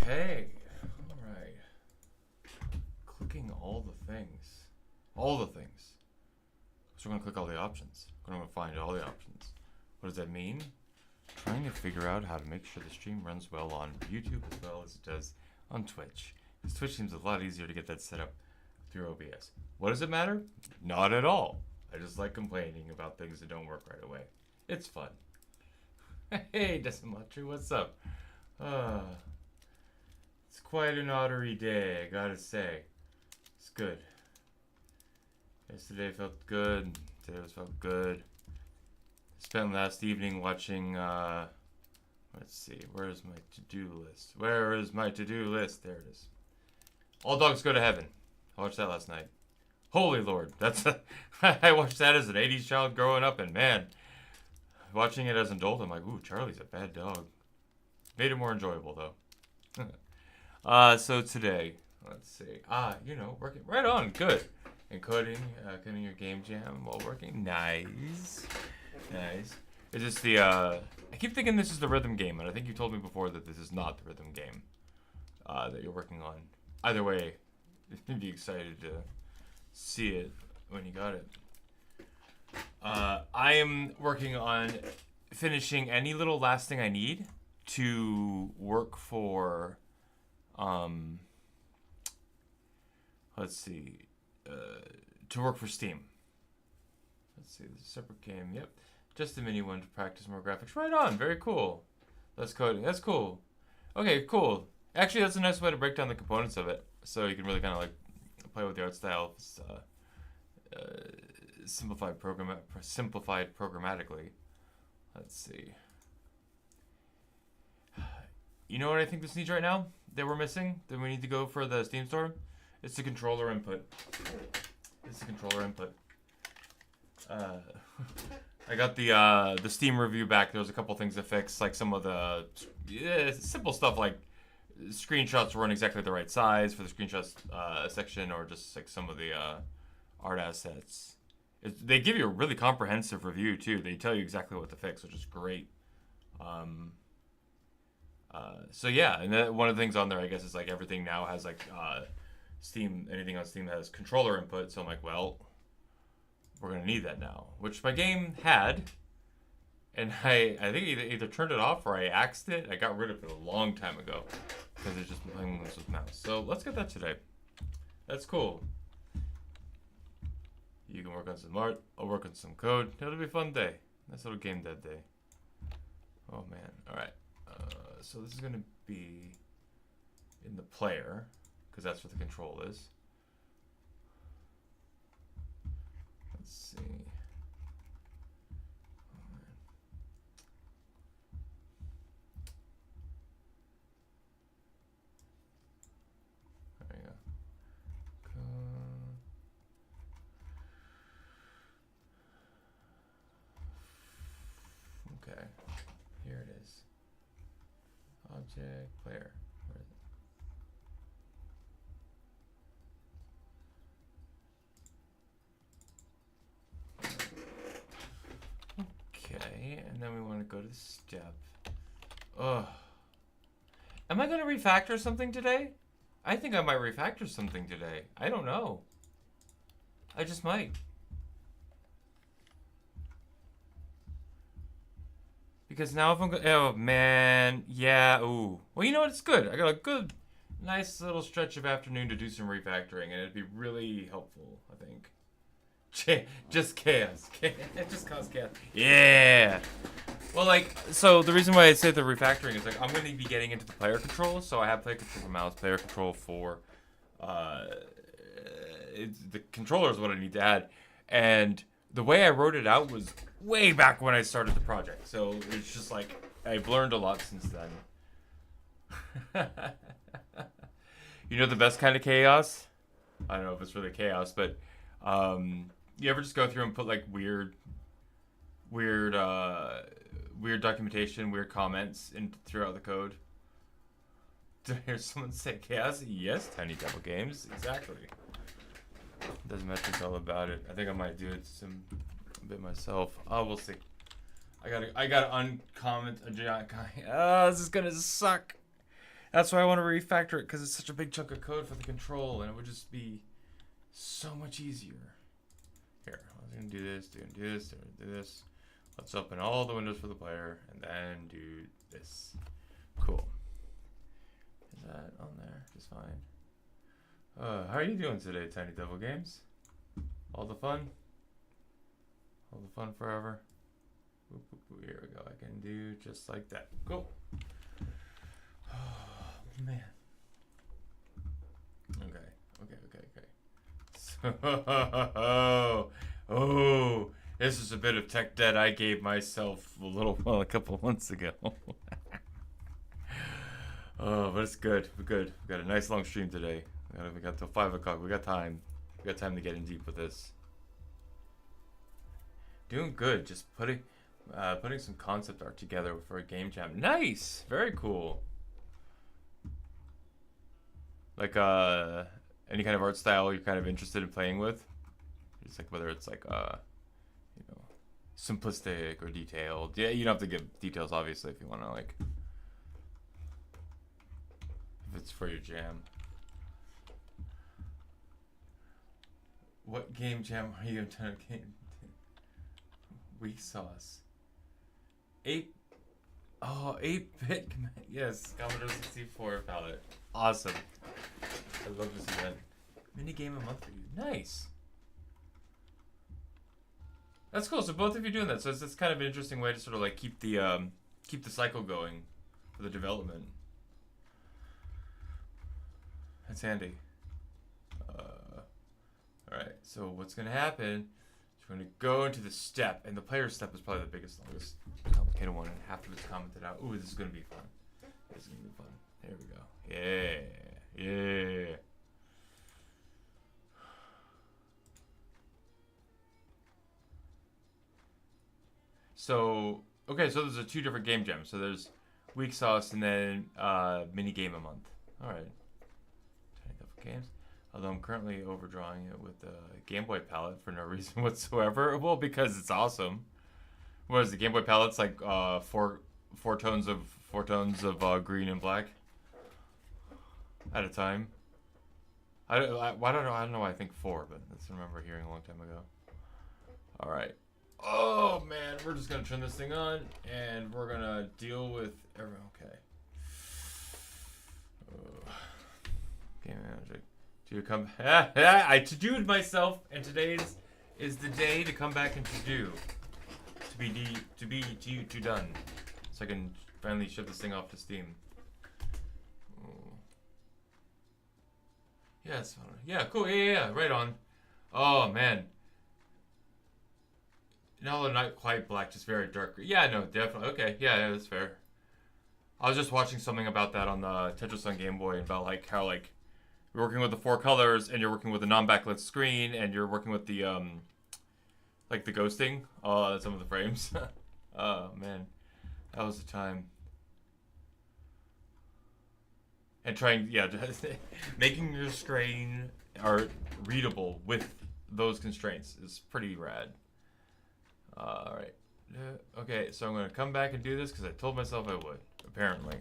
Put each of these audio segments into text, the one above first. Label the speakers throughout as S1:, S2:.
S1: Okay. Alright. Clicking all the things. All the things. So we're going to click all the options. We're going to find all the options. What does that mean? Trying to figure out how to make sure the stream runs well on YouTube as well as it does on Twitch. Because Twitch seems a lot easier to get that set up through OBS. What does it matter? Not at all. I just like complaining about things that don't work right away. It's fun. Hey, Decimatri, what's up? It's quite an ottery day, I gotta say. It's good. Yesterday felt good. Today felt good. Spent last evening watching, let's see, where's my to-do list? Where is my to-do list? There it is. All Dogs Go to Heaven. I watched that last night. Holy Lord, that's I watched that as an 80s child growing up, and man, watching it as an adult, I'm like, ooh, Charlie's a bad dog. Made it more enjoyable, though. So today, let's see. Working right on, good. Encoding, cutting your game jam while working. Nice. Nice. Is this the, I keep thinking this is the rhythm game, and I think you told me before that this is not the rhythm game that you're working on. Either way, you'd be excited to see it when you got it. I am working on finishing any little last thing I need to work for, let's see, to work for Steam. Let's see, this is a separate game, yep. Just a mini one to practice more graphics. Right on, very cool. That's coding, that's cool. Okay, cool. Actually, that's a nice way to break down the components of it, so you can really kind of like play with the art style. It's, simplified programmatically. Let's see. You know what I think this needs right now that we're missing, that we need to go for the Steam store? It's the controller input. It's the controller input. I got the Steam review back. There was a couple things to fix, like some of the simple stuff like screenshots weren't exactly the right size for the screenshots section, or just like some of the art assets. They give you a really comprehensive review too. They tell you exactly what to fix, which is great. So yeah, and then one of the things on there, I guess, is like everything now has like Steam. Anything on Steam has controller input. So I'm like, well, we're gonna need that now, which my game had, and I think either turned it off or I axed it. I got rid of it a long time ago because it's just playing this with mouse. So let's get that today. That's cool. You can work on some art. I'll work on some code. It'll be a fun day. Nice little game dead day. Oh man. All right. So this is gonna be in the player because that's what the control is. Let's see. Oh, man. There you go. Okay, here it is. Object player. Where is it? Okay, and then we want to go to step. Ugh. Am I going to refactor something today? I think I might refactor something today. I don't know. I just might. Because now if I'm oh man, yeah, ooh. Well, you know what, it's good. I got a good, nice little stretch of afternoon to do some refactoring, and it'd be really helpful, I think. Just chaos. Just cause chaos. Yeah! Well, like, so the reason why I say the refactoring is, like, I'm going to be getting into the player control, so I have player control for mouse, player control for, the controller is what I need to add, and the way I wrote it out was way back when I started the project. So it's just like, I've learned a lot since then. You know the best kind of chaos? I don't know if it's really chaos, but you ever just go through and put like weird documentation, weird comments in throughout the code? Did I hear someone say chaos? Yes, Tiny Devil Games, exactly. Doesn't matter, it's all about it. I think I might do it a bit myself. Oh, we'll see. I gotta uncomment a giant guy. Oh, this is gonna suck. That's why I want to refactor it, because it's such a big chunk of code for the control, and it would just be so much easier. Here, I was going to do this, do this. Let's open all the windows for the player, and then do this. Cool. Is that on there? Just fine. How are you doing today, Tiny Devil Games? All the fun? All the fun forever? Boop, boop, boop. Here we go. I can do just like that. Cool. Oh, man. Okay. So, this is a bit of tech debt I gave myself a couple of months ago. Oh, but it's good. We're good. We got a nice long stream today. We got till 5 o'clock. We got time. We got time to get in deep with this. Doing good. Just putting some concept art together for a game jam. Nice. Very cool. Like any kind of art style you're kind of interested in playing with. Just like whether it's like you know, simplistic or detailed. Yeah, you don't have to give details obviously if you want to like. If it's for your jam. What game jam are you trying to game? Weak sauce. 8-bit. Yes, Commodore 64 palette. Awesome. I love this event. Mini game a month for you. Nice. That's cool. So both of you doing that. So it's kind of an interesting way to sort of like keep the cycle going for the development. That's handy. Alright, so what's going to happen is we're going to go into the step, and the player step is probably the biggest, longest, complicated one, and half of it's commented out. Ooh, this is going to be fun. This is going to be fun. There we go. Yeah. So, okay, so there's two different game jams. So there's Weak Sauce and then mini game a month. Alright. Tiny Devil Games. Although I'm currently overdrawing it with the Game Boy palette for no reason whatsoever. Well, because it's awesome. What is the Game Boy palette's like four tones of green and black at a time. I don't know. I don't know why I think 4, but that's what I remember hearing a long time ago. All right. Oh man, we're just gonna turn this thing on and we're gonna deal with everyone. Okay. Game Magic. To come, I to-do'd myself, and today is the day to come back and to-do, to done, so I can finally ship this thing off to Steam. Oh. Yeah, it's fun. Yeah, cool. Yeah, right on. Oh man, no, they're not quite black, just very dark. Yeah, no, definitely. Okay, yeah, that's fair. I was just watching something about that on the Tetris on Game Boy about like how like. You're working with the 4 colors, and you're working with a non-backlit screen, and you're working with the like the ghosting. Some of the frames. Oh man, that was the time. And trying, making your screen art readable with those constraints is pretty rad. All right. Okay, so I'm gonna come back and do this because I told myself I would. Apparently,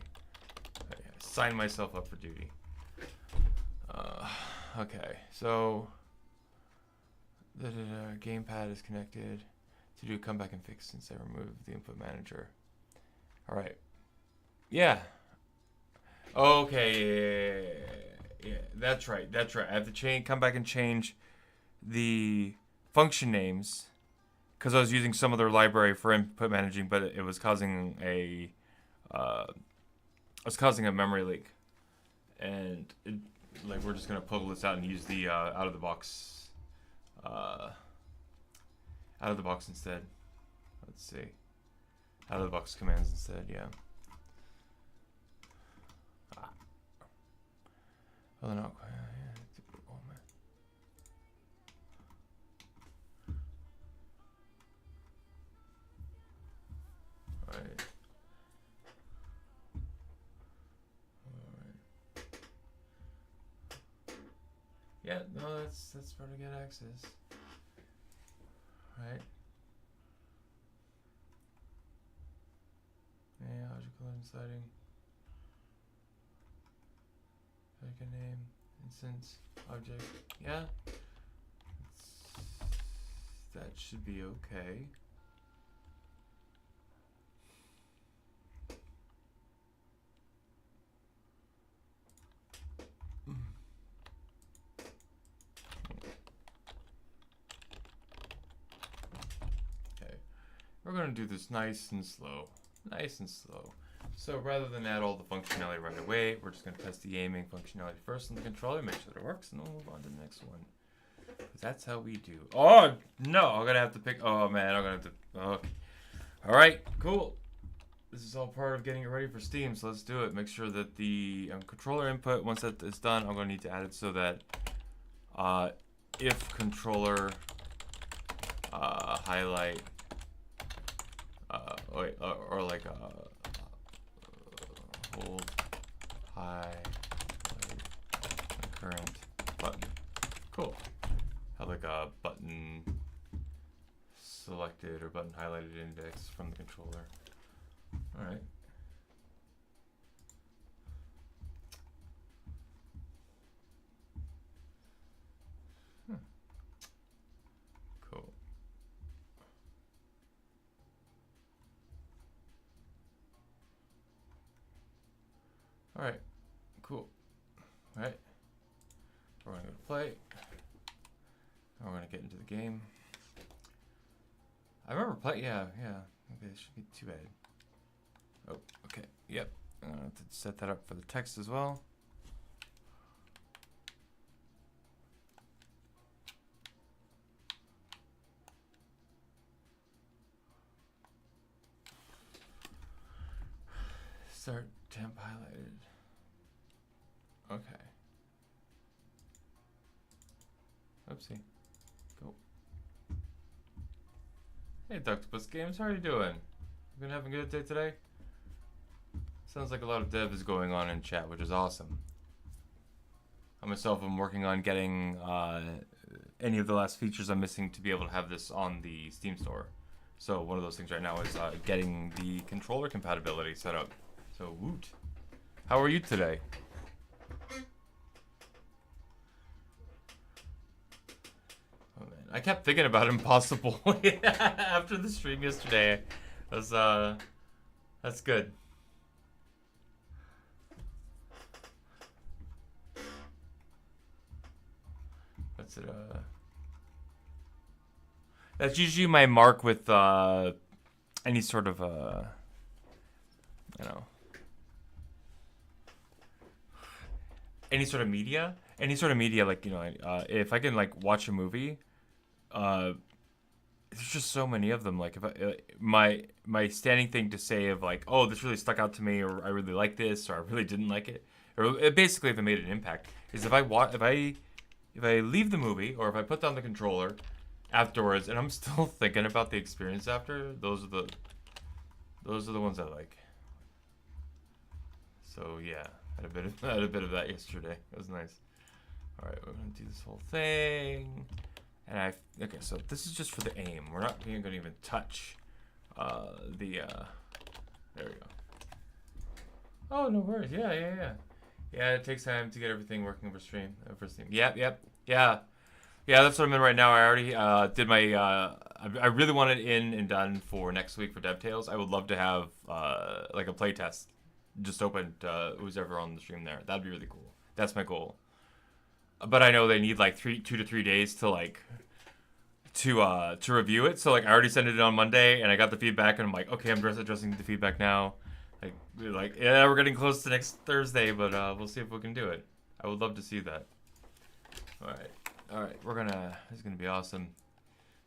S1: I signed myself up for duty. Okay, so the gamepad is connected. To do come back and fix since I removed the input manager. All right. Yeah. Okay. Yeah. That's right. I have to come back and change the function names because I was using some of their library for input managing, but it was causing a memory leak, and like we're just gonna pull this out and use the out of the box instead. Let's see, out of the box commands instead. Yeah. Oh, no. Oh man. All right. Yeah, no, that's where to get access. Right. Yeah, logical insighting. make a name, instance, object. Yeah. That should be okay. Okay. We're going to do this nice and slow. Nice and slow. So rather than add all the functionality right away, we're just going to test the aiming functionality first on the controller, make sure that it works, and then we'll move on to the next one. Because that's how we do. Oh, no! I'm going to have to pick... Oh, man, I'm going to have to... Okay. Alright, cool. This is all part of getting it ready for Steam, so let's do it. Make sure that the controller input, once that is done, I'm going to need to add it so that if controller highlight... or like hold highlight current button. Cool. Have like a button selected or button highlighted index from the controller. Alright. Cool. Alright. Cool. Alright. We're gonna go to play. We're gonna get into the game. I remember play. Yeah. Okay, it shouldn't be too bad. Oh, okay. Yep. I'm gonna have to set that up for the text as well. Start temp highlighted. Okay. Oopsie. Go. Hey, Ductopus Games, how are you doing? You been having a good day today? Sounds like a lot of dev is going on in chat, which is awesome. I myself am working on getting any of the last features I'm missing to be able to have this on the Steam store. So one of those things right now is getting the controller compatibility set up. So woot. How are you today? Oh man, I kept thinking about Impossible after the stream yesterday. That's good. That's it. That's usually my mark with any sort of you know, any sort of media, like, you know, if I can like watch a movie, there's just so many of them. Like if my standing thing to say of like, oh, this really stuck out to me, or I really like this, or I really didn't like it, or basically if it made an impact, is if I leave the movie, or if I put down the controller afterwards and I'm still thinking about the experience after, those are the ones I like. So yeah, I had a bit of that yesterday. It was nice. All right, we're gonna do this whole thing, and okay. So this is just for the aim. We're not gonna even touch there we go. Oh, no worries. Yeah. It takes time to get everything working for Steam. Yeah. That's what I'm in right now. I already did my. I really want it in and done for next week for DevTales. I would love to have like a playtest just open to who's ever on the stream there. That'd be really cool. That's my goal. But I know they need like 2 to 3 days to like to review it. So like I already sent it on Monday and I got the feedback and I'm like, okay, I'm addressing the feedback now. Like yeah, we're getting close to next Thursday, but we'll see if we can do it. I would love to see that. All right, this is gonna be awesome,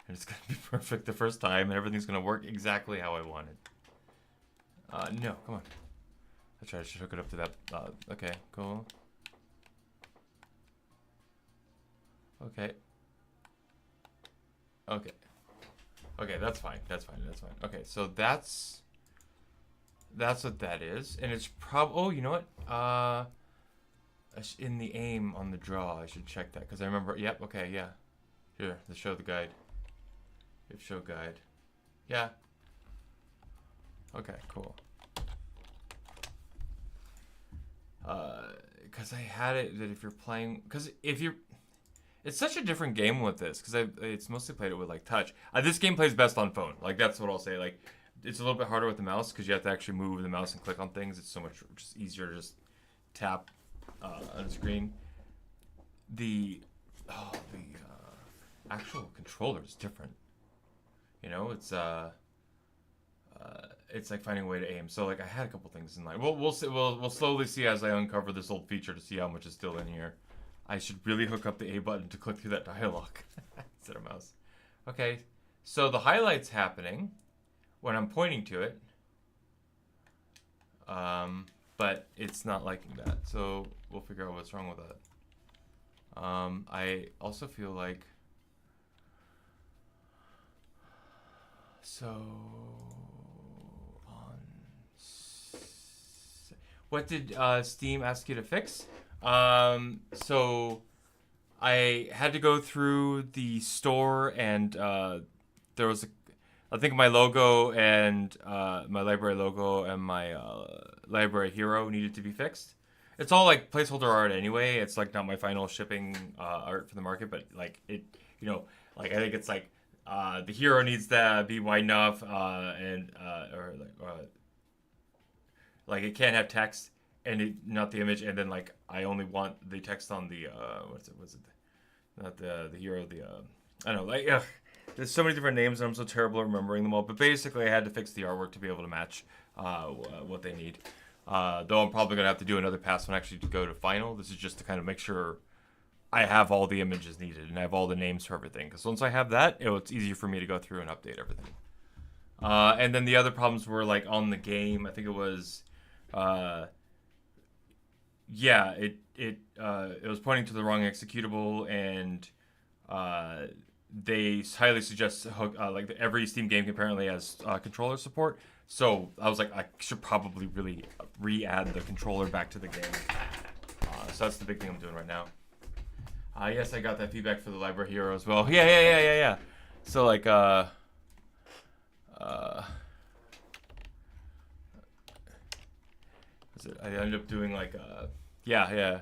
S1: and it's gonna be perfect the first time, and everything's gonna work exactly how I wanted. No, come on. That's right, I should hook it up to that. Okay, cool. Okay, that's fine. Okay, so that's what that is, and it's oh, you know what? In the aim on the draw, I should check that because I remember. Yep. Okay. Yeah. Here, the show the guide. If show guide. Yeah. Okay. Cool. because I had it that if you're playing, because if you're, it's such a different game with this because it's mostly played it with like touch. This game plays best on phone. Like that's what I'll say. Like it's a little bit harder with the mouse because you have to actually move the mouse and click on things. It's so much just easier to just tap on the screen. The actual controller is different. You know, it's like finding a way to aim. So like I had a couple things in mind. We'll slowly see as I uncover this old feature to see how much is still in here. I should really hook up the A button to click through that dialogue instead of mouse. Okay, so the highlight's happening when I'm pointing to it, but it's not liking that. So we'll figure out what's wrong with that. I also feel like what did Steam ask you to fix? So I had to go through the store and there was I think my logo and my library logo and my library hero needed to be fixed. It's all like placeholder art anyway. It's like not my final shipping art for the market, but like it, you know, like I think it's like the hero needs to be wide enough and or like it can't have text and not the image, and then like I only want the text on the what's it not the hero, the I don't know, like there's so many different names and I'm so terrible at remembering them all, but basically I had to fix the artwork to be able to match what they need. Though I'm probably gonna have to do another pass when I actually go to final. This is just to kind of make sure I have all the images needed and I have all the names for everything, because once I have that, it's easier for me to go through and update everything. And then the other problems were like on the game. I think it was yeah, it was pointing to the wrong executable, and they highly suggest hook like every Steam game apparently has controller support. So I was like, I should probably really re-add the controller back to the game. So that's the big thing I'm doing right now. Yes, I got that feedback for the library hero as well. Yeah. So like I ended up doing like yeah.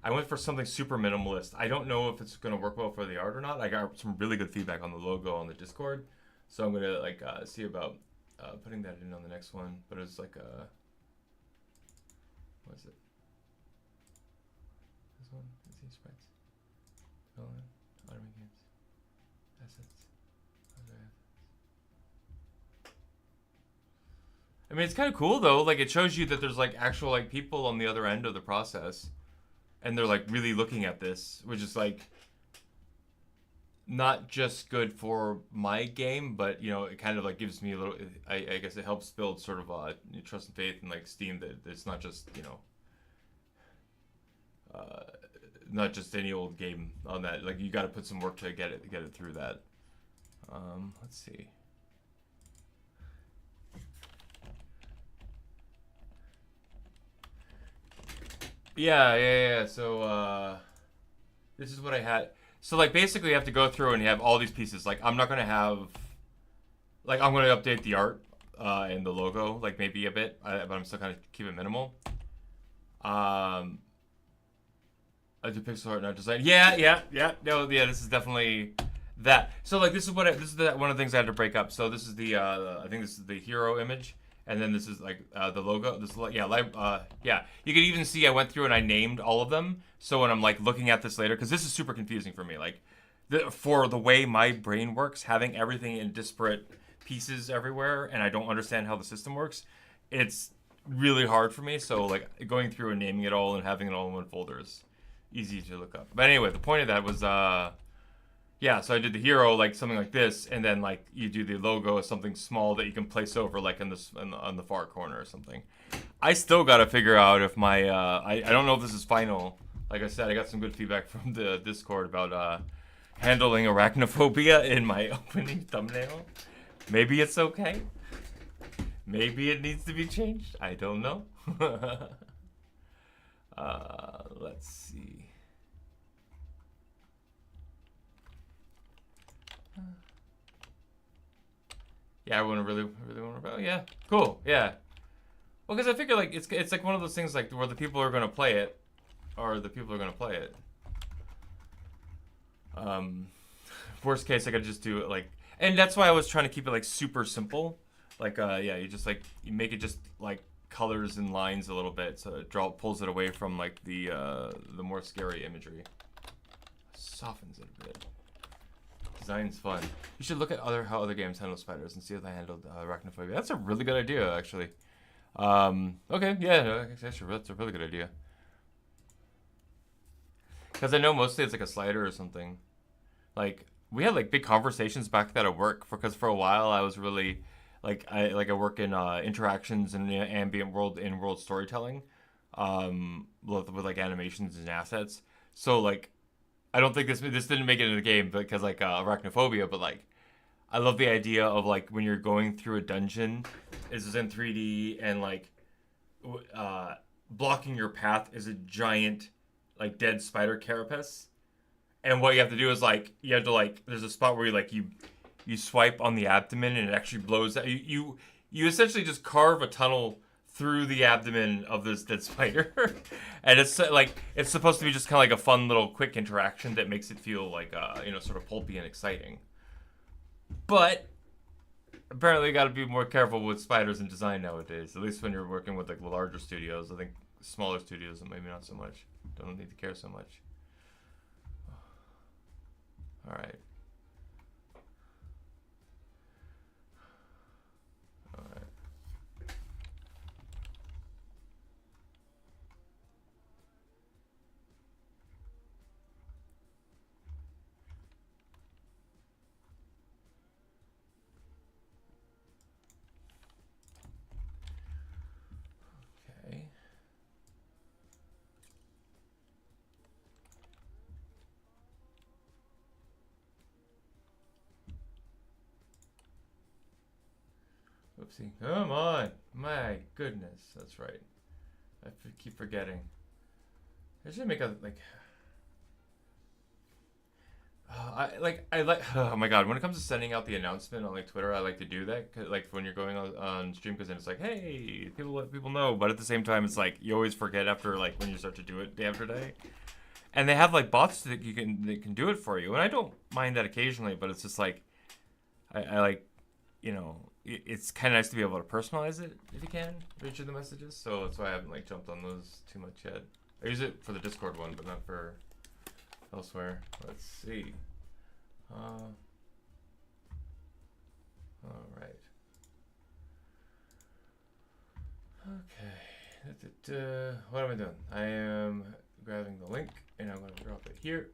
S1: I went for something super minimalist. I don't know if it's gonna work well for the art or not. I got some really good feedback on the logo on the Discord, so I'm gonna like see about putting that in on the next one. But it's like what is it? This one? Is these sprites? Development, Otter Make Games, assets. I mean, it's kind of cool though. Like, it shows you that there's like actual like people on the other end of the process, and they're like really looking at this, which is like not just good for my game, but you know, it kind of like gives me a little. I guess it helps build sort of trust and faith in like Steam that it's not just not just any old game on that. Like, you got to put some work to get it through that. Let's see. Yeah. So, this is what I had. So, like, basically you have to go through and you have all these pieces. Like, I'm not going to have... Like, I'm going to update the art and the logo, like, maybe a bit. But I'm still kind of keep it minimal. I do pixel art, not design. Yeah. No, yeah, this is definitely that. So, like, this is one of the things I had to break up. So, this is the, I think this is the hero image. And then this is like the logo. This yeah. You can even see I went through and I named all of them. So when I'm like looking at this later, because this is super confusing for me. Like, for the way my brain works, having everything in disparate pieces everywhere, and I don't understand how the system works, it's really hard for me. So like going through and naming it all and having it all in one folder is easy to look up. But anyway, the point of that was yeah, so I did the hero like something like this, and then like you do the logo as something small that you can place over like on the far corner or something. I still got to figure out if my I don't know if this is final. Like I said, I got some good feedback from the Discord about handling arachnophobia in my opening thumbnail. Maybe it's okay. Maybe it needs to be changed. I don't know. Let's see. Yeah, I want to really want to. Oh, yeah, cool. Yeah. Well, because I figure like it's like one of those things like where the people are gonna play it, or the people are gonna play it. Worst case, I could just do it like, and that's why I was trying to keep it like super simple. Like, yeah, you just like you make it just like colors and lines a little bit, so it pulls it away from like the more scary imagery. Softens it a bit. Design's fun. You should look at how other games handle spiders and see how they handled arachnophobia. That's a really good idea, actually. Okay, yeah, actually, that's a really good idea. Because I know mostly it's like a slider or something. Like, we had like big conversations back at work because for a while I was really I work in interactions and ambient world in world storytelling, with like animations and assets. So like, I don't think this didn't make it into the game because like arachnophobia, but like, I love the idea of like when you're going through a dungeon, is in 3D and like, blocking your path is a giant like dead spider carapace. And what you have to do is like you have to like there's a spot where you swipe on the abdomen and it actually blows out. You essentially just carve a tunnel through the abdomen of this dead spider, and it's like it's supposed to be just kind of like a fun little quick interaction that makes it feel like sort of pulpy and exciting. But apparently, you got to be more careful with spiders in design nowadays. At least when you're working with like larger studios. I think smaller studios maybe not so much. Don't need to care so much. All right. All right. Okay. Oopsie. Come on. My goodness. That's right. I keep forgetting. I should make a, like... oh my god, when it comes to sending out the announcement on like Twitter, I like to do that, like when you're going on stream, because then it's like, hey, people let people know, but at the same time, it's like you always forget after like when you start to do it day after day. And they have like bots that can do it for you, and I don't mind that occasionally, but it's just like I like, it's kind of nice to be able to personalize it if you can reach the messages. So that's why I haven't like jumped on those too much yet. I use it for the Discord one, but not for elsewhere. Let's see. All right. Okay. What am I doing? I am grabbing the link and I'm going to drop it here.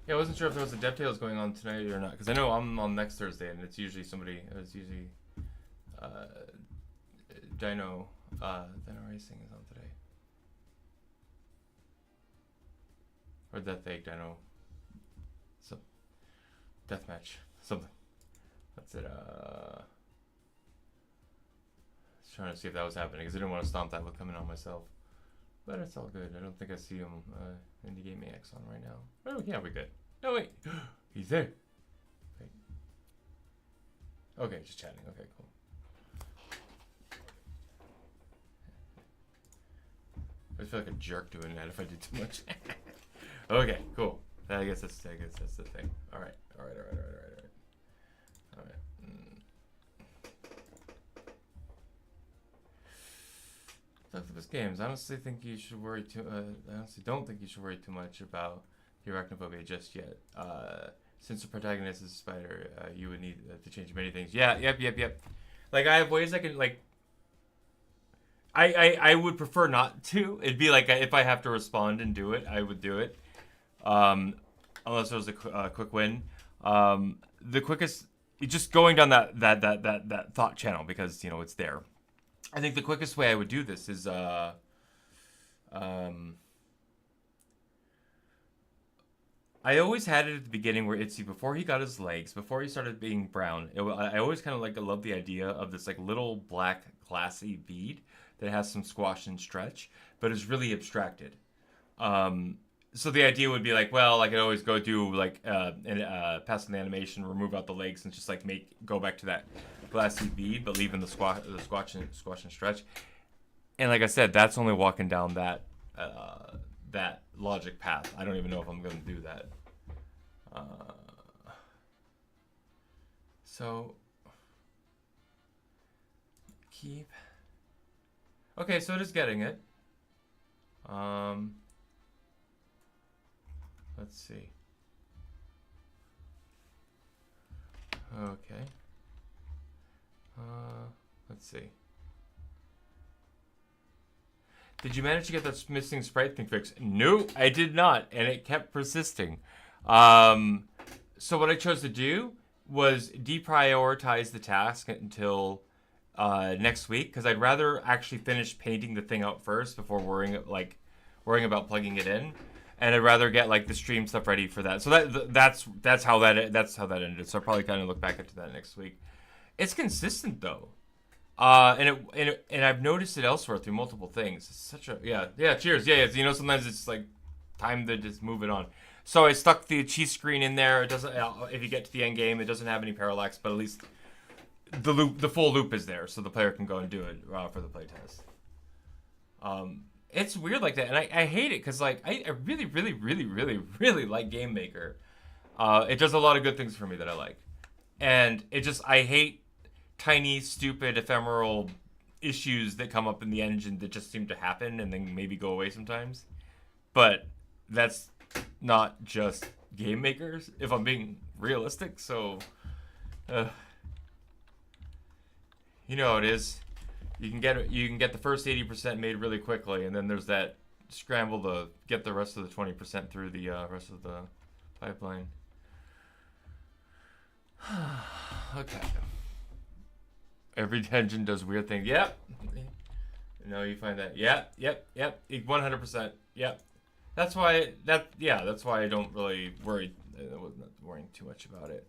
S1: Yeah, I wasn't sure if there was a DevTales going on tonight or not, because I know I'm on next Thursday, and it's usually Dino Racing is on today. Or Death Egg Dino. Deathmatch. Something. That's it. I was trying to see if that was happening, because I didn't want to stomp that with coming on myself. But it's all good. I don't think I see him in the Game X on right now. Oh, yeah, we're good. No, wait. He's there. Wait. Okay, just chatting. Okay, cool. I feel like a jerk doing that if I did too much. Okay, cool. I guess that's the thing. All right. Octopus Games. I honestly don't think you should worry too much about the arachnophobia just yet. Since the protagonist is a spider, you would need to change many things. Yeah, yep. Like, I have ways I can, like... I would prefer not to. It'd be like, if I have to respond and do it, I would do it. Unless there was a quick win. The quickest... Just going down that thought channel, because, it's there. I think the quickest way I would do this is, Um, I always had it at the beginning where Itzy, before he got his legs, before he started being brown, I always kind of like love the idea of this like little black glassy bead that has some squash and stretch, but is really abstracted. Um, so the idea would be like, well, I could always go do like passing the animation, remove out the legs, and just like go back to that glassy bead, but leaving the squash and stretch. And like I said, that's only walking down that logic path. I don't even know if I'm going to do that. So keep. Okay, so it is getting it. Let's see. Okay. Let's see. Did you manage to get that missing sprite thing fixed? No, I did not, and it kept persisting. So what I chose to do was deprioritize the task until next week, because I'd rather actually finish painting the thing out first before worrying about plugging it in, and I'd rather get like the stream stuff ready for that. So that's how that ended. So I'll probably kind of look back into that next week. It's consistent though. And I've noticed it elsewhere through multiple things. It's such a cheers. Yeah. You know, sometimes it's like time to just move it on. So I stuck the cheese screen in there. It doesn't. If you get to the end game, it doesn't have any parallax, but at least the full loop is there, so the player can go and do it for the playtest. It's weird like that, and I hate it because like I really, really, really, really, really like Game Maker. It does a lot of good things for me that I like, and I hate tiny, stupid, ephemeral issues that come up in the engine that just seem to happen and then maybe go away sometimes. But that's not just Game Makers, if I'm being realistic. So, you know how it is. You can get the first 80% made really quickly, and then there's that scramble to get the rest of the 20% through the rest of the pipeline. Okay. Every engine does weird things. Yep. No, you find that. Yep. 100%. Yep. That's why I don't really worry. I was not worrying too much about it.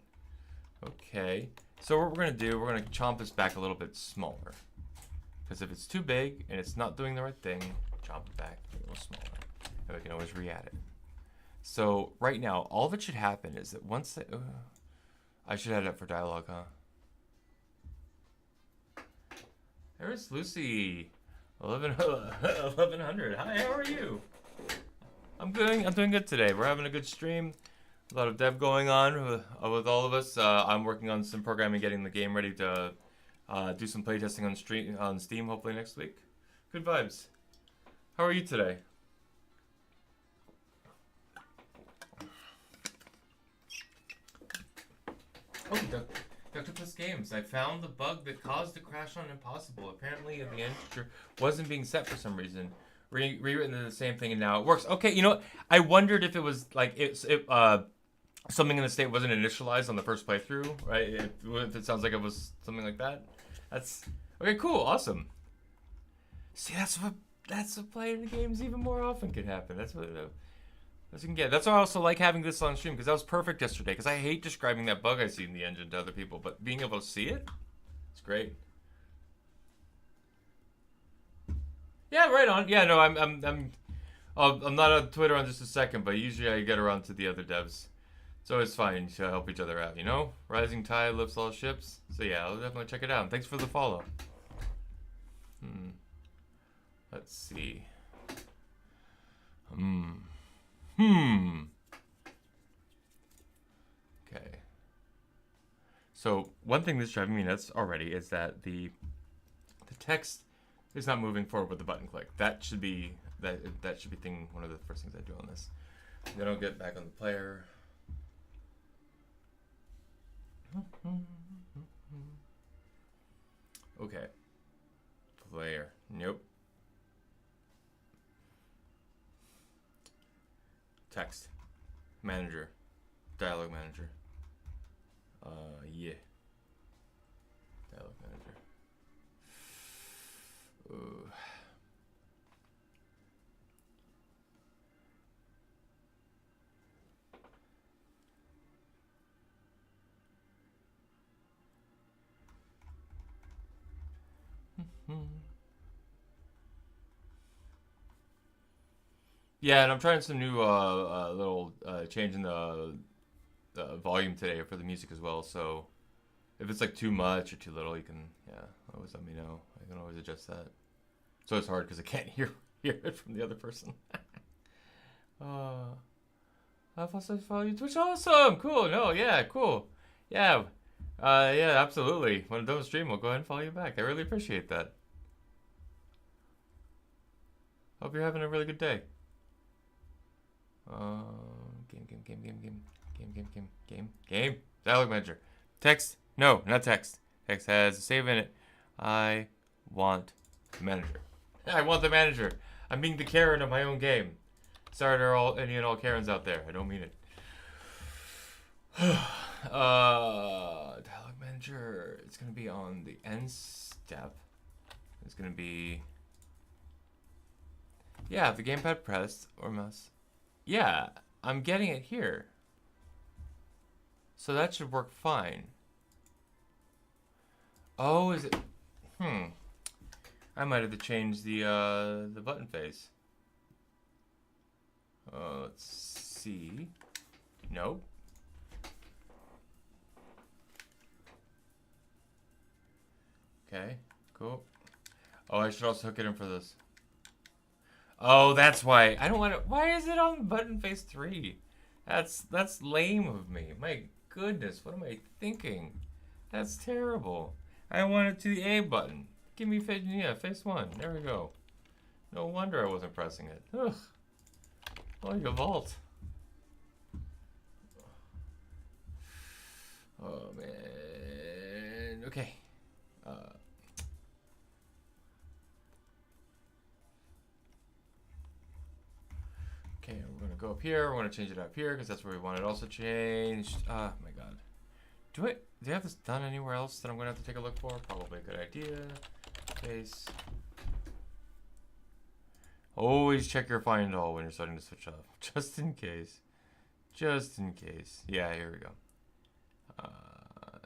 S1: Okay. So what we're going to do, we're going to chomp this back a little bit smaller. Because if it's too big and it's not doing the right thing, chomp it back a little smaller. And we can always re-add it. So right now, all that should happen is that once I should add it up for dialogue, huh? There's Lucy, 1100. Hi, how are you? I'm doing good today. We're having a good stream. A lot of dev going on with all of us. I'm working on some programming, getting the game ready to do some playtesting on Steam, hopefully next week. Good vibes. How are you today? Oh, Dr. Plus Games. I found the bug that caused the crash on Impossible. Apparently, the integer wasn't being set for some reason. Rewritten to the same thing, and now it works. Okay, you know what? I wondered if it was like something in the state wasn't initialized on the first playthrough, right? If it sounds like it was something like that. That's okay. Cool. Awesome. See, that's what playing the games even more often can happen. That's what. As you can get. That's why I also like having this on stream, because that was perfect yesterday. Because I hate describing that bug I see in the engine to other people, but being able to see it, it's great. Yeah, right on. Yeah, no, I'm not on Twitter on just a second, but usually I get around to the other devs. It's always fine to help each other out, you know? Rising tide lifts all ships. So yeah, I'll definitely check it out. Thanks for the follow. Let's see. Okay. So one thing that's driving me nuts already is that the text is not moving forward with the button click. That should be one of the first things I do on this. Then I'll get back on the player. Okay. Player. Nope. Text. Manager. Dialogue manager. Yeah. Dialogue manager. Ooh. Yeah, and I'm trying some new little change in the volume today for the music as well. So if it's like too much or too little, you can always let me know. I can always adjust that. So it's hard because I can't hear it from the other person. I've also followed you Twitch. Awesome, cool. No, yeah, cool. Yeah, yeah, absolutely. When I'm done with stream, we'll go ahead and follow you back. I really appreciate that. Hope you're having a really good day. Game. Dialogue manager. Text. No, not text. Text has a save in it. I want the manager. I want the manager. I'm being the Karen of my own game. Sorry to any and all Karens out there. I don't mean it. Dialogue manager. It's gonna be on the end step. It's gonna be. Yeah, the gamepad pressed or mouse. Yeah, I'm getting it here. So that should work fine. Oh, is it? I might have to change the button face. Let's see. Nope. Okay, cool. Oh, I should also hook it in for this. Oh, that's why. I don't want to. Why is it on button face 3? That's lame of me. My goodness, what am I thinking? That's terrible. I want it to the A button. Give me face 1. There we go. No wonder I wasn't pressing it. Ugh. Like a vault. Oh man. Okay. Okay, we're gonna go up here. We're gonna change it up here because that's where we want it also changed. Oh my god. Do you have this done anywhere else that I'm gonna have to take a look for? Probably a good idea. Face. Always check your find all when you're starting to switch off. Just in case. Just in case. Yeah, here we go.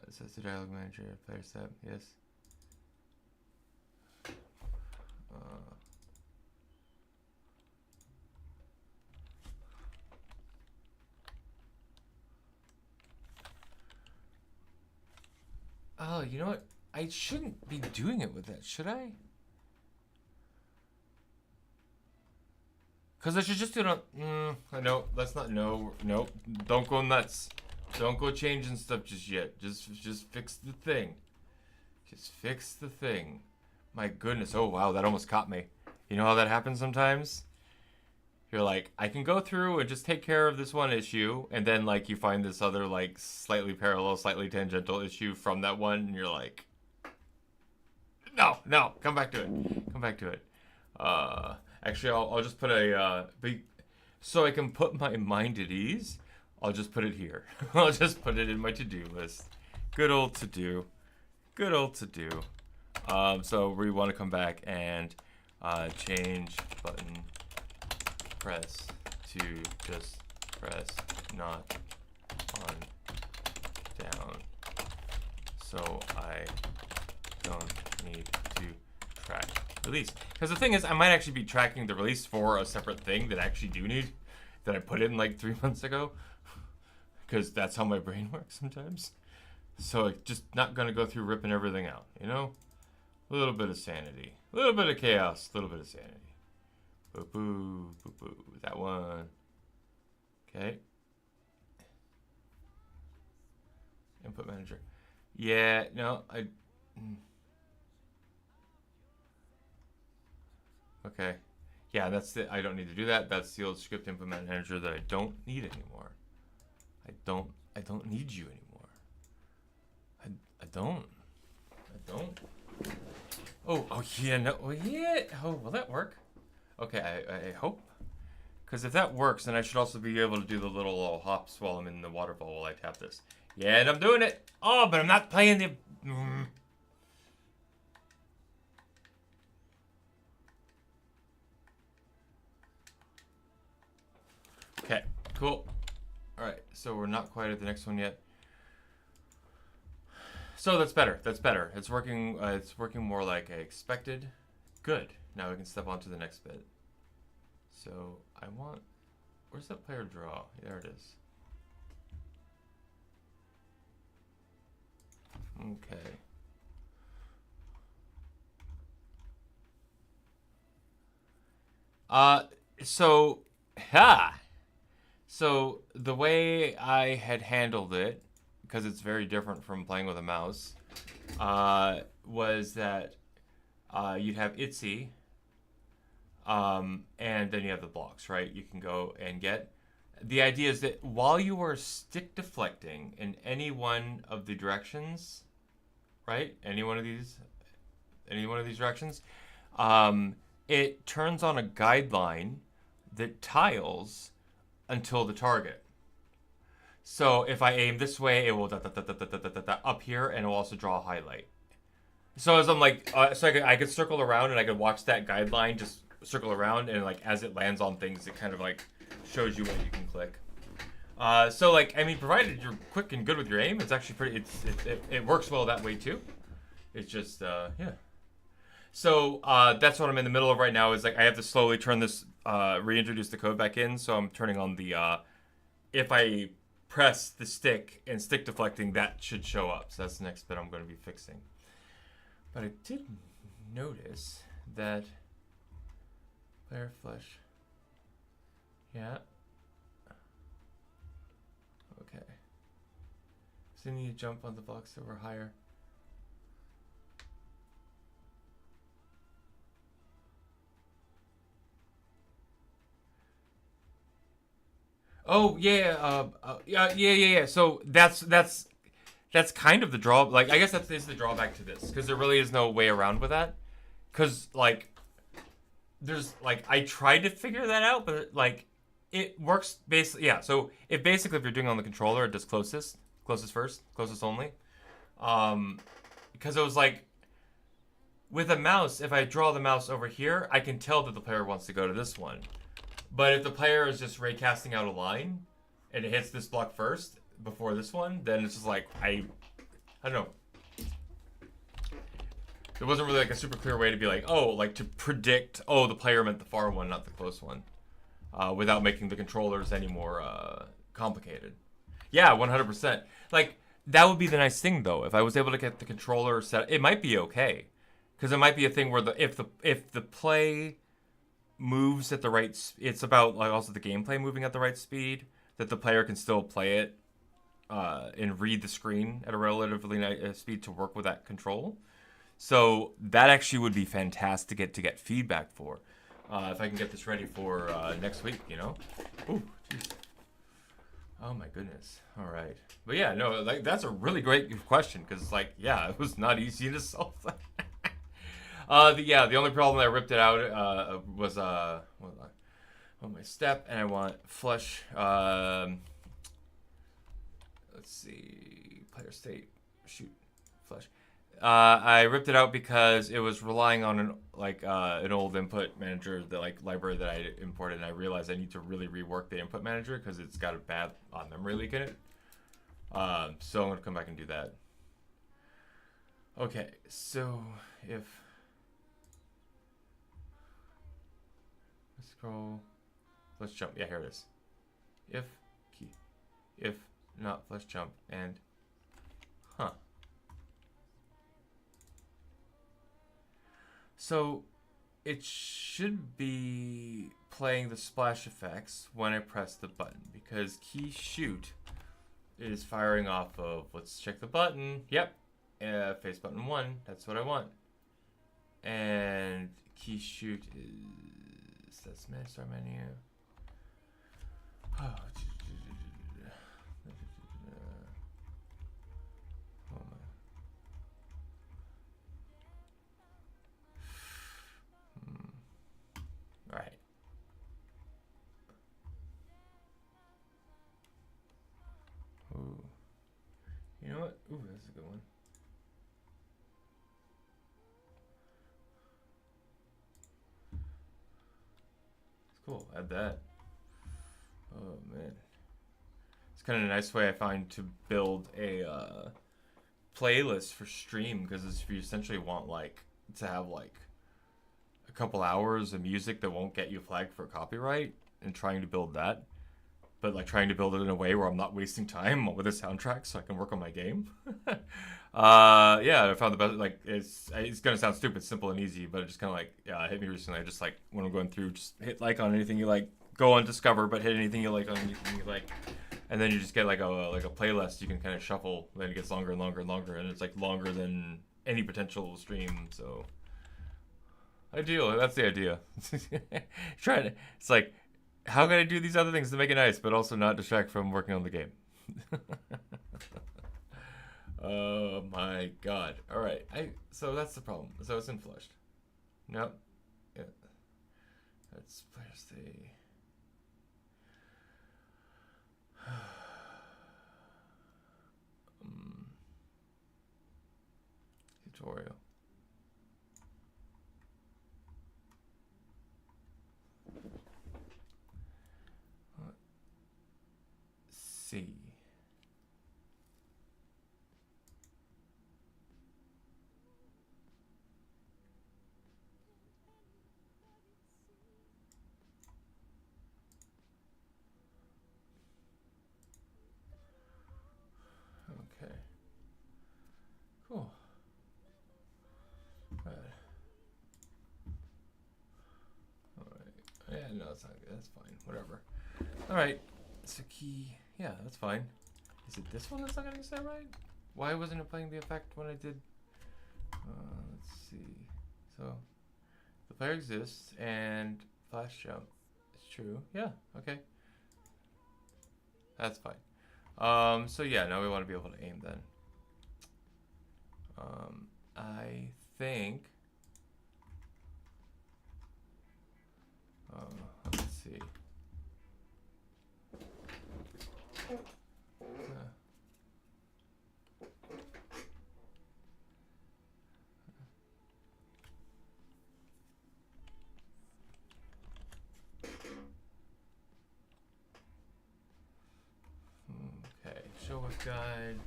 S1: It says the dialogue manager, player step, yes. Oh, you know what? I shouldn't be doing it with that, should I? Because I should just do it on... no, let's not... No, don't go nuts. Don't go changing stuff just yet. Just fix the thing. Just fix the thing. My goodness. Oh, wow, that almost caught me. You know how that happens sometimes? You're like, I can go through and just take care of this one issue, and then, like, you find this other, like, slightly parallel, slightly tangential issue from that one, and you're like... No, come back to it. Come back to it. Actually, I'll just put a... so I can put my mind at ease, I'll just put it here. I'll just put it in my to-do list. Good old to-do. Good old to-do. So we want to come back and change button press to just press not on down. So I don't need to track release. Because the thing is, I might actually be tracking the release for a separate thing that I actually do need, that I put in like 3 months ago. Because that's how my brain works sometimes. So it's just not going to go through ripping everything out, you know? A little bit of sanity. A little bit of chaos. A little bit of sanity. Boo-boo. Boo-boo. That one. Okay. Input manager. Yeah, no, Okay. Yeah, that's it. I don't need to do that. That's the old script input manager that I don't need anymore. I don't need you anymore. I don't. Oh yeah, no, yeah. Oh, will that work? Okay, I hope. Because if that works, then I should also be able to do the little hops while I'm in the waterfall while I tap this. Yeah, and I'm doing it. Oh, but I'm not playing the... Okay, cool. Alright, so we're not quite at the next one yet. So that's better. That's better. It's working. It's working more like I expected. Good. Now we can step on to the next bit. So I want. Where's that player draw? There it is. Okay. So, So the way I had handled it, because it's very different from playing with a mouse, was that you'd have Itsy, and then you have the blocks, right? You can go and get. The idea is that while you are stick deflecting in any one of the directions, right? Any one of these directions, it turns on a guideline that tiles until the target. So if I aim this way, it will up here, and it will also draw a highlight. So as I'm like, so I could circle around, and I could watch that guideline just circle around, and like as it lands on things, it kind of like shows you what you can click. So like, I mean, provided you're quick and good with your aim, it's actually pretty. It works well that way too. It's just yeah. So that's what I'm in the middle of right now. Is like I have to slowly turn this, reintroduce the code back in. So I'm turning on the if I press the stick and stick deflecting, that should show up. So that's the next bit I'm going to be fixing. But I did notice that player flesh. Yeah. Okay. So you need to jump on the blocks that were higher. Oh yeah, yeah. So that's kind of the draw. Like I guess that is the drawback to this, because there really is no way around with that. Because like, there's like I tried to figure that out, but like it works basically. Yeah. So if you're doing it on the controller, it does closest first, closest only. Because it was like with a mouse, if I draw the mouse over here, I can tell that the player wants to go to this one. But if the player is just raycasting out a line, and it hits this block first before this one, then it's just like I don't know. There wasn't really like a super clear way to be like, oh, like to predict, oh, the player meant the far one, not the close one, without making the controllers any more complicated. Yeah, 100%. Like that would be the nice thing though. If I was able to get the controller set, it might be okay, because it might be a thing where if the play moves at the right it's about like also the gameplay moving at the right speed, that the player can still play it and read the screen at a relatively nice speed to work with that control. So that actually would be fantastic to get feedback for, if I can get this ready for next week, you know. Ooh, geez. Oh my goodness. All right. But yeah, no, like that's a really great question, because like, yeah, it was not easy to solve that. The only problem I ripped it out was on my step, and I want flush. Let's see, player state, shoot, flush. I ripped it out because it was relying on an old input manager, the like library that I imported, and I realized I need to really rework the input manager because it's got a bad memory leak in it. So I'm gonna come back and do that. Okay, so if scroll, let's jump. Yeah, here it is. If key, if not flesh jump, and so it should be playing the splash effects when I press the button, because key shoot is firing off of, let's check the button. Yep, face button 1. That's what I want. And key shoot is, that's start menu. Oh, all right. Ooh. You know what? Ooh, that's a good one. It's cool. Add that. Oh man. It's kind of a nice way I find to build a playlist for stream, because if you essentially want like to have like a couple hours of music that won't get you flagged for copyright, and trying to build that, but like trying to build it in a way where I'm not wasting time with a soundtrack so I can work on my game. Yeah, I found the best. Like it's gonna sound stupid, simple and easy, but it just kind of like, yeah, it hit me recently. I just like when I'm going through, just hit like on anything you like, go on discover, but hit anything you like on anything you like, and then you just get like a playlist you can kind of shuffle. Then it gets longer and longer and longer, and it's like longer than any potential stream. So ideal. That's the idea. Trying to. It's like, how can I do these other things to make it nice, but also not distract from working on the game? Oh my god. Alright, so that's the problem. So it's in flushed. Nope. Yeah. That's players the tutorial. Let's see. Okay. Cool. Alright. Yeah, no, it's not good. That's fine. Whatever. Alright. So key. Yeah, that's fine. Is it this one that's not getting set right? Why wasn't it playing the effect when I did? Let's see. So, the player exists and flash jump. It's true. Yeah. Okay. That's fine. So yeah, now we want to be able to aim then. I think. Let's see. Okay, show us guide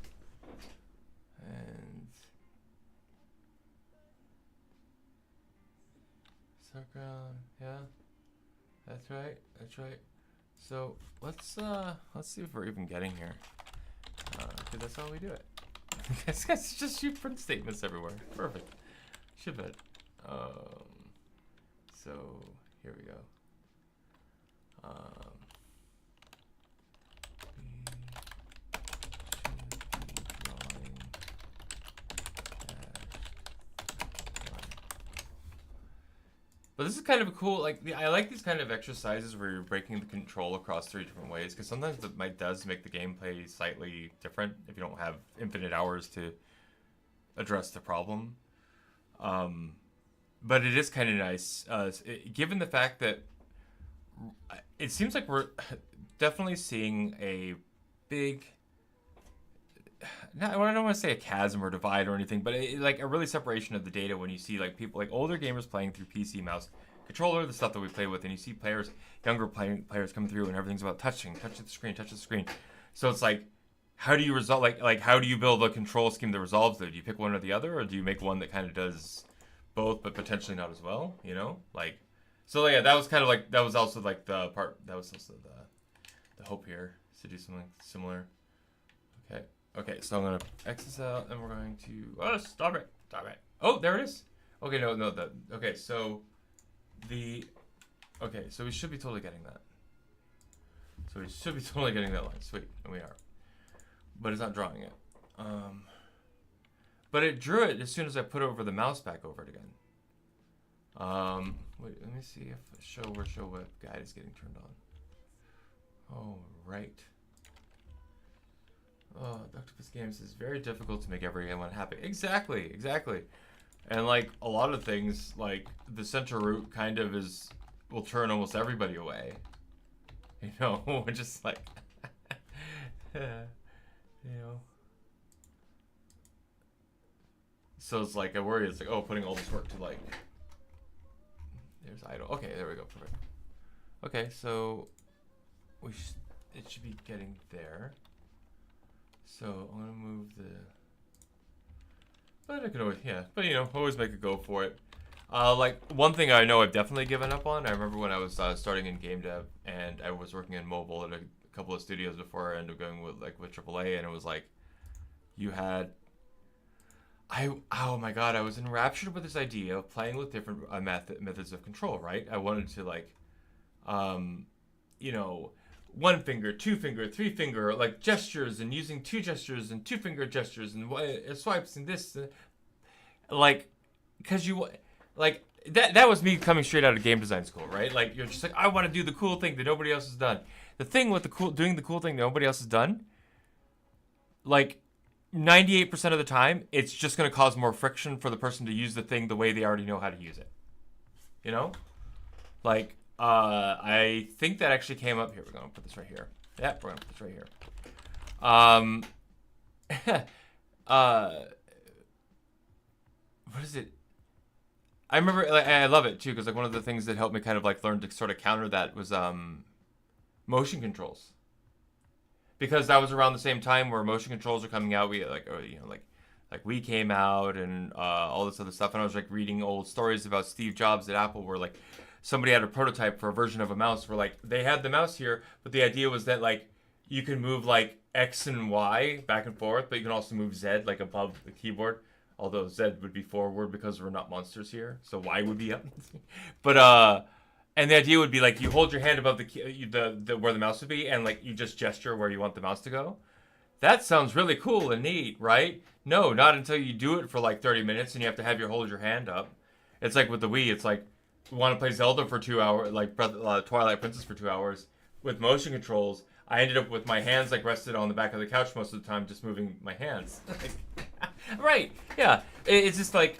S1: and circle. Yeah, that's right. That's right. So let's see if we're even getting here. Cause that's how we do it. It's just you print statements everywhere. Perfect. Ship it. So here we go. But this is kind of a cool, like, I like these kind of exercises where you're breaking the control across 3 different ways, because sometimes it does make the gameplay slightly different if you don't have infinite hours to address the problem. But it is kind of nice, given the fact that it seems like we're definitely seeing a big, I don't want to say a chasm or divide or anything, but like a really separation of the data when you see like people, like older gamers playing through PC, mouse, controller, the stuff that we play with, and you see players, younger players come through and everything's about touch the screen. So it's like, how do you resolve, like how do you build a control scheme that resolves that? Do you pick one or the other, or do you make one that kind of does both but potentially not as well, you know? Like, so yeah, that was kind of like, that was also like the part, that was also the hope here, is to do something similar. Okay. Okay, so I'm going to X this out, and we're going to... Oh, stop it! Stop it! Oh, there it is! Okay, no, okay, so... Okay, so we should be totally getting that. So we should be totally getting that line. Sweet, and we are. But it's not drawing it. But it drew it as soon as I put over the mouse back over it again. Wait, let me see if show web guide is getting turned on. Oh, right. Oh, Octopus Games is very difficult to make everyone happy. Exactly. And like a lot of things, like the center root kind of will turn almost everybody away. You know, just like, you know. So it's like, I worry, it's like, oh, putting all this work to like, there's idle. Okay, there we go, perfect. Okay, so it should be getting there. So I'm gonna move But I can always, yeah. But you know, always make a go for it. Like one thing I know I've definitely given up on. I remember when I was starting in game dev and I was working in mobile at a couple of studios before I ended up going with AAA, and it was like you had. Oh my god, I was enraptured with this idea of playing with different methods of control. Right, I wanted to like, you know, one finger, two finger, three finger, like gestures, and using two gestures and two finger gestures and swipes and this, like, because you, like, that was me coming straight out of game design school, right? Like, you're just like, I want to do the cool thing that nobody else has done. The thing with doing the cool thing that nobody else has done, like, 98% of the time, it's just going to cause more friction for the person to use the thing the way they already know how to use it. You know? Like, I think that actually came up here. We're going to put this right here. Yep, we're going to put this right here. What is it? I remember, like, I love it too, because like one of the things that helped me kind of like learn to sort of counter that was motion controls, because that was around the same time where motion controls are coming out. We like, or, you know, like we came out and all this other stuff, and I was like reading old stories about Steve Jobs at Apple, where like somebody had a prototype for a version of a mouse where like they had the mouse here, but the idea was that like you can move like X and Y back and forth, but you can also move Z like above the keyboard. Although Z would be forward because we're not monsters here, so Y would be up. But and the idea would be like you hold your hand above the where the mouse would be, and like you just gesture where you want the mouse to go. That sounds really cool and neat, right? No, not until you do it for like 30 minutes and you have to have hold your hand up. It's like with the Wii, it's like you want to play Zelda for 2 hours, like Twilight Princess for 2 hours with motion controls. I ended up with my hands like rested on the back of the couch most of the time, just moving my hands. Right, yeah. It's just like,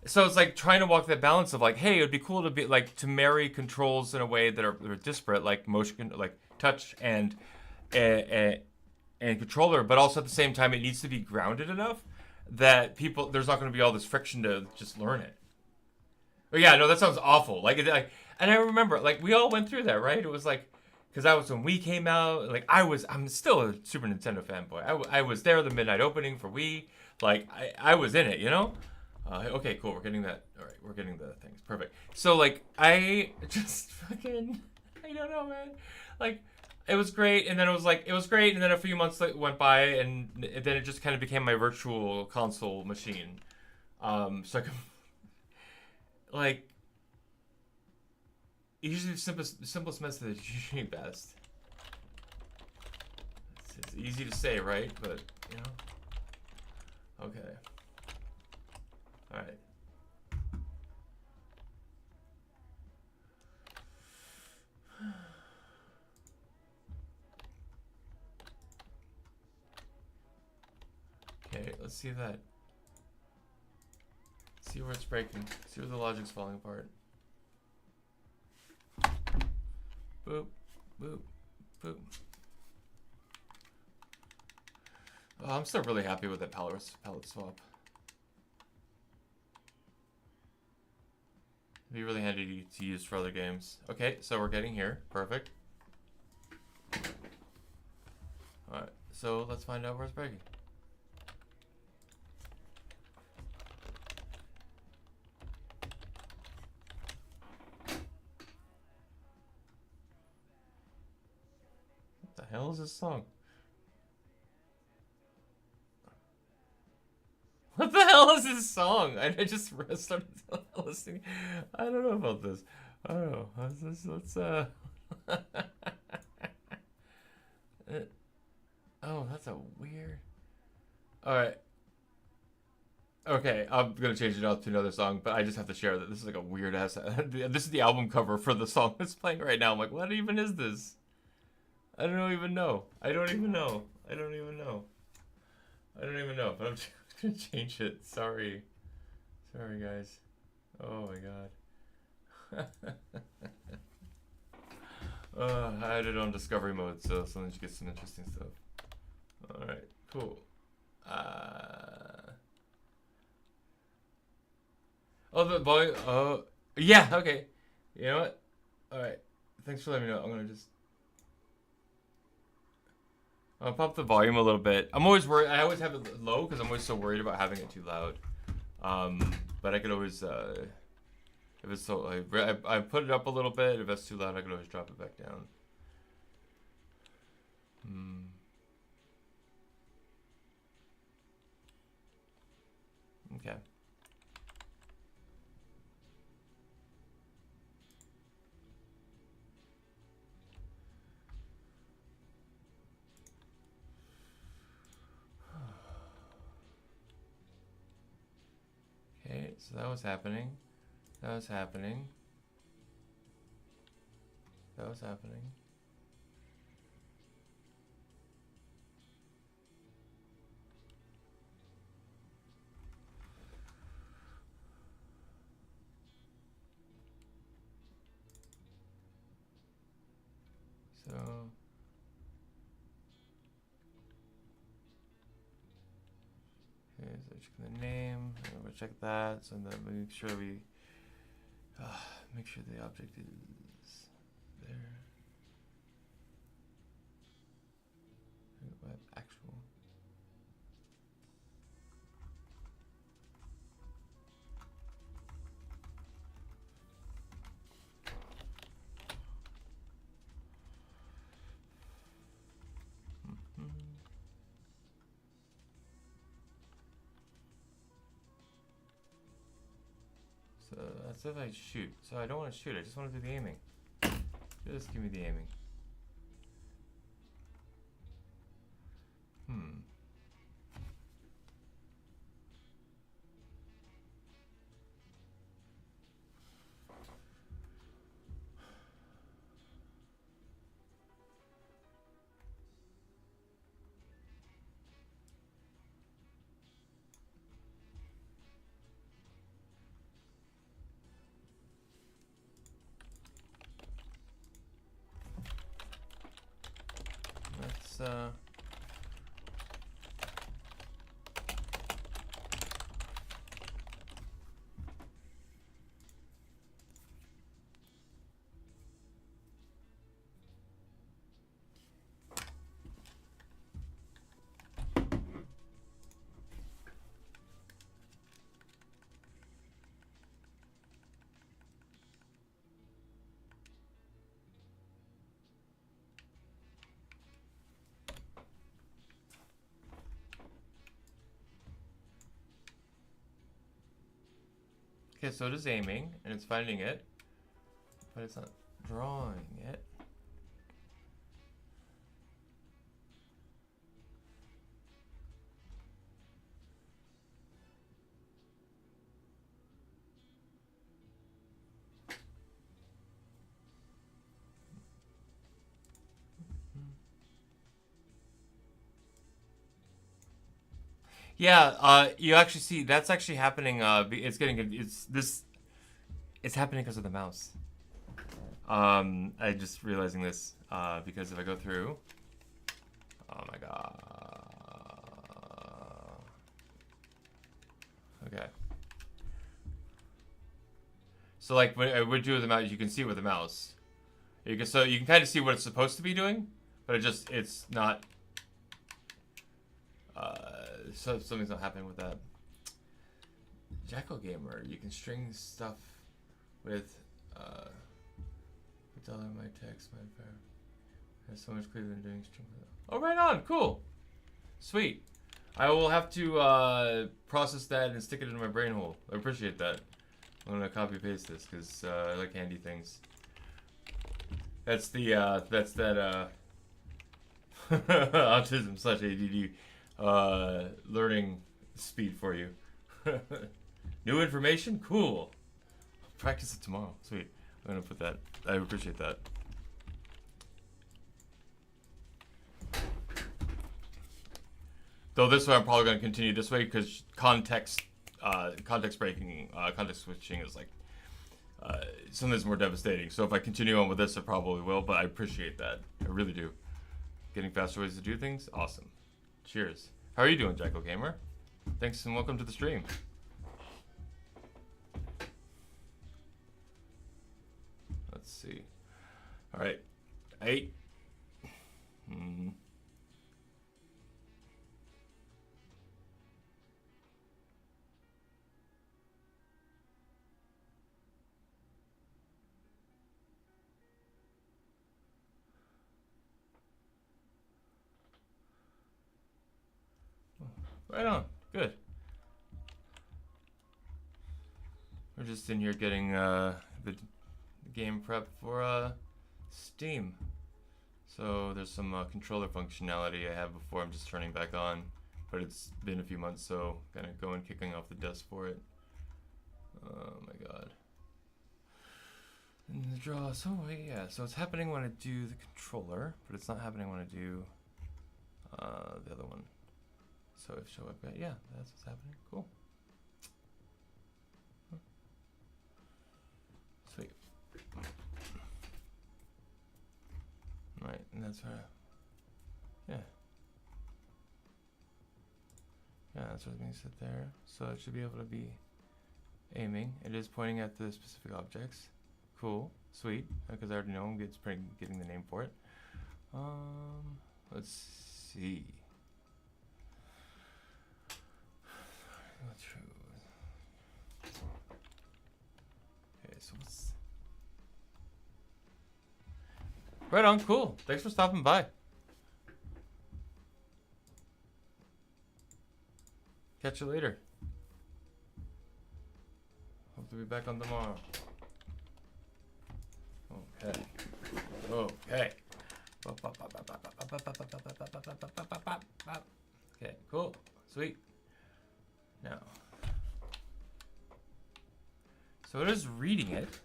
S1: so it's like trying to walk that balance of like, hey, it would be cool to be like to marry controls in a way that are disparate, like motion, like touch and controller, but also at the same time it needs to be grounded enough that there's not going to be all this friction to just learn it. But yeah, no, that sounds awful. Like, and I remember like we all went through that, right? It was like, because that was when Wii came out. Like I'm still a Super Nintendo fanboy. I was there the midnight opening for Wii. Like, I was in it, you know? Okay, cool. We're getting that. All right, we're getting the things. Perfect. So, like, I just fucking... I don't know, man. Like, it was great, and then it was great, and then a few months went by, and then it just kind of became my virtual console machine. So I could... Like... Usually the simplest method is usually best. It's easy to say, right? But, you know... Okay. Alright. Okay, let's see that. See where it's breaking. See where the logic's falling apart. Boop, boop, boop. Oh, I'm still really happy with that palette swap. It'd be really handy to use for other games. Okay, so we're getting here. Perfect. Alright, so let's find out where it's breaking. What the hell is this song? What the hell is this song? I just started listening. I don't know about this. I don't know. Let's oh, that's a weird... Alright. Okay, I'm gonna change it up to another song, but I just have to share that this is like a weird ass... This is the album cover for the song that's playing right now. I'm like, what even is this? I don't even know. I don't even know, but I'm just gonna change it. Sorry, guys. Oh my god. I had it on discovery mode, so sometimes you get some interesting stuff. All right, cool. Oh, the boy. Oh, yeah. Okay. You know what? All right. Thanks for letting me know. I'm gonna just. I'll pop the volume a little bit. I'm always worried. I always have it low because I'm always so worried about having it too loud. But I could always, if it's so, I put it up a little bit. If that's too loud, I could always drop it back down. Okay. Okay, so that was happening. That was happening. That was happening. So okay, so check the name. We'll check that. So then make sure we make sure the object is there. Web actual. So that's if I shoot. So I don't want to shoot, I just want to do the aiming. Just give me the aiming. Let's okay, so it is aiming, and it's finding it, but it's not drawing it. Yeah, you actually see that's actually happening. It's happening because of the mouse. I just realizing this because if I go through, oh my god. Okay. So like what I would do with the mouse, you can see with the mouse. You can kind of see what it's supposed to be doing, but it's not. So something's not happening with that. Jackal Gamer, you can string stuff with my text, my fair. There's so much clearer than doing string. Oh, right on, cool, sweet. I will have to process that and stick it in my brain hole. I appreciate that. I'm gonna copy paste this because I like handy things. That's the autism/ADD learning speed for you. New information? Cool. I'll practice it tomorrow. Sweet. I'm gonna put that. I appreciate that. Though this way I'm probably gonna continue this way because context breaking, context switching is like something that's more devastating. So if I continue on with this, I probably will. But I appreciate that. I really do. Getting faster ways to do things? Awesome. Cheers. How are you doing, Jackal Gamer? Thanks and welcome to the stream. Let's see. All right. 8. Right on. Good. We're just in here getting the game prep for Steam. So there's some controller functionality I had before. I'm just turning back on, but it's been a few months, so kind of going kicking off the dust for it. Oh my god. And the draw. So yeah. So it's happening when I do the controller, but it's not happening when I do the other one. So if show up, yeah, that's what's happening. Cool. Sweet. Right, and that's where, yeah. Yeah, that's what's being set there. So it should be able to be aiming. It is pointing at the specific objects. Cool, sweet, because I already know I'm getting the name for it. Let's see. Okay, so what's... Right on, cool. Thanks for stopping by. Catch you later. Hope to be back on tomorrow. Okay. Okay. Okay, cool. Sweet. Now. So it is reading it.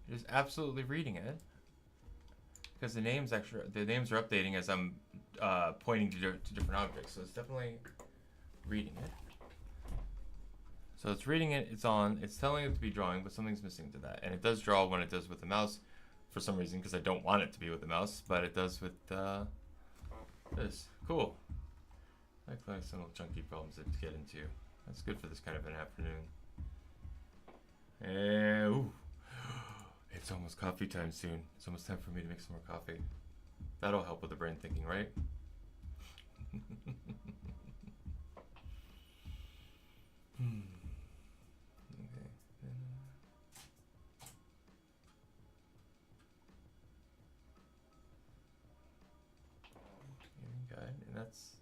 S1: It is absolutely reading it. Because the names are updating as I'm pointing to different objects. So it's definitely reading it. So it's reading it, it's on, it's telling it to be drawing, but something's missing to that. And it does draw when it does with the mouse for some reason, because I don't want it to be with the mouse, but it does with this. Cool. Like some little chunky problems to get into. That's good for this kind of an afternoon. And, ooh. It's almost coffee time soon. It's almost time for me to make some more coffee. That'll help with the brain thinking, right? Okay. Gaming guide, and that's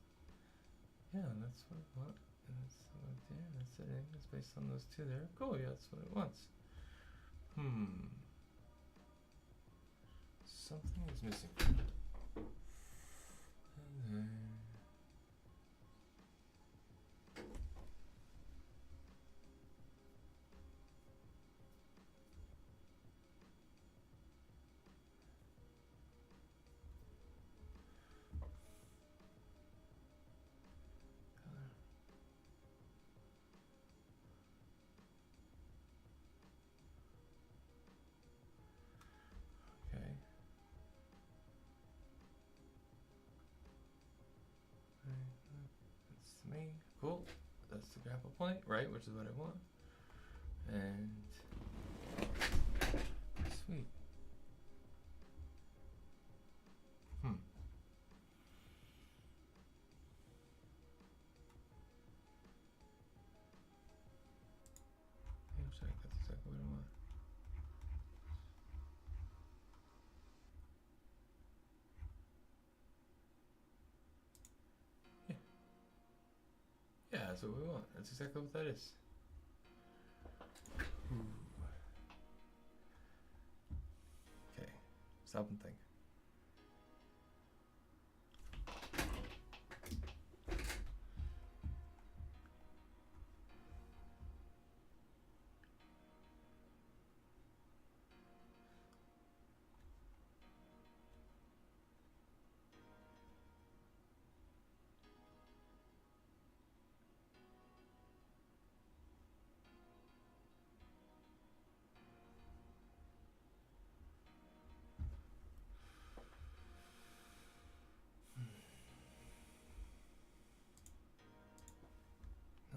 S1: and that's what and that's what there. That's it. It's based on those two there. Cool. Yeah, that's what it wants. Something is missing. Me. Cool. That's the grapple point, right? Which is what I want. And sweet. Looks like that's exactly what I want. Yeah, that's what we want. That's exactly what that is. Okay, stop and think.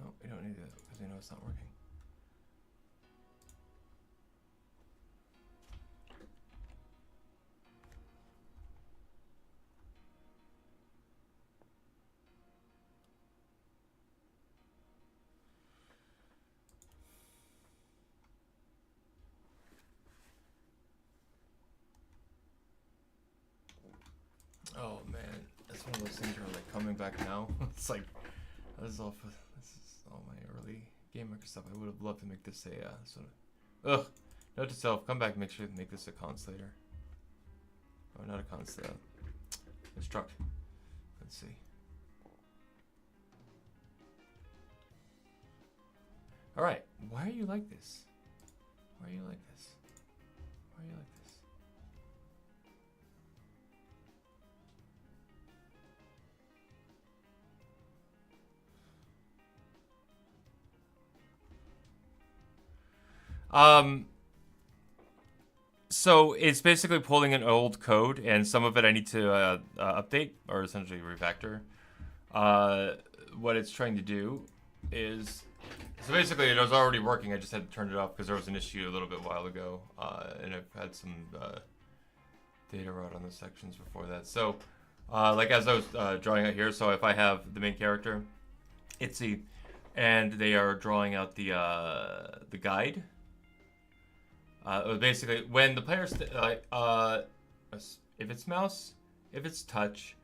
S1: No, we don't need that because we know it's not working. Oh man, that's one of those things where like coming back now. It's like this is all my early Game Maker stuff. I would have loved to make this a sort of note to self, come back and make sure to make this a cons later. Oh, not a cons construct. Let's see. Alright, why are you like this? Why are you like this? Why are you like this? So it's basically pulling an old code, and some of it I need to update, or essentially refactor. What it's trying to do is, so basically it was already working, I just had to turn it off because there was an issue a little bit while ago, and I've had some data rot on the sections before that. So, like as I was drawing out here, so if I have the main character, Itzy, and they are drawing out the guide. Basically, when the players, if it's mouse, if it's touch,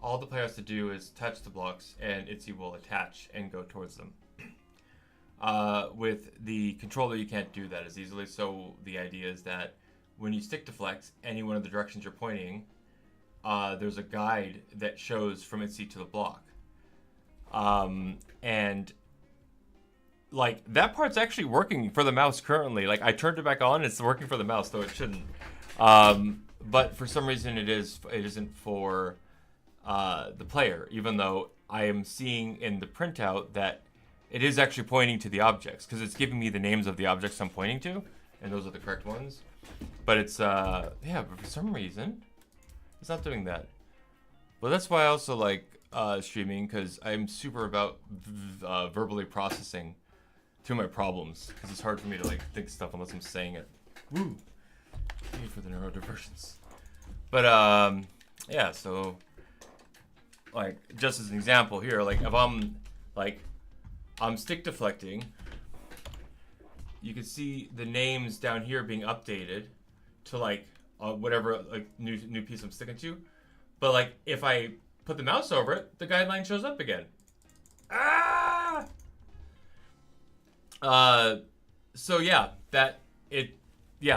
S1: all the player has to do is touch the blocks, and Itzy will attach and go towards them. With the controller, you can't do that as easily. So the idea is that when you stick to flex, any one of the directions you're pointing, there's a guide that shows from Itzy to the block, and like that part's actually working for the mouse currently. Like I turned it back on, it's working for the mouse, though it shouldn't. But for some reason it isn't for the player, even though I am seeing in the printout that it is actually pointing to the objects, because it's giving me the names of the objects I'm pointing to, and those are the correct ones. But it's yeah, but for some reason it's not doing that. Well, that's why I also like streaming, because I'm super about verbally processing through my problems, because it's hard for me to like think stuff unless I'm saying it. Woo! Need for the neurodivergence. But yeah, so like just as an example here, like if I'm stick deflecting, you can see the names down here being updated to like whatever like new piece I'm sticking to. But like if I put the mouse over it, the guideline shows up again. Ah! So yeah,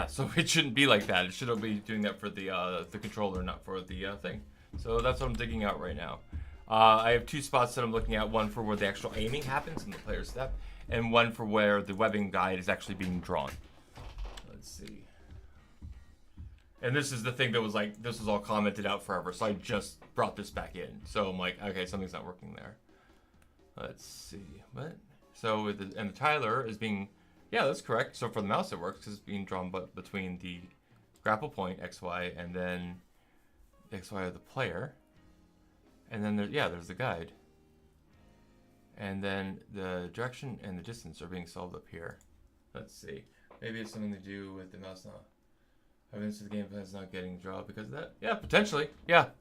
S1: so it shouldn't be like that. It should be doing that for the controller, not for the thing. So that's what I'm digging out right now. I have two spots that I'm looking at, one for where the actual aiming happens in the player's step, and one for where the webbing guide is actually being drawn. Let's see. And this is the thing that was like, this was all commented out forever, so I just brought this back in. So I'm like, okay, something's not working there. Let's see. What? So and the tiler is being, yeah, that's correct. So for the mouse it works because it's being drawn between the grapple point, XY, and then the XY of the player. And then there's the guide. And then the direction and the distance are being solved up here. Let's see. Maybe it's something to do with the mouse now. Evidence of the gameplay is not getting drawn because of that. Yeah, potentially. Yeah.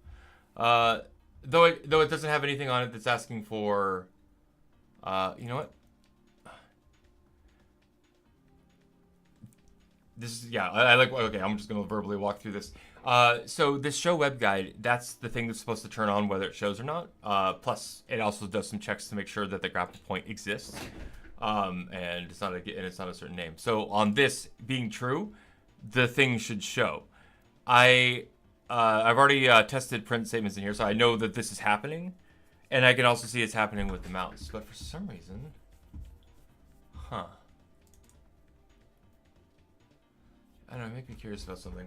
S1: Though it doesn't have anything on it that's asking for. You know what? This is, yeah, I like, okay, I'm just going to verbally walk through this. So this show web guide, that's the thing that's supposed to turn on whether it shows or not. Plus, it also does some checks to make sure that the grapple point exists. And it's not a certain name. So on this being true, the thing should show. I've already tested print statements in here, so I know that this is happening. And I can also see it's happening with the mouse. But for some reason, I don't know, make me curious about something.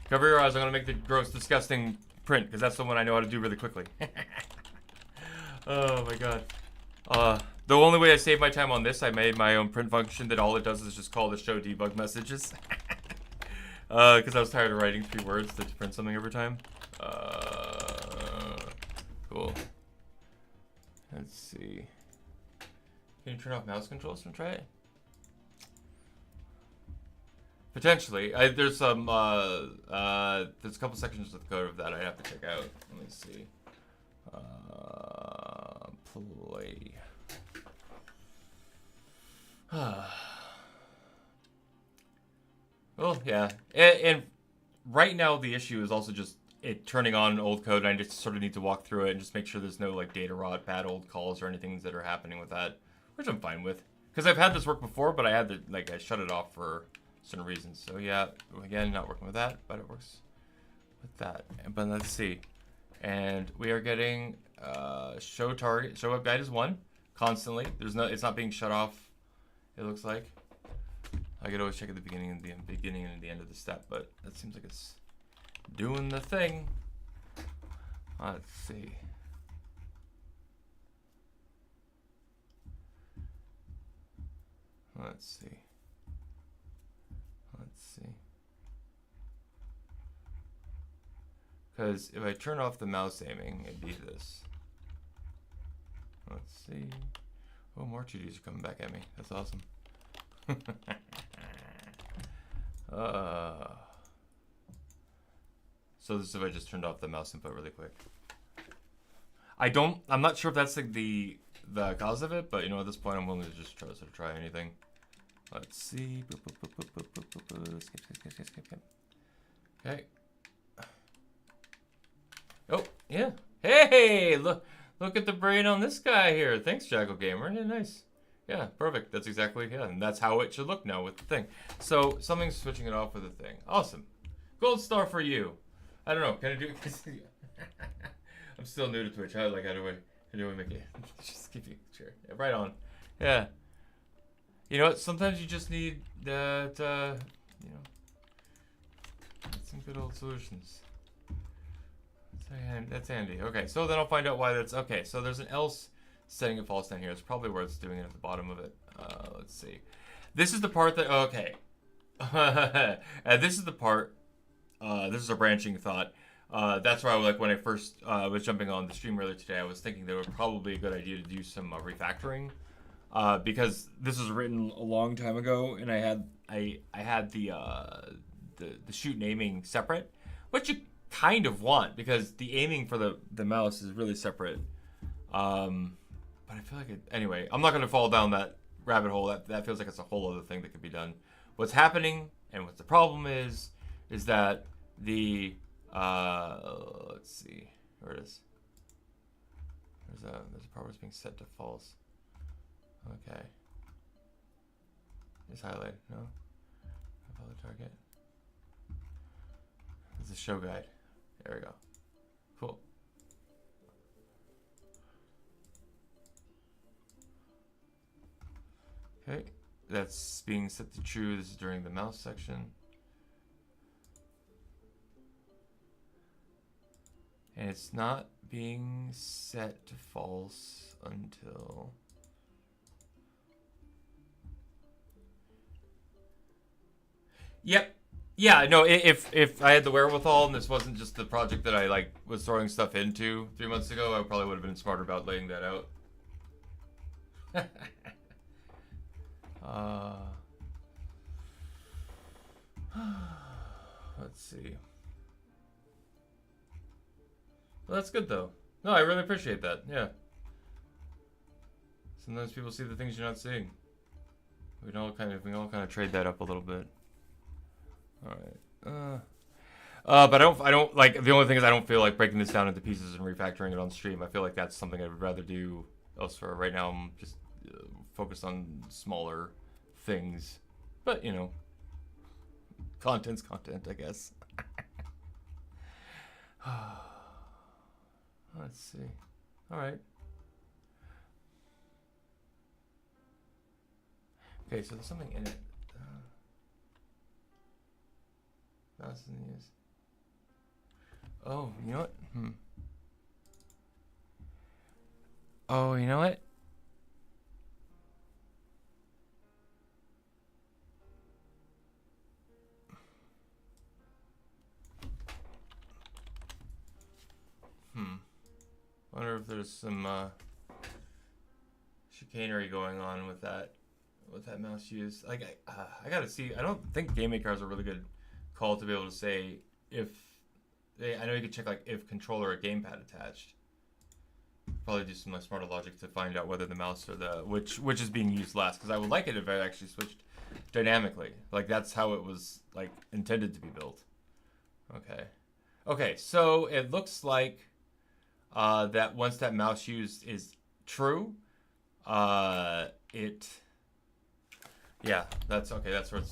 S1: Cover your eyes, I'm going to make the gross, disgusting print, because that's the one I know how to do really quickly. Oh my god. The only way I saved my time on this, I made my own print function that all it does is just call the show debug messages. Because I was tired of writing 3 words to print something every time. Cool. Let's see. Can you turn off mouse controls and try it? Potentially. There's some, there's a couple sections of the code of that I have to check out. Let me see. Play. Well, yeah. And right now the issue is also just it turning on old code, and I just sort of need to walk through it and just make sure there's no like data rot, bad old calls, or anything that are happening with that, which I'm fine with. Because I've had this work before, but I had to, like, I shut it off for certain reasons. So yeah, again, not working with that, but it works with that. But let's see. And we are getting show up guide is 1 constantly. It's not being shut off. It looks like. I could always check at the beginning and the end of the step, but that seems like it's doing the thing. Let's see. Let's see. Because if I turn off the mouse aiming, it'd be this. Let's see. Oh, more 2Ds are coming back at me. That's awesome. So this is if I just turned off the mouse input really quick. I'm not sure if that's like the cause of it, but you know, at this point I'm willing to just try anything. Let's see. Skip. Okay. Oh, yeah. Hey, look at the brain on this guy here. Thanks, Jackal Gamer. Yeah, nice. Yeah, perfect. That's exactly, yeah, and that's how it should look now with the thing. So something's switching it off with the thing. Awesome. Gold star for you. I don't know. Can I do it? I'm still new to Twitch. How do I make it? Just give you sure. Yeah, right on. Yeah. You know what? Sometimes you just need that. You know, some good old solutions. That's handy. Okay, so then I'll find out why that's okay. So there's an else setting it false down here. It's probably where it's doing it at the bottom of it. Let's see. This is the part that okay. This is the part. This is a branching thought. That's why, like, when I first was jumping on the stream earlier today, I was thinking that it would probably be a good idea to do some refactoring, because this was written a long time ago, and I had the shoot and aiming separate, which you kind of want because the aiming for the mouse is really separate. But I feel like anyway, I'm not going to fall down that rabbit hole. That feels like it's a whole other thing that could be done. What's happening and what the problem is that the let's see, where it is. There's a part where it's being set to false. Okay. Just highlight. No. Follow the target. There's a show guide. There we go. Cool. Okay, that's being set to true. This is during the mouse section. And it's not being set to false until... Yep. Yeah, no, if I had the wherewithal and this wasn't just the project that I like was throwing stuff into 3 months ago, I probably would have been smarter about laying that out. Let's see. Well, that's good though. No, I really appreciate that. Yeah. Sometimes people see the things you're not seeing. We can all kind of trade that up a little bit. All right. But I don't like. The only thing is I don't feel like breaking this down into pieces and refactoring it on stream. I feel like that's something I would rather do elsewhere. Right now, I'm just focused on smaller things. But you know, content's content, I guess. Let's see. All right. Okay, so there's something in it. Mouse isn't used. Oh, you know what? Oh, you know what? Wonder if there's some chicanery going on with that mouse use. Like I gotta see. I don't think Game Maker has a really good call to be able to say if I know you could check like if controller or gamepad attached. Probably do some like smarter logic to find out whether the mouse or the which is being used last. Because I would like it if I actually switched dynamically. Like that's how it was like intended to be built. Okay. Okay, so it looks like that once that mouse use is true, it yeah, that's okay. That's where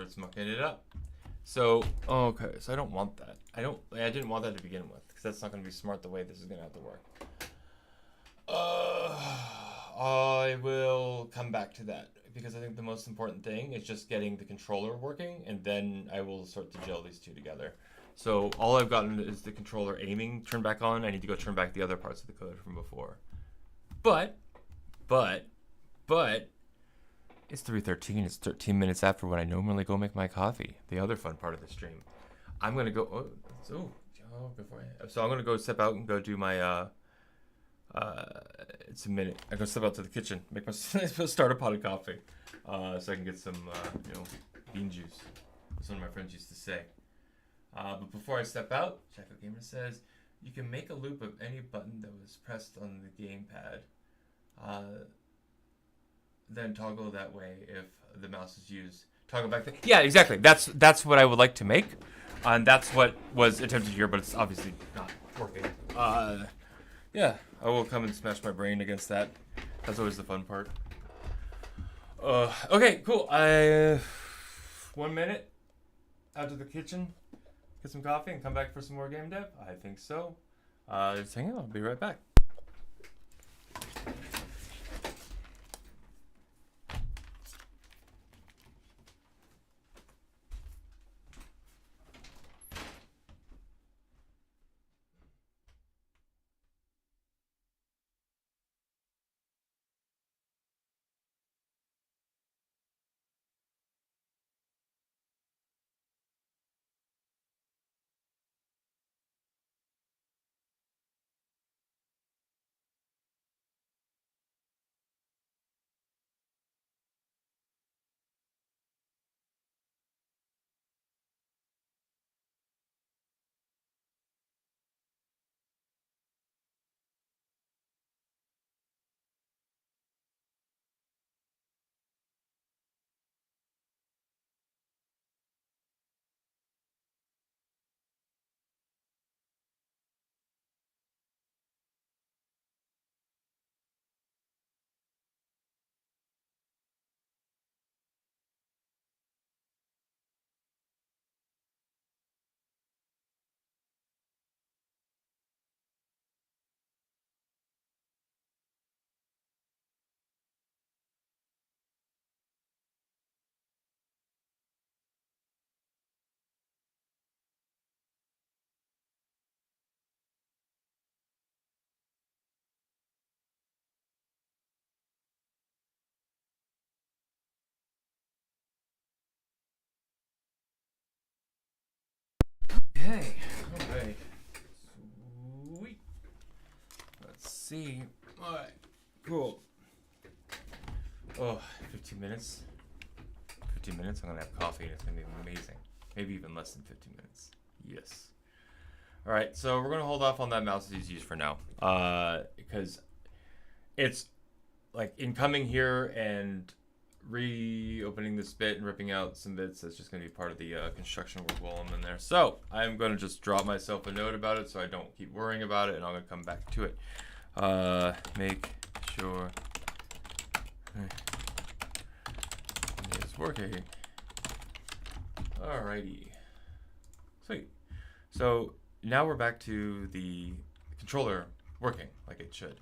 S1: it's mucking it up. So okay, so I don't want that. I didn't want that to begin with because that's not going to be smart the way this is going to have to work. I will come back to that because I think the most important thing is just getting the controller working, and then I will start to gel these two together. So all I've gotten is the controller aiming turned back on. I need to go turn back the other parts of the code from before. But, but, it's 3:13. It's 13 minutes after when I normally go make my coffee. The other fun part of the stream. I'm gonna go. So I'm gonna go step out and go do my. It's a minute. I go step out to the kitchen, make my start a pot of coffee, so I can get some bean juice. As one of my friends used to say. But before I step out, Jacko Gamer says you can make a loop of any button that was pressed on the gamepad. Then toggle that way if the mouse is used. Toggle back. Yeah, exactly. That's what I would like to make, and that's what was attempted here, but it's obviously not working. Yeah, I will come and smash my brain against that. That's always the fun part. Okay, cool. 1 minute out to the kitchen, get some coffee, and come back for some more game dev. I think so. Just hang on. I'll be right back. Okay. All right. Sweet. Let's see. All right. Cool. Oh, 15 minutes. 15 minutes. I'm gonna have coffee, and it's gonna be amazing. Maybe even less than 15 minutes. Yes. All right. So we're gonna hold off on that mouse as used for now, because it's like in coming here and reopening this bit and ripping out some bits, that's just going to be part of the construction work while I'm in there. So I'm going to just drop myself a note about it so I don't keep worrying about it, and I'm going to come back to it. Make sure it is working. Alrighty. Sweet. So now we're back to the controller working like it should.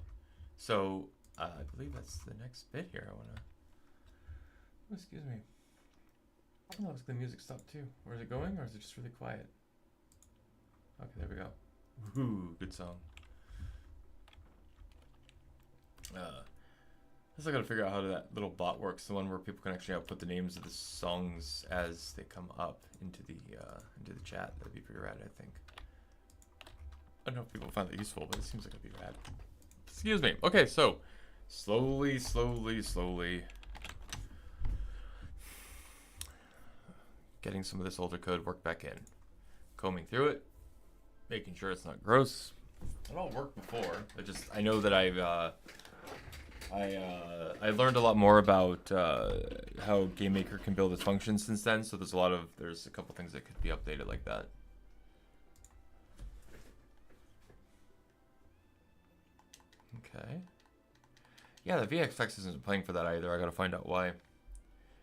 S1: So I believe that's the next bit here. I want to... Excuse me. Oh, looks like the music stopped too. Where's it going, or is it just really quiet? Okay, there we go. Woohoo, good song. I gotta figure out how that little bot works. The one where people can actually output the names of the songs as they come up into the chat. That'd be pretty rad, I think. I don't know if people find that useful, but it seems like it'd be rad. Excuse me. Okay, so slowly. Getting some of this older code worked back in. Combing through it. Making sure it's not gross. It all worked before. I know that I learned a lot more about how GameMaker can build its functions since then. So there's a couple things that could be updated like that. Okay. Yeah, the VFX isn't playing for that either. I gotta find out why.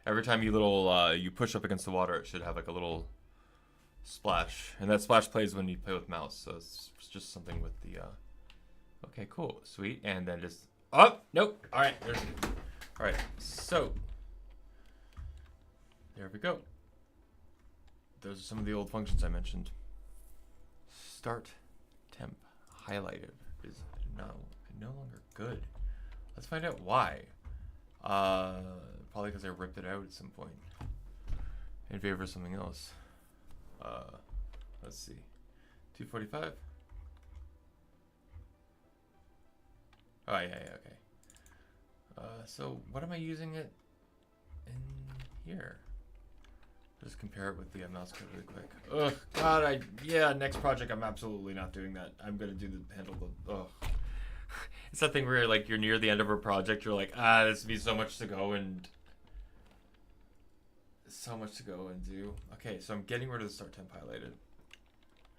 S1: Every time you push up against the water, it should have like a little splash, and that splash plays when you play with mouse. So it's just something with the. Okay, cool, sweet, and then just nope. All right, all right. So there we go. Those are some of the old functions I mentioned. Start temp highlighted is no longer good. Let's find out why. Probably because I ripped it out at some point in favor of something else. Let's see, 245. Oh yeah, okay. So what am I using it in here? Just compare it with the mouse code really quick. Ugh, God, next project I'm absolutely not doing that. I'm gonna handle the, It's that thing where like you're near the end of a project, you're like, this would be so much to go and do. Okay, so I'm getting rid of the start temp highlighted.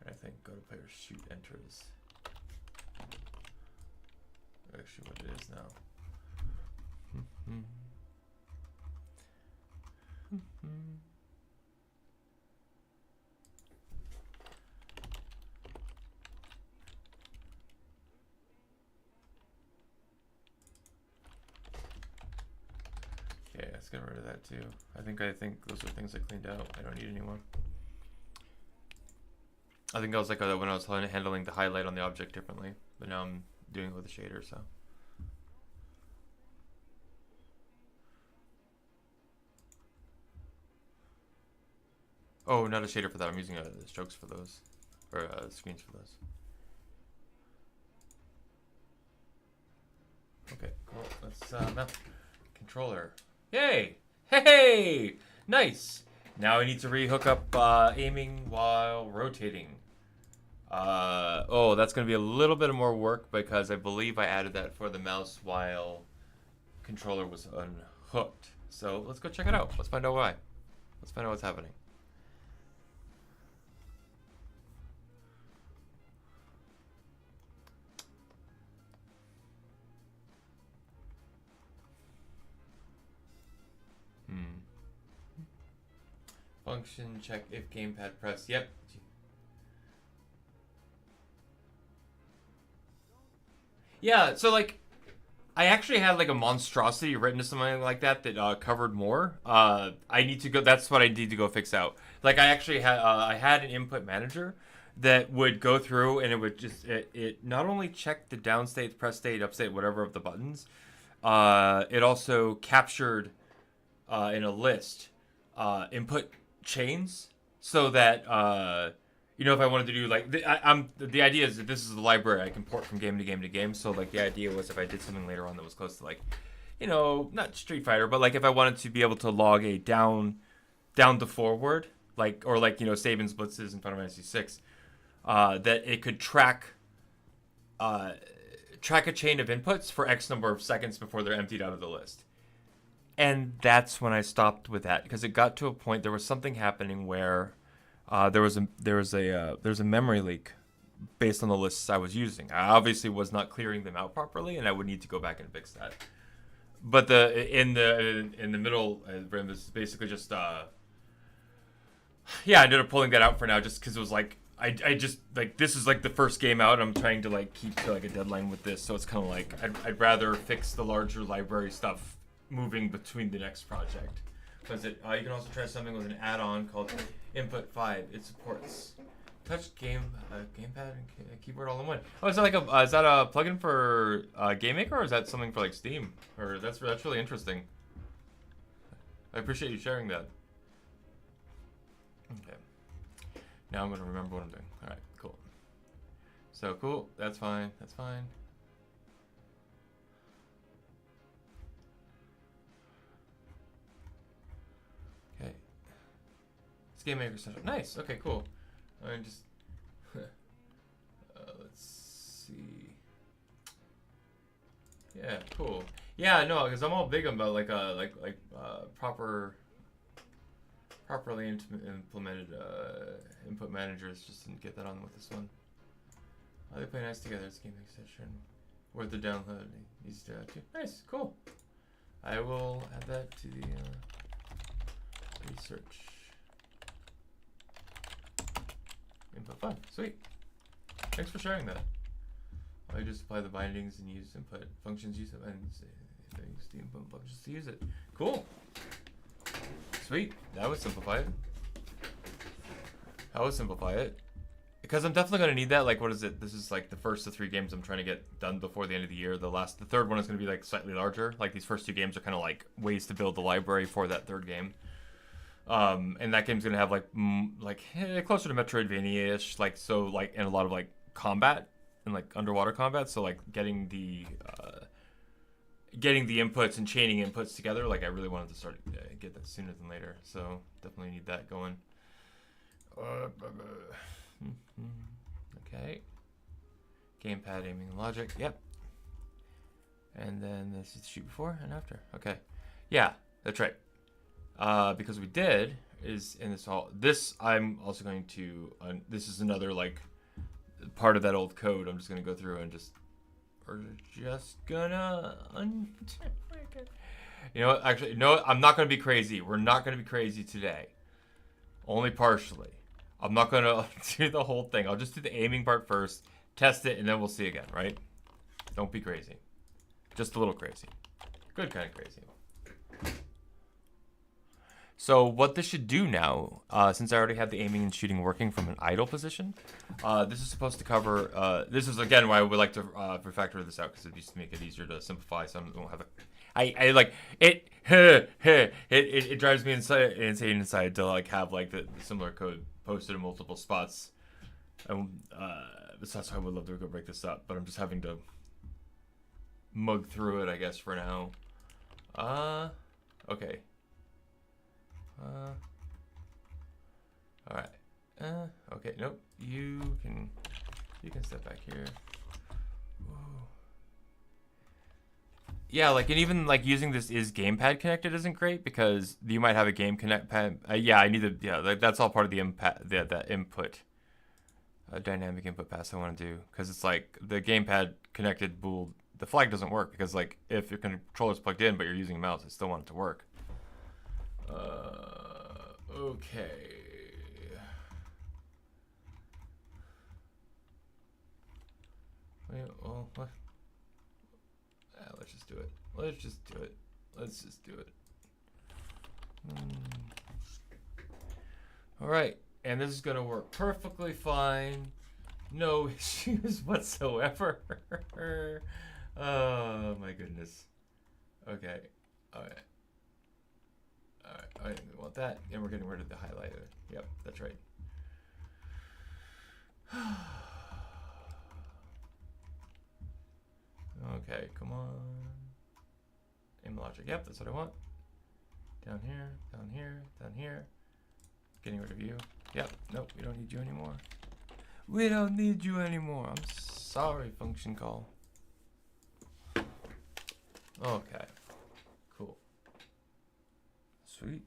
S1: I think go to player shoot enters. Actually, what it is now. Okay, let's get rid of that too. I think those are things I cleaned out. I don't need anymore. I think I was like when I was handling the highlight on the object differently, but now I'm doing it with a shader. So. Oh, not a shader for that. I'm using strokes for those, or screens for those. Okay, cool. Let's map controller. Yay! Hey! Nice! Now I need to re-hook up aiming while rotating. Oh, that's going to be a little bit more work because I believe I added that for the mouse while controller was unhooked. So let's go check it out. Let's find out why. Let's find out what's happening. Function check if gamepad press. Yep. Yeah, so like I actually had like a monstrosity written to something like that covered more. I need to go. That's what I need to go fix out. Like I actually had I had an input manager that would go through and it would just it not only check the down state, press state, up state, whatever of the buttons. It also captured in a list input chains so that you know, if I wanted to do like the idea is that this is the library I can port from game to game to game. So like the idea was if I did something later on that was close to like, you know, not Street Fighter, but like if I wanted to be able to log a down to forward, like or like, you know, save and blitzes in Final Fantasy VI, that it could track a chain of inputs for X number of seconds before they're emptied out of the list. And that's when I stopped with that because it got to a point there was something happening where there was a memory leak based on the lists I was using. I obviously was not clearing them out properly, and I would need to go back and fix that. But in the middle is basically just yeah, I ended up pulling that out for now just because it was like I just like this is like the first game out. And I'm trying to like keep to like a deadline with this, so it's kind of like I'd rather fix the larger library stuff moving between the next project. Because you can also try something with an add-on called Input 5. It supports touch gamepad and keyboard all in one. Oh, is that like is that a plugin for Game Maker, or is that something for like Steam? Or that's really interesting. I appreciate you sharing that. Okay. Now I'm gonna remember what I'm doing. All right, cool. So cool. That's fine. That's fine. Okay. It's Game Maker setup. Nice. Okay, cool. I'm just let's see. Yeah, cool. Yeah, no, because I'm all big about like properly implemented input managers. Just didn't get that on with this one. They play nice together. It's a game session. Worth the download. Easy to add to. Nice, cool. I will add that to the research. Input 5. Sweet. Thanks for sharing that. I just apply the bindings and use input functions. Use it and use the input functions to use it. Cool. Sweet. That would simplify it. That would simplify it. Because I'm definitely gonna need that. Like, what is it? This is like the first of 3 games I'm trying to get done before the end of the year. The third one is gonna be like slightly larger. Like these first 2 games are kind of like ways to build the library for that third game. And that game's gonna have like closer to Metroidvania-ish, like so like and a lot of like combat and like underwater combat. So like getting the inputs and chaining inputs together. Like I really wanted to start get that sooner than later. So definitely need that going. Okay. Gamepad aiming and logic. Yep. And then this is shoot before and after. Okay. Yeah, that's right. Because we did is in this I'm also going to this is another like part of that old code. I'm just gonna go through and we're just gonna you know what, actually no, I'm not gonna be crazy. We're not gonna be crazy today. Only partially. I'm not gonna do the whole thing. I'll just do the aiming part first, test it, and then we'll see again, right? Don't be crazy. Just a little crazy. Good kind of crazy. So what this should do now, since I already have the aiming and shooting working from an idle position, this is supposed to cover, this is again why I would like to refactor this out, because it used to make it easier to simplify, so I don't have a, I like, it drives me insane inside to like have like the similar code posted in multiple spots. And that's why I would love to go break this up, but I'm just having to mug through it, I guess, for now. Okay. All right. Okay. Nope. You can step back here. Whoa. Yeah, like, and even like using this is gamepad connected isn't great, because you might have a game connect pad. Yeah, I need to. Yeah, like, that's all part of the that input, dynamic input pass I want to do, because it's like the gamepad connected bool. The flag doesn't work because like if your controller's plugged in but you're using a mouse, I still want it to work. Okay. Wait, well, what? Let's just do it. Let's just do it. Let's just do it. All right, and this is gonna work perfectly fine. No issues whatsoever. Oh my goodness. Okay. All right. Alright, we want that, and we're getting rid of the highlighter. Yep, that's right. Okay, come on. Aim logic. Yep, that's what I want. Down here, down here, down here. Getting rid of you. Yep, nope, we don't need you anymore. We don't need you anymore. I'm sorry, function call. Okay. Cool. Sweet.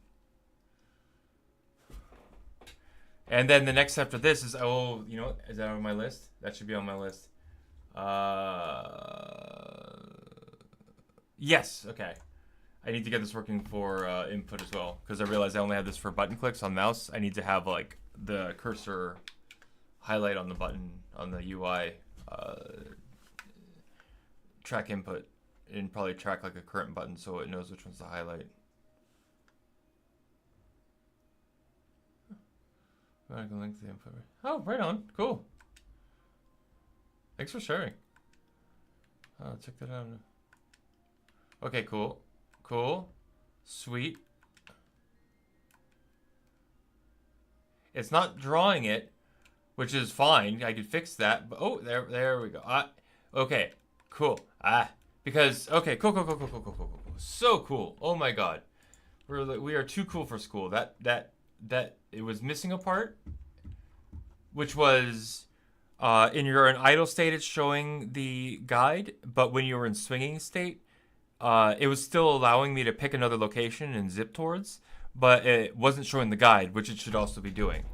S1: And then the next after this is, oh, you know what? Is that on my list? That should be on my list. Yes, okay. I need to get this working for input as well, because I realized I only have this for button clicks on mouse. I need to have like the cursor highlight on the button on the UI track input, and probably track like a current button so it knows which one's to highlight. I can link the input. Oh, right on. Cool. Thanks for sharing. Check that out. Okay, cool. Cool. Sweet. It's not drawing it, which is fine. I could fix that. But oh, there we go. Okay, cool. Because okay, cool. So cool. Oh my god, we are too cool for school. That it was missing a part, which was in your idle state it's showing the guide, but when you were in swinging state, it was still allowing me to pick another location and zip towards, but it wasn't showing the guide, which it should also be doing.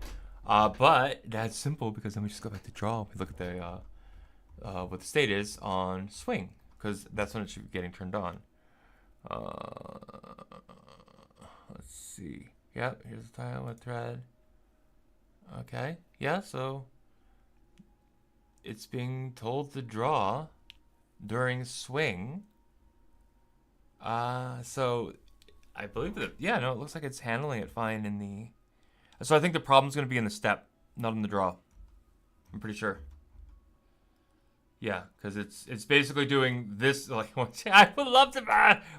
S1: But that's simple, because then we just go back to draw. We look at the what the state is on swing, because that's when it should be getting turned on. Let's see. Yep, here's the tile with thread. Okay, yeah, so it's being told to draw during swing. So I believe that, yeah, no, it looks like it's handling it fine in the... So I think the problem's going to be in the step, not in the draw. I'm pretty sure. Yeah, because it's basically doing this, like, I would love to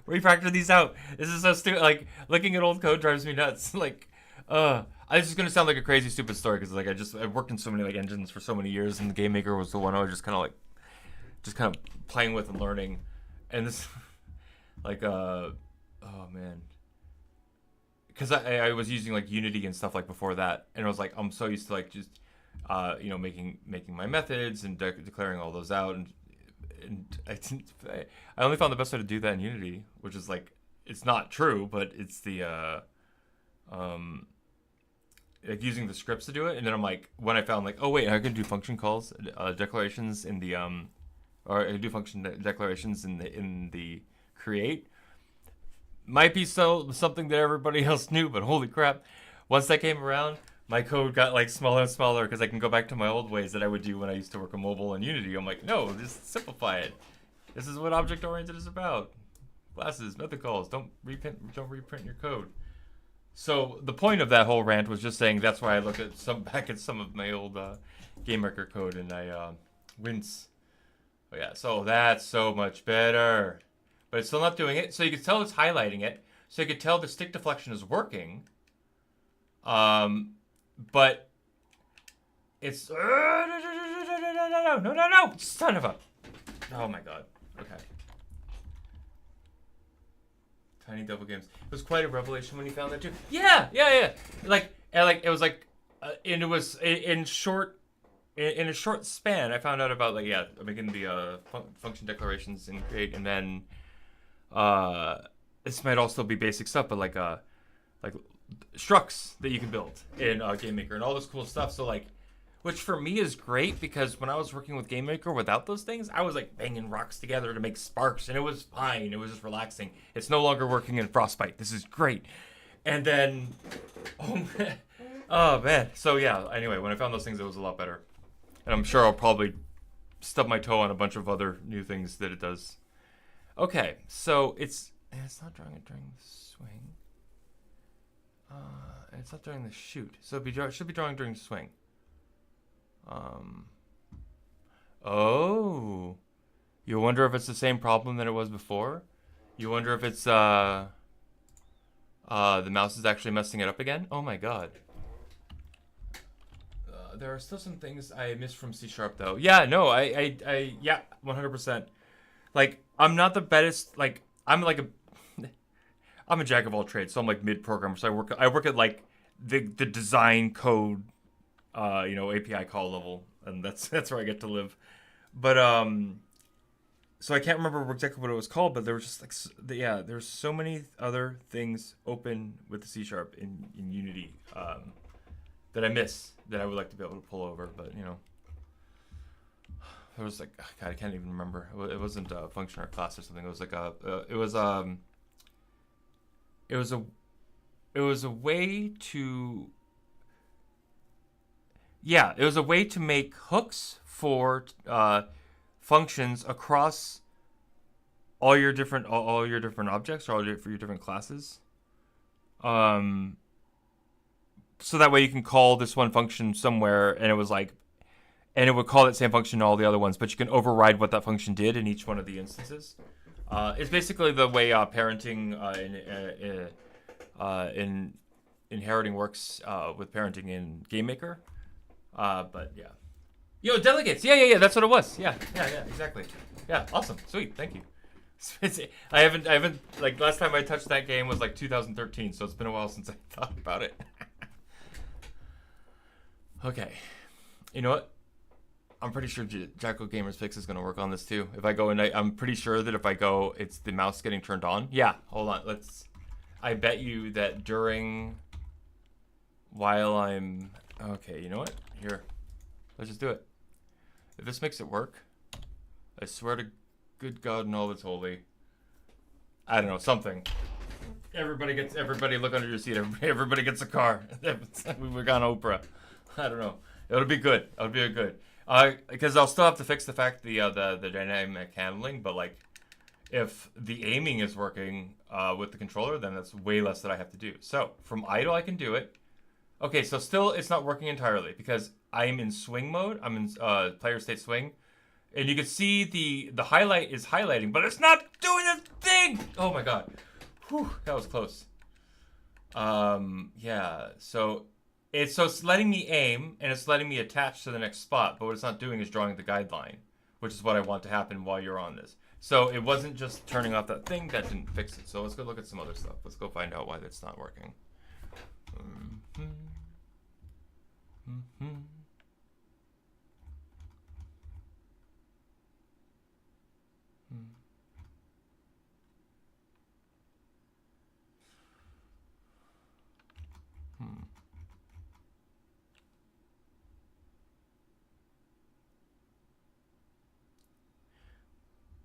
S1: refactor these out. This is so stupid. Like, looking at old code drives me nuts. Like, this is going to sound like a crazy, stupid story, because, like, I've worked in so many, like, engines for so many years, and the Game Maker was the one I was just kind of playing with and learning. And this, like, oh, man. Because I was using, like, Unity and stuff, like, before that, and I was, like, I'm so used to, like, just... making my methods and declaring all those out, and I only found the best way to do that in Unity, which is like, it's not true, but it's the like using the scripts to do it. And then I'm like, when I found like, oh wait, I can do function calls, declarations in the or I can do function declarations in the create. Might be something that everybody else knew, but holy crap, once that came around, my code got like smaller and smaller, because I can go back to my old ways that I would do when I used to work on mobile and Unity. I'm like, no, just simplify it. This is what object-oriented is about. Classes, method calls, don't reprint your code. So the point of that whole rant was just saying that's why I look at back at some of my old Game Maker code and I wince. But yeah, so that's so much better. But it's still not doing it. So you can tell it's highlighting it. So you can tell the stick deflection is working. But it's no, son of a... Oh my god. Okay. Tiny Devil Games. It was quite a revelation when you found that too. Yeah. Like it was like, and it was in a short span. I found out about making the function declarations in Create, and then this might also be basic stuff, but like structs that you can build in Game Maker and all this cool stuff. So like, which for me is great, because when I was working with Game Maker without those things, I was like banging rocks together to make sparks, and it was fine. It was just relaxing. It's no longer working in Frostbite. This is great. And then, oh man. So yeah. Anyway, when I found those things, it was a lot better. And I'm sure I'll probably stub my toe on a bunch of other new things that it does. Okay, so it's not drawing it during the swing. It's not during the shoot, so it should be drawing during the swing. Oh, you wonder if it's the same problem that it was before? You wonder if it's the mouse is actually messing it up again? Oh my god. There are still some things I missed from C# though. Yeah, no, I yeah, 100%. Like, I'm not the best, like, I'm a jack of all trades, so I'm like mid-programmer. So I work at like the design code, API call level, and that's where I get to live. But so I can't remember exactly what it was called, but there was just like, yeah, there's so many other things open with the C# in Unity that I miss, that I would like to be able to pull over. But it was like, God, I can't even remember. It wasn't a function or a class or something. It was like it was a way to, yeah, it was a way to make hooks for functions across all your different objects, or for your different classes. So that way you can call this one function somewhere, and it was like, and it would call that same function to all the other ones, but you can override what that function did in each one of the instances. It's basically the way parenting in inheriting works with parenting in Game Maker. But yeah. Yo, delegates. Yeah. That's what it was. Yeah, exactly. Yeah, awesome. Sweet. Thank you. I haven't, like, last time I touched that game was like 2013, so it's been a while since I thought about it. Okay. You know what? I'm pretty sure Jacko Gamer's Fix is going to work on this too. If I go and I'm pretty sure that if I go, it's the mouse getting turned on. Yeah, hold on. I bet you that while I'm, okay, you know what? Here, let's just do it. If this makes it work, I swear to good God and all that's holy. I don't know, something. Everybody look under your seat. Everybody gets a car. We're on Oprah. I don't know. It'll be good. It'll be good. Because I'll still have to fix the fact the dynamic handling, but like if the aiming is working with the controller, then that's way less that I have to do. So from idle, I can do it. Okay, so still it's not working entirely because I'm in swing mode. I'm in player state swing. And you can see the highlight is highlighting, but it's not doing a thing! Oh my god. Whew, that was close. Yeah, so it's letting me aim, and it's letting me attach to the next spot, but what it's not doing is drawing the guideline, which is what I want to happen while you're on this. So it wasn't just turning off that thing, that didn't fix it. So let's go look at some other stuff. Let's go find out why that's not working.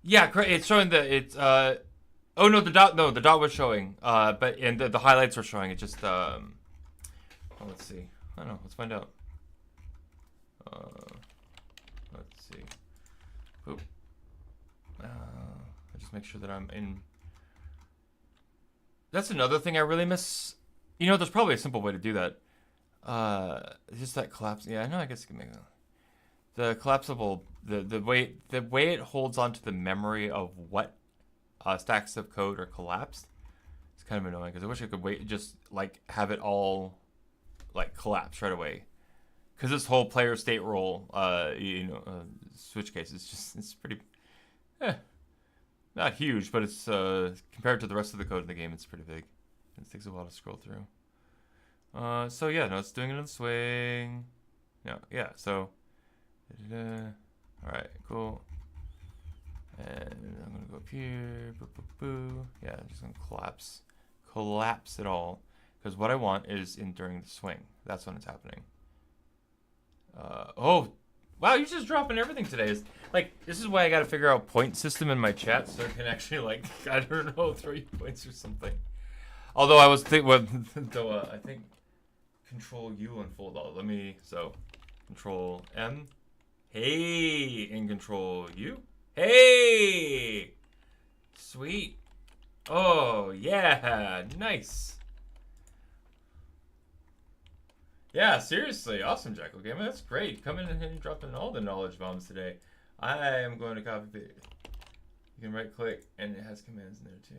S1: Yeah, it's showing the oh no, the dot was showing. But and the highlights were showing. It just well, let's see. I don't know. Let's find out. Let's see. Oop. I just make sure that I'm in. That's another thing I really miss. You know, there's probably a simple way to do that. Just that collapse. Yeah, I know. I guess you can make that. The collapsible, the way it holds onto the memory of what stacks of code are collapsed. It's kind of annoying because I wish I could wait, just like have it all like collapse right away. Because this whole player state role, switch case is it's pretty, not huge, but it's compared to the rest of the code in the game, it's pretty big. It takes a while to scroll through. So yeah, no, it's doing it in the swing. No, yeah, so. Alright, cool. And I'm gonna go up here. Boo, boo, boo. Yeah, I'm just gonna collapse it all. Because what I want is during the swing. That's when it's happening. Oh, wow! You're just dropping everything today. This is why I gotta figure out point system in my chat so I can actually I don't know, throw you points or something. Although I was thinking, I think Control U unfold all. Control M. Hey, and Control U. Hey! Sweet. Oh, yeah. Nice. Yeah, seriously. Awesome, Jackal Gamer. That's great. Coming in and dropping all the knowledge bombs today. I am going to copy it. You can right click, and it has commands in there, too.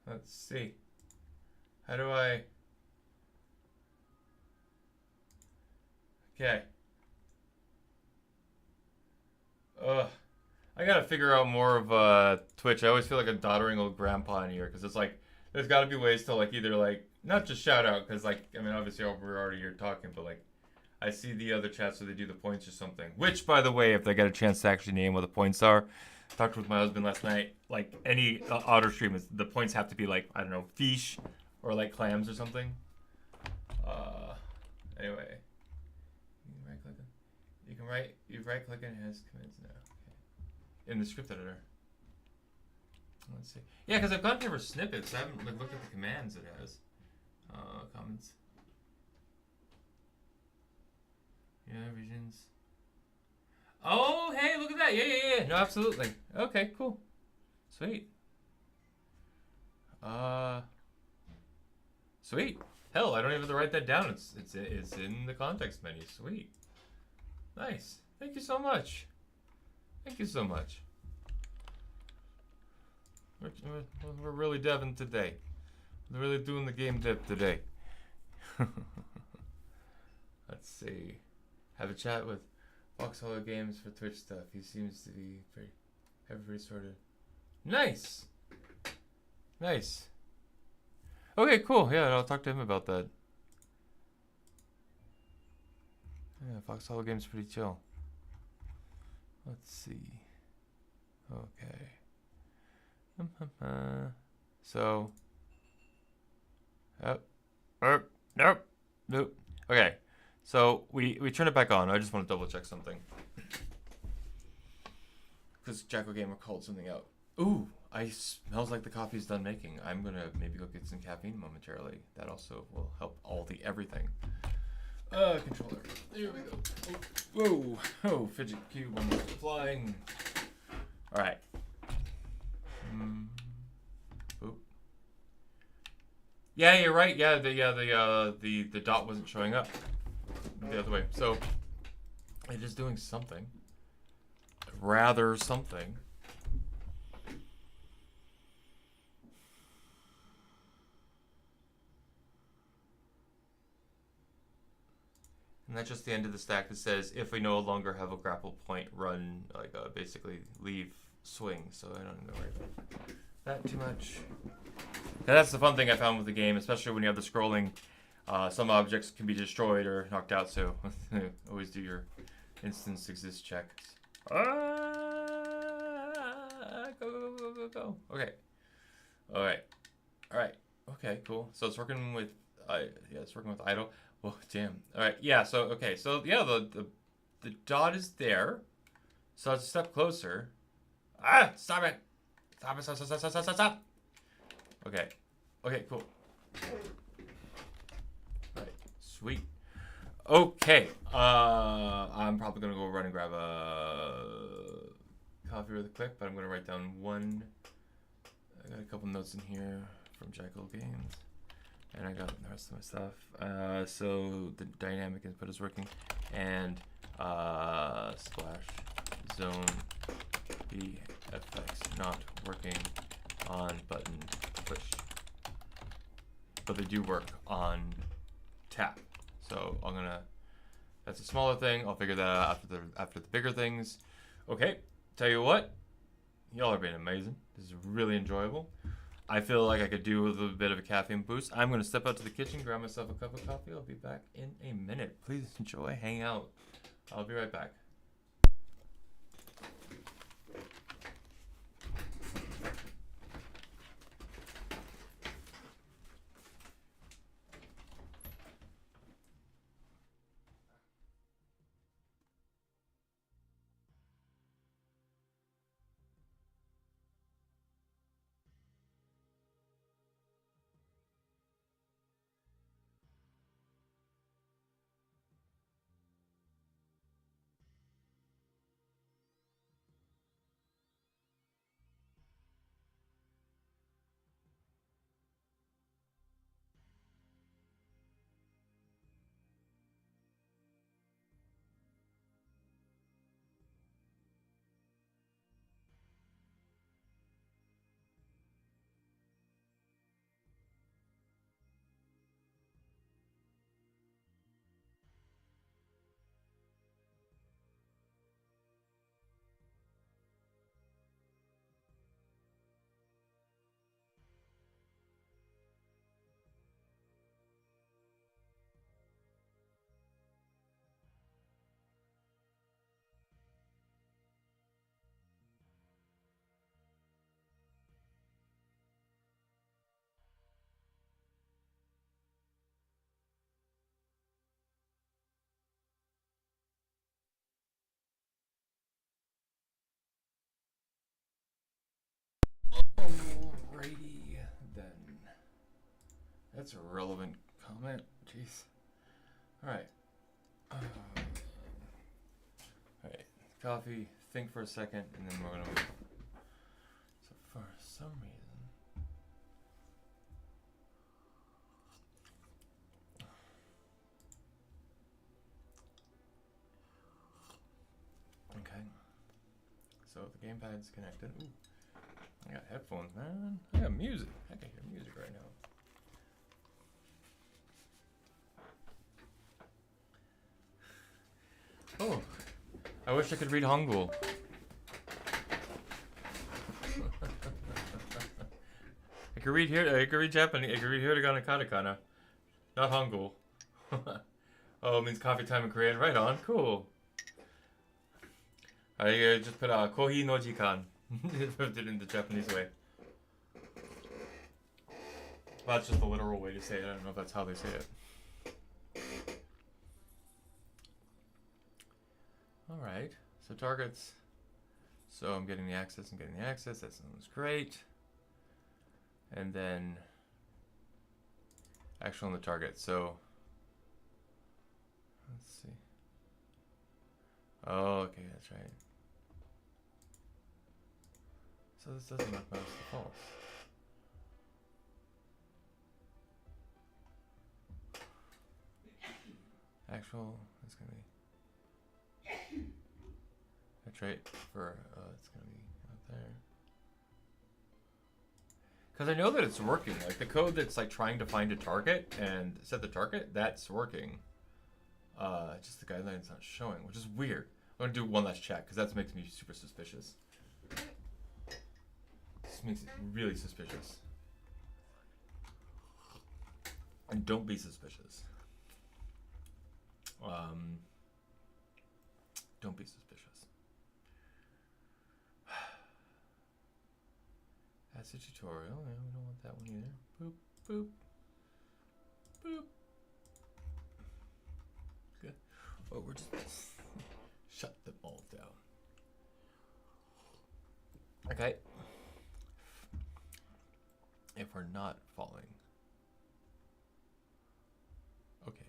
S1: Let's see. How do I... Okay. I gotta figure out more of Twitch. I always feel like a doddering old grandpa in here because it's like there's got to be ways to either not just shout out because I mean obviously we're already here talking, but I see the other chats where they do the points or something. Which, by the way, if they get a chance to actually name what the points are, I talked with my husband last night. Any Otter stream, the points have to be I don't know, fish or clams or something. Anyway. You right click and it has commands now. Okay. In the script editor. Let's see. Yeah, because I've gone here for snippets. I haven't looked at the commands it has. Comments. Yeah, regions. Oh, hey, look at that. Yeah. No, absolutely. Okay, cool. Sweet. Sweet. Hell, I don't even have to write that down. It's in the context menu. Sweet. Nice. Thank you so much. Thank you so much. We're really deving today. We're really doing the game dev today. Let's see. Have a chat with Foxhole Games for Twitch stuff. He seems to be pretty sorted. Nice. Nice. Okay, cool. Yeah, I'll talk to him about that. Yeah, Foxhole Games pretty chill. Let's see. Okay. So. Nope. Okay. So we turn it back on. I just want to double check something. Because Jackal Gamer called something out. Ooh, smells like the coffee's done making. I'm gonna maybe go get some caffeine momentarily. That also will help all the everything. Controller. There we go. Whoa. Oh, fidget cube almost flying. All right. Oop. Yeah, you're right. Yeah, the dot wasn't showing up the other way. So it is doing something. Rather something. And that's just the end of the stack that says, if we no longer have a grapple point, run, like, basically leave swing. So I don't know about that too much. And that's the fun thing I found with the game, especially when you have the scrolling. Some objects can be destroyed or knocked out, so always do your instance exist checks. Go. Okay. Alright. Okay, cool. So it's working with it's working with idle. Oh, damn. Alright, yeah, so okay, so yeah, the dot is there. So it's a step closer. Ah! Stop it! Stop. Okay. Okay, cool. Alright, sweet. Okay. I'm probably gonna go run and grab a coffee really quick, but I'm gonna write down one. I got a couple notes in here from Jackal Games, and I got the rest of my stuff. So the dynamic input is working, and splash zone VFX not working on button push, but they do work on tap. So I'm gonna. That's a smaller thing. I'll figure that out after the bigger things. Okay. Tell you what, y'all are being amazing. This is really enjoyable. I feel like I could do with a little bit of a caffeine boost. I'm going to step out to the kitchen, grab myself a cup of coffee. I'll be back in a minute. Please enjoy, hang out. I'll be right back. Alrighty then. That's a relevant comment. Jeez. Alright. Alright. Coffee. Think for a second, and then we're gonna. So for some reason. Okay. So the gamepad's connected. Ooh. I got headphones, man. I got music. I can hear music right now. Oh, I wish I could read Hangul. I could read here. I could read Japanese. I could read hiragana, katakana, not Hangul. Oh, it means coffee time in Korean. Right on. Cool. I just put kohi no jikan. Put it in the Japanese way. Well, that's just the literal way to say it. I don't know if that's how they say it. So targets. So I'm getting the access. That sounds great. And then actual on the target. So let's see. Oh, okay, that's right. So this doesn't knock mouse to false. Actual, that's gonna be. That's right. For it's gonna be out there. Because I know that it's working. Like the code that's like trying to find a target and set the target, that's working. Just the guideline's not showing, which is weird. I'm gonna do one last check because that makes me super suspicious. This makes it really suspicious. And don't be suspicious. Don't be suspicious. That's a tutorial. Yeah, we don't want that one either. Boop, boop, boop. Good. Oh, we're just shut them all down. Okay. If we're not falling. Okay.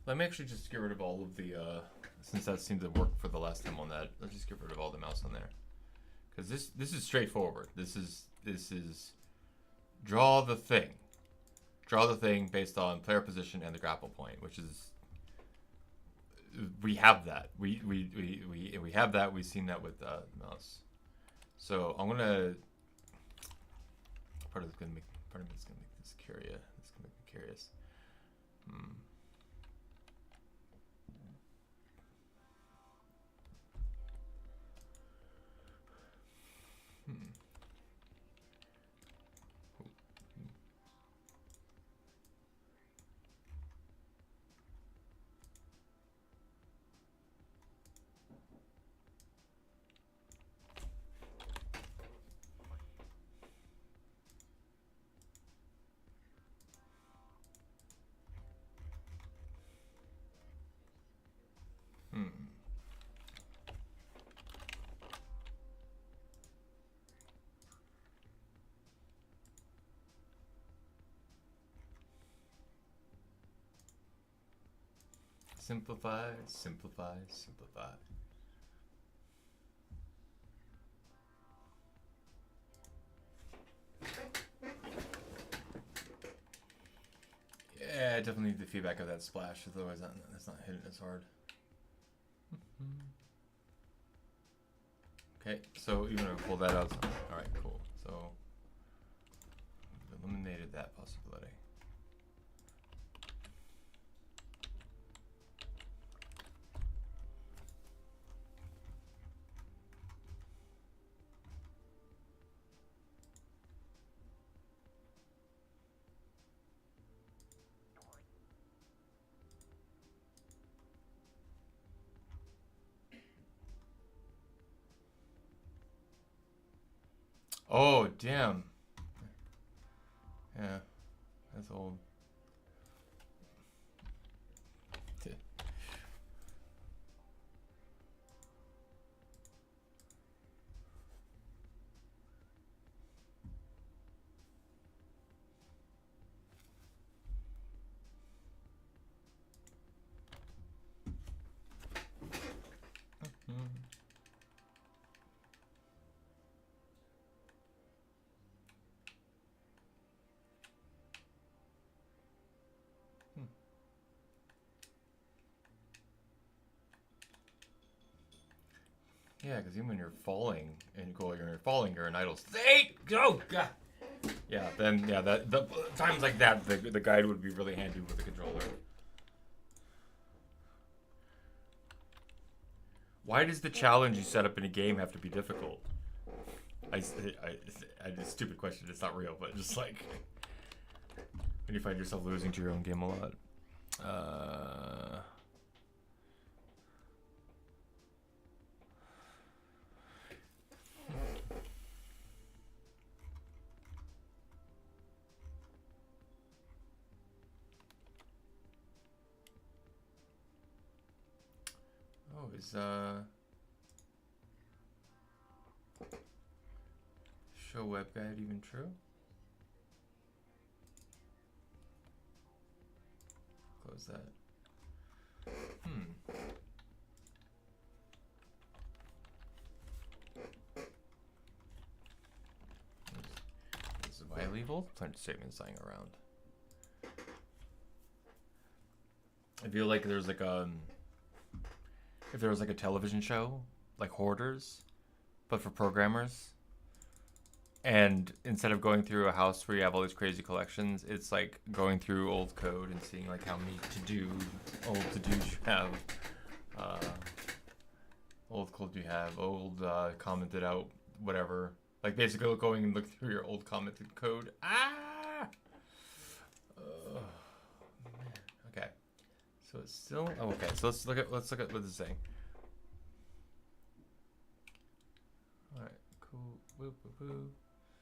S1: Let me actually just get rid of all of the, since that seemed to work for the last time on that, let's just get rid of all the mouse on there. Because this is straightforward. This is draw the thing. Draw the thing based on player position and the grapple point, which is, we have that. We have that. We've seen that with mouse. So I'm gonna, part of it's gonna make this curious. It's gonna make me curious. Simplify, simplify, simplify. Yeah, I definitely need the feedback of that splash, otherwise that's not hitting as hard. Okay, so you're gonna pull that out. All right, cool. So we've eliminated that possibility. Oh, damn. Yeah, that's old. Yeah, because even when you're falling and you're in idle state. Oh god. Yeah, then yeah, the times like that, the guide would be really handy with the controller. Why does the challenge you set up in a game have to be difficult? I a stupid question. It's not real, but just like, When you find yourself losing to your own game a lot. Oh, is show web guide even true? Close that. This is why I leave old plenty statements lying around. I feel like there's like if there was like a television show like Hoarders, but for programmers. And instead of going through a house where you have all these crazy collections, it's like going through old code and seeing like how many old to-dos you have. Old code you have, old commented out, whatever. Like basically going and look through your old commented code. Ah! Man. Okay. So it's still, oh, okay. So let's look at what it's saying. All right, cool. Woo, woo, woo.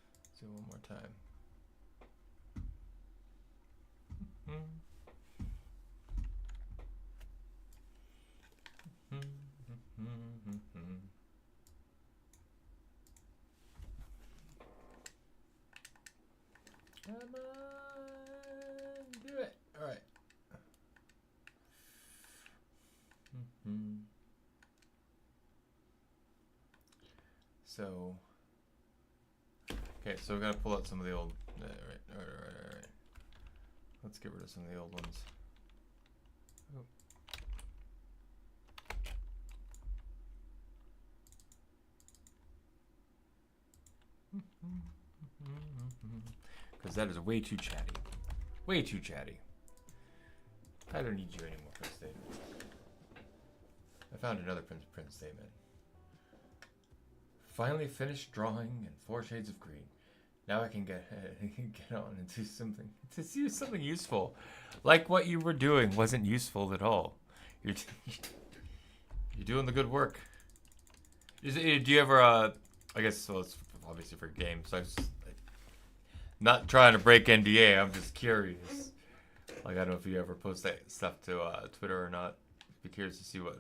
S1: Let's do it one more time. Come on, do it. All right. So, okay, so we gotta pull out some of the old. All right. Let's get rid of some of the old ones. Oh. Because that is way too chatty. Way too chatty. I don't need you anymore, print statement. I found another print statement. Finally finished drawing in 4 shades of green. Now I can get on and do something useful. Like what you were doing wasn't useful at all. You're doing the good work. Do you ever I guess so it's obviously for games. So I just not trying to break NDA. I'm just curious. Like I don't know if you ever post that stuff to Twitter or not. Be curious to see what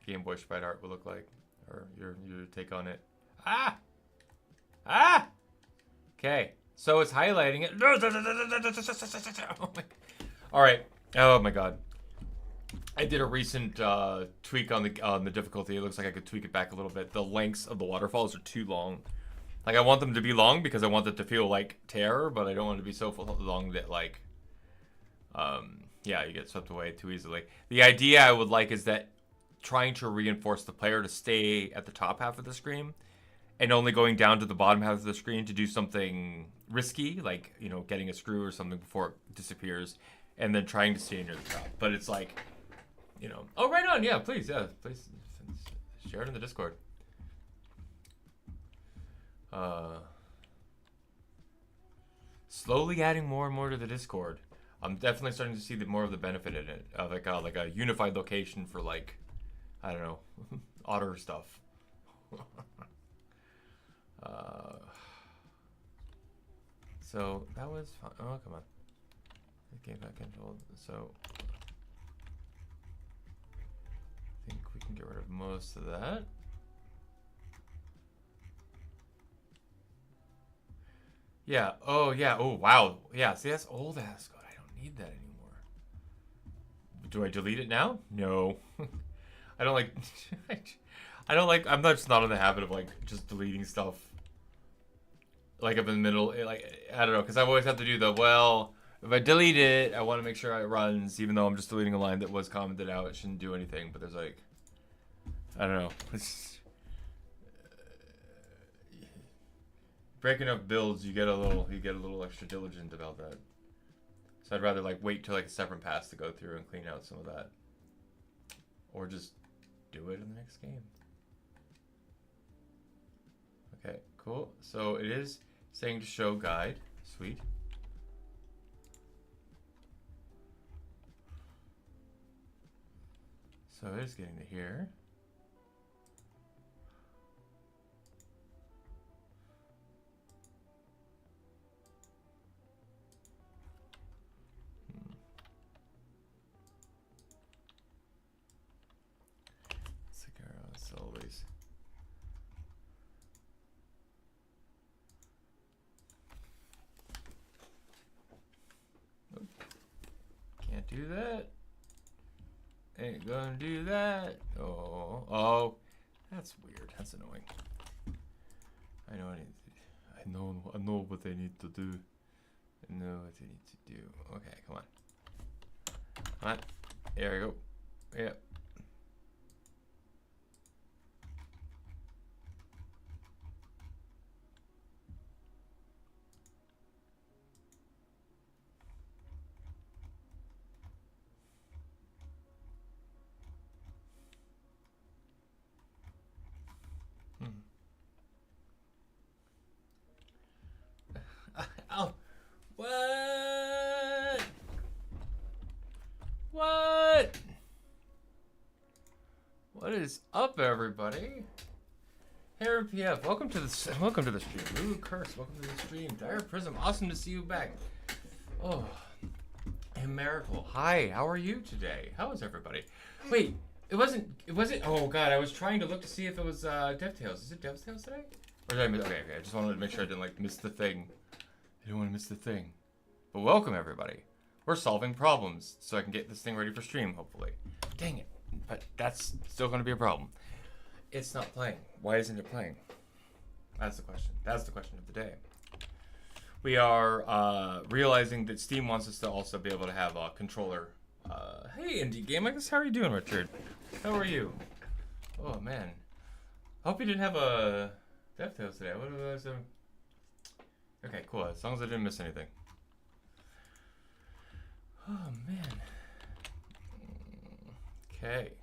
S1: Game Boy sprite art would look like, or your take on it. Ah. Okay, so it's highlighting it. All right. Oh my God. I did a recent tweak on the difficulty. It looks like I could tweak it back a little bit. The lengths of the waterfalls are too long. Like I want them to be long because I want it to feel like terror, but I don't want it to be so long that like, yeah, you get swept away too easily. The idea I would like is that trying to reinforce the player to stay at the top half of the screen and only going down to the bottom half of the screen to do something risky, like, you know, getting a screw or something before it disappears, and then trying to stay near the top. But it's like, you know, oh, right on, yeah, please share it in the Discord. Slowly adding more and more to the Discord. I'm definitely starting to see more of the benefit in it, like a unified location for like, I don't know, Otter stuff. So that was fun. Oh, come on. Game back control. So I think we can get rid of most of that. Yeah. Oh, yeah. Oh, wow. Yeah. See, that's old ass code. I don't need that anymore. Do I delete it now? No. I don't like. I don't like. I'm just not in the habit of like just deleting stuff. Like up in the middle, like I don't know, because I always have to do the well. If I delete it, I want to make sure it runs, even though I'm just deleting a line that was commented out. It shouldn't do anything, but there's like, I don't know. It's, breaking up builds, you get a little extra diligent about that. So I'd rather like wait till like a separate pass to go through and clean out some of that, or just do it in the next game. Okay, cool. So it is saying to show guide. Sweet. So it's getting to here. Cigarros always. Can't do that. Ain't gonna do that. Oh, that's weird. That's annoying. I know what they need to do. I know what they need to do. Okay, come on. Come on. There we go. Yep. Oh, what? What? What is up, everybody? Hey, RPF, welcome to the stream. Lulu Curse, welcome to the stream. Dire Prism, awesome to see you back. Oh, and Miracle, hi. How are you today? How is everybody? Wait, it wasn't. Oh God, I was trying to look to see if it was DevTales. Is it DevTales today? Or did I miss? Okay. I just wanted to make sure I didn't miss the thing. I don't want to miss the thing. But welcome, everybody. We're solving problems so I can get this thing ready for stream, hopefully. Dang it. But that's still going to be a problem. It's not playing. Why isn't it playing? That's the question. That's the question of the day. We are realizing that Steam wants us to also be able to have a controller. Hey, Indie Game, I guess. How are you doing, Richard? How are you? Oh, man. Hope you didn't have a DevTales today. What was it? Okay, cool. As long as I didn't miss anything. Oh, man. Okay.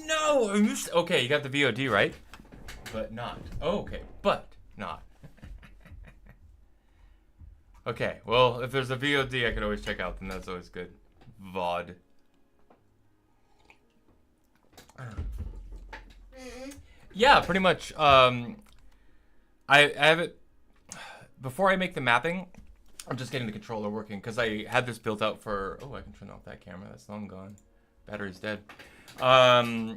S1: No! I missed. Okay, you got the VOD, right? But not. Oh, okay, but not. Okay, well, if there's a VOD I could always check out, then that's always good. VOD. Yeah, pretty much. I have it. Before I make the mapping, I'm just getting the controller working because I had this built out for. Oh, I can turn off that camera. That's long gone. Battery's dead. Yeah,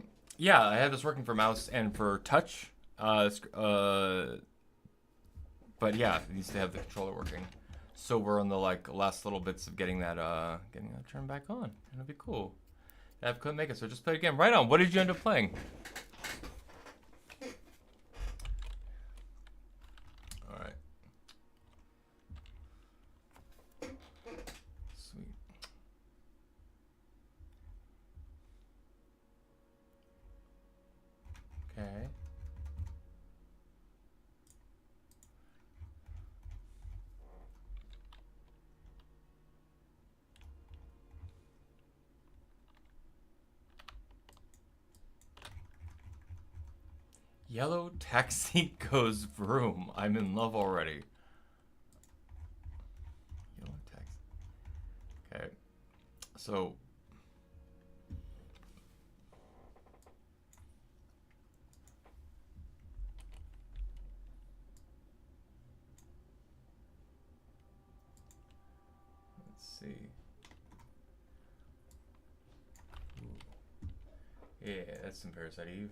S1: I had this working for mouse and for touch. But yeah, it needs to have the controller working. So we're on the last little bits of getting that turned back on. It'll be cool. I couldn't make it, so just play it again. Right on. What did you end up playing? All right. Sweet. Okay. Yellow taxi goes vroom. I'm in love already. Yellow taxi. Okay. So. Let's see. Ooh. Yeah, that's some Parasite Eve.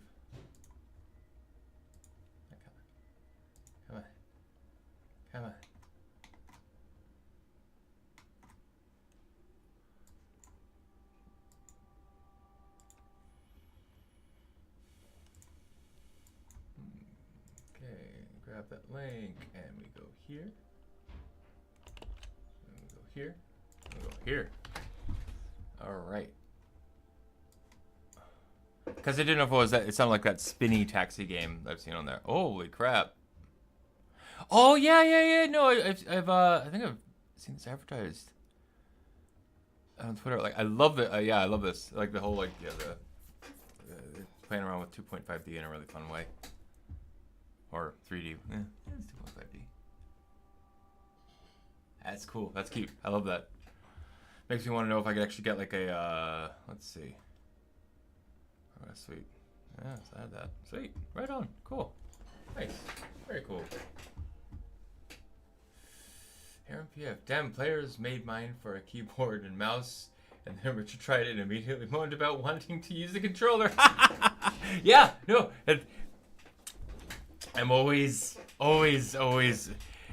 S1: Come on. Come on. Okay, grab that link and we go here. And we go here. And we go here. Alright. Because I didn't know if it was that. It sounded like that spinny taxi game I've seen on there. Holy crap. Oh yeah. No, I think I've seen this advertised on Twitter. Like, I love it. Yeah, I love this. Like the whole the playing around with 2.5D in a really fun way, or 3D. Yeah, it's 2.5D. That's cool. That's cute. I love that. Makes me want to know if I could actually get like a. Let's see. Oh, sweet. Yeah, so I had that. Sweet. Right on. Cool. Nice. Very cool. Aaron PF. Damn, players made mine for a keyboard and mouse, and then Richard tried it and immediately moaned about wanting to use the controller. Yeah, no. I'm always,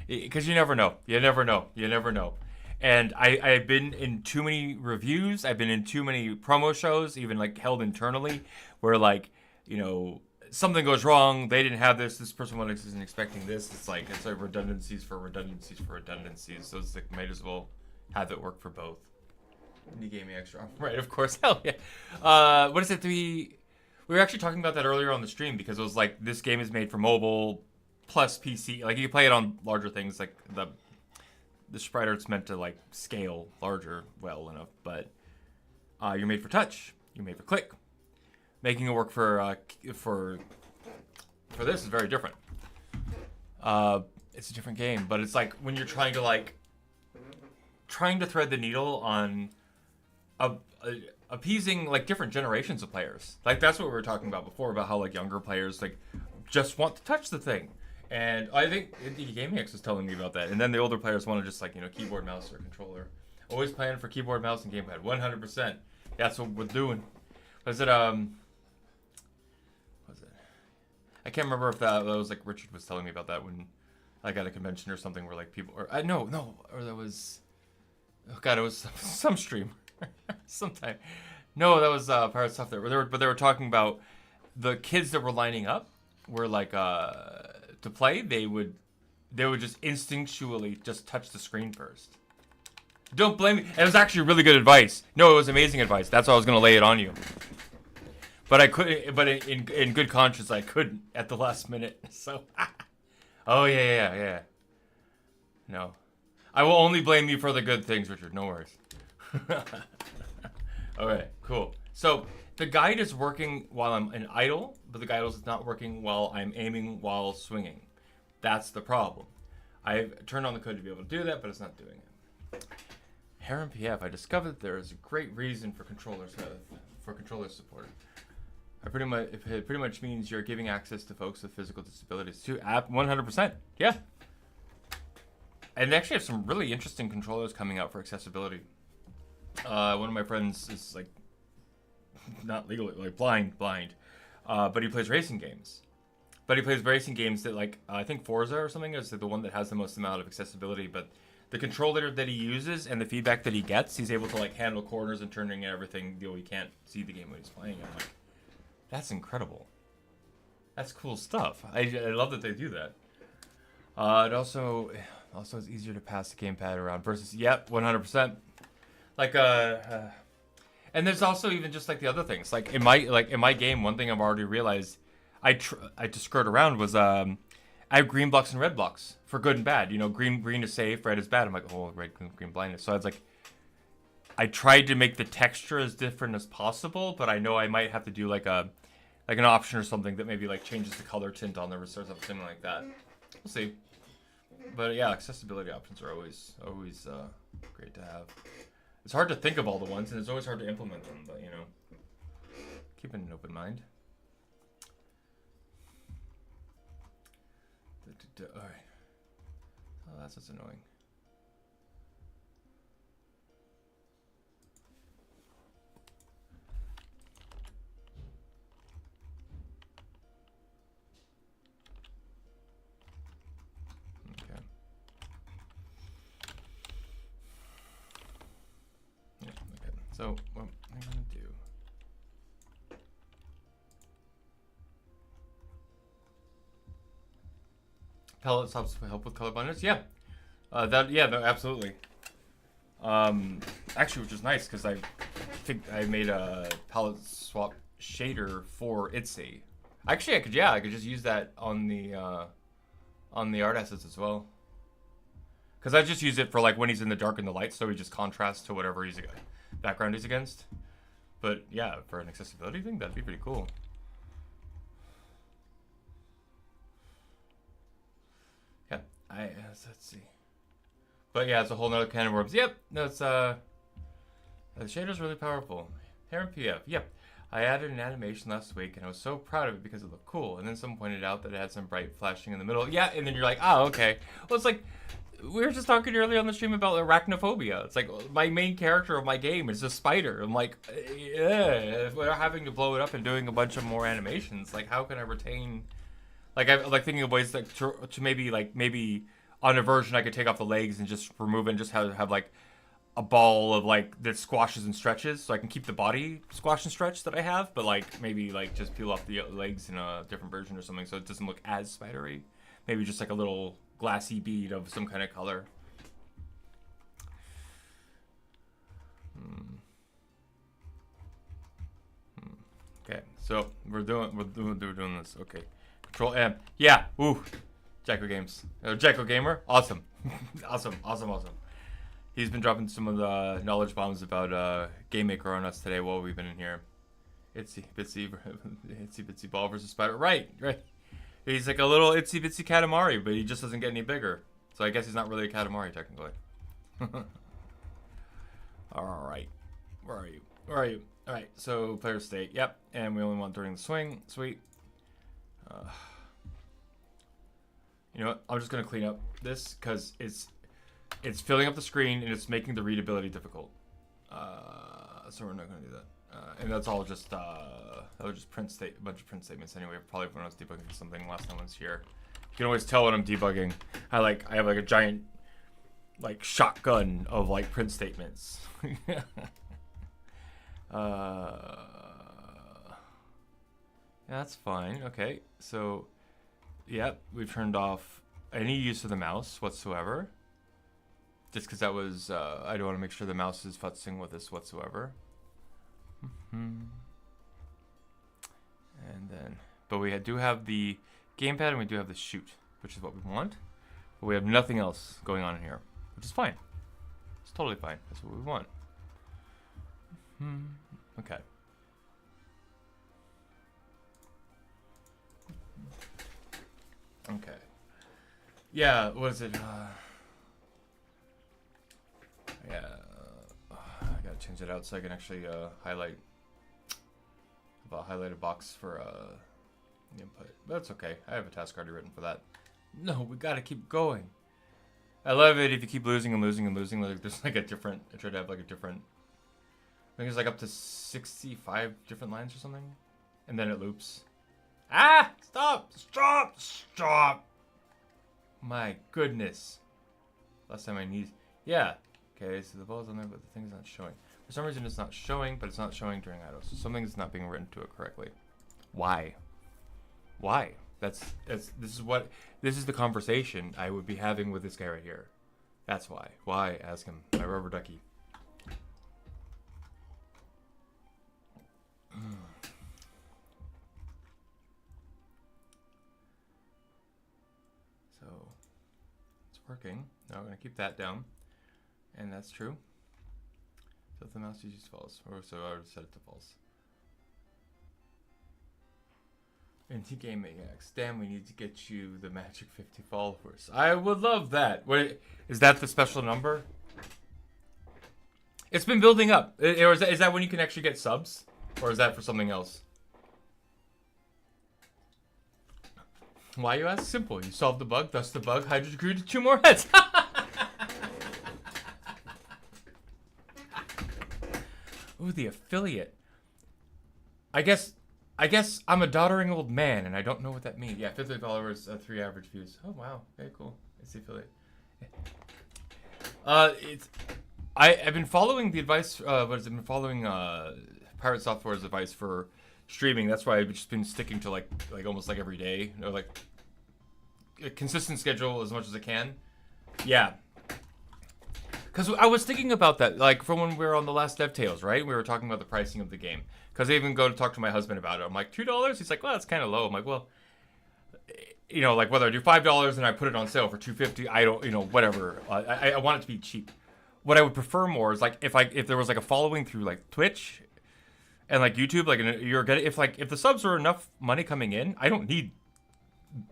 S1: because you never know. You never know. And I've been in too many reviews. I've been in too many promo shows, even like held internally, where like, you know, something goes wrong. They didn't have this. This person wasn't expecting this. It's like redundancies for redundancies for redundancies. So it's like might as well have it work for both. Indie gaming extra, right? Of course, hell yeah. What is it? We were actually talking about that earlier on the stream because it was like this game is made for mobile plus PC. Like you can play it on larger things. Like the sprite art's meant to like scale larger well enough, but you're made for touch. You're made for click. Making it work for this is very different. It's a different game, but it's like when you're trying to thread the needle on appeasing like different generations of players. Like that's what we were talking about before about how like younger players like just want to touch the thing. And I think Indie Gaming X was telling me about that. And then the older players want to just like, you know, keyboard, mouse, or controller. Always playing for keyboard, mouse, and gamepad. 100%. That's what we're doing. Was it I can't remember if that was like Richard was telling me about that when I got a convention or something where like people or or that was it was some stream sometime. No, that was Pirate Stuff there. But they were talking about the kids that were lining up were like to play. They would just instinctually just touch the screen first. Don't blame me. It was actually really good advice. No, it was amazing advice. That's why I was gonna lay it on you. But I couldn't. But in good conscience, I couldn't at the last minute. So, oh yeah. No, I will only blame you for the good things, Richard. No worries. Okay, cool. So the guide is working while I'm in idle, but the guide is not working while I'm aiming while swinging. That's the problem. I've turned on the code to be able to do that, but it's not doing it. Heron PF. I discovered that there is a great reason for controller support. It pretty much means you're giving access to folks with physical disabilities to app 100%. Yeah. And they actually have some really interesting controllers coming out for accessibility. One of my friends is like not legally like blind, but he plays racing games. But he plays racing games that like I think Forza or something is the one that has the most amount of accessibility. But the controller that he uses and the feedback that he gets, he's able to like handle corners and turning and everything. You know, he can't see the game when he's playing. I'm like, that's incredible. That's cool stuff. I love that they do that. It also is easier to pass the gamepad around versus 100%. Like and there's also even just like the other things. Like in my game, one thing I've already realized I to skirt around was I have green blocks and red blocks for good and bad. You know, green is safe, red is bad. I'm like, oh, red, green blindness. So I was like, I tried to make the texture as different as possible, but I know I might have to do like an option or something that maybe like changes the color tint on the wrist or something like that. We'll see. But yeah, accessibility options are always great to have. It's hard to think of all the ones, and it's always hard to implement them. But you know, keeping an open mind. All right. Oh, that's just annoying. So what I'm gonna do. Palettes help with color blindness. Yeah, no, absolutely. Actually, which is nice because I think I made a palette swap shader for Itsy. Actually, I could just use that on the art assets as well. Because I just use it for like when he's in the dark and the light, so he just contrasts to whatever background he's against. But yeah, for an accessibility thing, that'd be pretty cool. Yeah, let's see. But yeah, it's a whole nother can of worms. Yep, no, it's the shader's really powerful. Heron PF. Yep. I added an animation last week, and I was so proud of it because it looked cool. And then someone pointed out that it had some bright flashing in the middle. Yeah, and then you're like, oh, okay. Well, it's like, we were just talking earlier on the stream about arachnophobia. It's like, my main character of my game is a spider. I'm like, yeah, if we're having to blow it up and doing a bunch of more animations, like, how can I retain... Like, I'm like thinking of ways like to maybe on a version I could take off the legs and just remove it and just have like a ball of like that squashes and stretches, so I can keep the body squash and stretch that I have, but like maybe like just peel off the legs in a different version or something, so it doesn't look as spidery. Maybe just like a little glassy bead of some kind of color. Okay, so we're doing this. Okay, Control M. Yeah. Ooh, Jacko Games. Jacko Gamer. Awesome. awesome. He's been dropping some of the knowledge bombs about Game Maker on us today while we've been in here. Itsy bitsy ball versus spider. Right. He's like a little itsy bitsy Katamari, but he just doesn't get any bigger. So I guess he's not really a Katamari technically. All right. Where are you? All right. So player state. Yep. And we only want during the swing. Sweet. You know what? I'm just gonna clean up this because it's filling up the screen and it's making the readability difficult. So we're not gonna do that. And that's all just that was just a bunch of print statements anyway. Probably when I was debugging something last time I was here. You can always tell when I'm debugging. I have like a giant like shotgun of like print statements. That's fine. Okay, so yep, we've turned off any use of the mouse whatsoever. Just because that was, I don't want to make sure the mouse is futzing with this whatsoever. And then, but we do have the gamepad and we do have the shoot, which is what we want. But we have nothing else going on in here, which is fine. It's totally fine. That's what we want. Okay. Okay. Yeah, what is it? Yeah, I gotta change it out so I can actually highlight. I'll highlight a box for the input. But that's okay. I have a task already written for that. No, we gotta keep going. I love it if you keep losing and losing and losing. Like there's like a different. I try to have like a different. I think it's like up to 65 different lines or something, and then it loops. Ah! Stop! My goodness. Last time I need. Yeah. Okay, so the ball's on there, but the thing's not showing. For some reason, it's not showing, but it's not showing during idle. So something's not being written to it correctly. Why? This is the conversation I would be having with this guy right here. That's why. Why? Ask him. My rubber ducky. So it's working. Now we're gonna keep that down. And that's true. So if the mouse is false, or so I already set it to false. Anti-game X. Damn, we need to get you the magic 50 followers. I would love that. What is that? The special number? It's been building up. Or is that when you can actually get subs, or is that for something else? Why, you ask? Simple. You solved the bug. Thus the bug Hydra grew to 2 more heads. Ooh, the affiliate. I guess I'm a doddering old man, and I don't know what that means. Yeah, 50 followers, 3 average views. Oh wow, very cool. It's the affiliate. I've been following the advice. I've been following Pirate Software's advice for streaming. That's why I've just been sticking to like almost like every day, or like a consistent schedule as much as I can. Yeah. Because I was thinking about that, like, from when we were on the last DevTales, right? We were talking about the pricing of the game. Because I even go to talk to my husband about it. I'm like, $2? He's like, well, that's kind of low. I'm like, well, you know, like, whether I do $5 and I put it on sale for $2.50, I don't, you know, whatever. I want it to be cheap. What I would prefer more is, like, if there was, like, a following through, like, Twitch and, like, YouTube, like, if the subs are enough money coming in, I don't need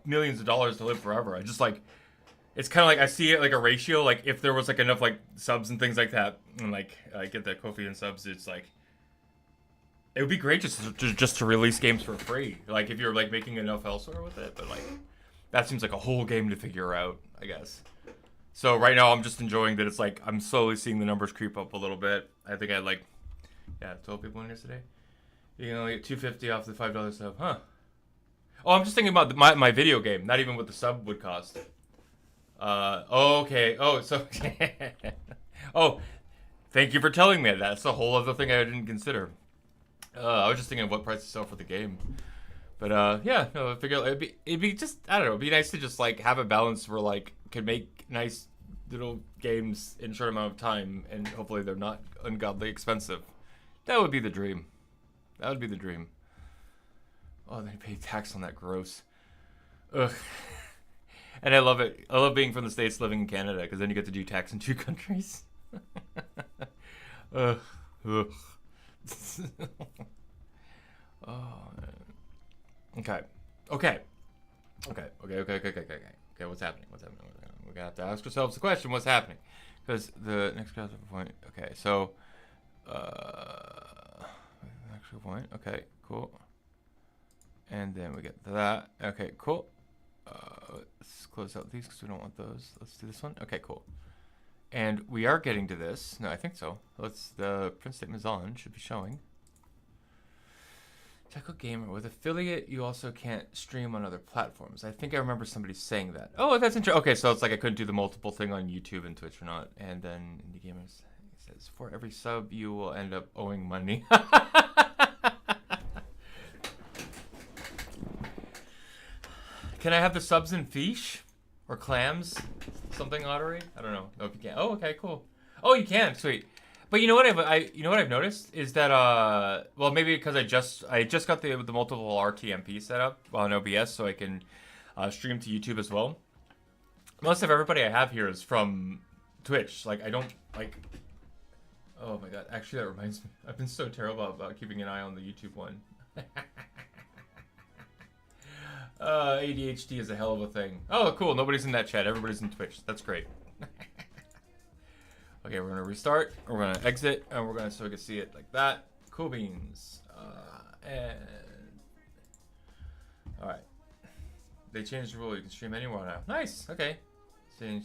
S1: millions of dollars to live forever. I just, like... It's kind of like, I see it like a ratio, like if there was like enough like subs and things like that, and like I get that Kofi and subs, it's like It would be great just to release games for free. Like if you're like making enough elsewhere with it, but like that seems like a whole game to figure out, I guess. So right now I'm just enjoying that it's like I'm slowly seeing the numbers creep up a little bit. I think I had like 12 people in here today. You can only get $2.50 off the $5 sub, huh? Oh, I'm just thinking about my video game, not even what the sub would cost. Okay. Oh, so oh, thank you for telling me that. That's a whole other thing I didn't consider. I was just thinking of what price to sell for the game. But yeah, no, I figure it'd be just, I don't know, it'd be nice to just like have a balance where like could make nice little games in a short amount of time, and hopefully they're not ungodly expensive. That would be the dream. That would be the dream. Oh, they pay tax on that, gross. Ugh. And I love it. I love being from the States living in Canada, because then you get to do tax in 2 countries. Ugh. Ugh. Oh, man. Okay. Okay, what's happening? We're gonna have to ask ourselves the question, what's happening? Because the next point, okay, so, actual point, okay, cool. And then we get to that, okay, cool. Let's close out these because we don't want those. Let's do this one, okay, cool. And we are getting to this, no, I think so. The print statement is on, should be showing. Technical Gamer, with affiliate, you also can't stream on other platforms. I think I remember somebody saying that. Oh, that's interesting. Okay, so it's like I couldn't do the multiple thing on YouTube and Twitch or not. And then Indie Gamers says, for every sub, you will end up owing money. Can I have the subs in fish? Or clams? Something lottery? I don't know. No, if you can't. Oh, okay, cool. Oh, you can. Sweet. But you know what I've noticed is that well, maybe because I just got the multiple RTMP set up on OBS, so I can stream to YouTube as well. Most of everybody I have here is from Twitch. Like I don't like. Oh my god! Actually, that reminds me. I've been so terrible about keeping an eye on the YouTube one. ADHD is a hell of a thing. Oh, cool! Nobody's in that chat. Everybody's in Twitch. That's great. Okay, we're gonna restart, we're gonna exit, and we're gonna so we can see it like that. Cool beans. And all right, they changed the rule. You can stream anywhere now. Nice. Okay, change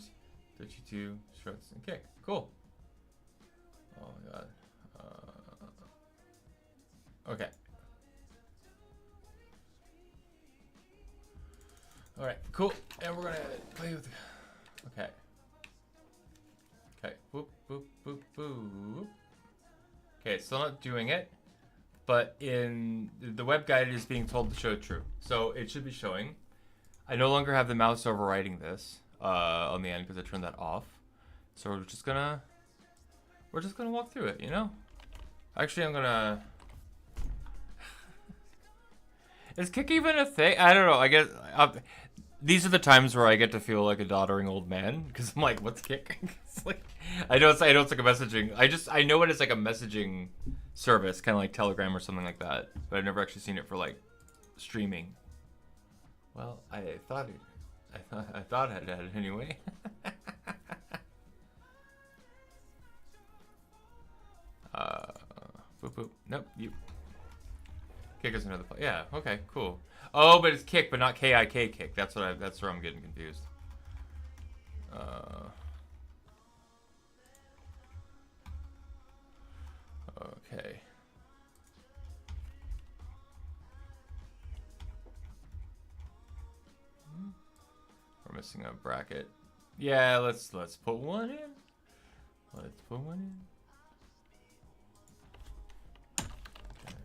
S1: 32 struts and kick. Cool. Oh my god. Okay. All right. Cool. And we're gonna play with. Okay. Okay, boop, boop, boop, boop. Okay, it's still not doing it, but in the web guide it is being told to show true. So it should be showing. I no longer have the mouse overriding this on the end because I turned that off. So we're just gonna walk through it, you know? Actually, I'm gonna. Is kick even a thing? I don't know. I guess these are the times where I get to feel like a doddering old man because I'm like, what's kick? It's like, I know it's like a messaging. I know it is like a messaging service, kind of like Telegram or something like that. But I've never actually seen it for like streaming. Well, I thought I had it anyway. Boop boop. Nope. You. Kick is another play. Yeah. Okay. Cool. Oh, but it's kick, but not K-I-K kick. That's where I'm getting confused. Okay. We're missing a bracket. Yeah, let's put one in. Let's put one in. Okay.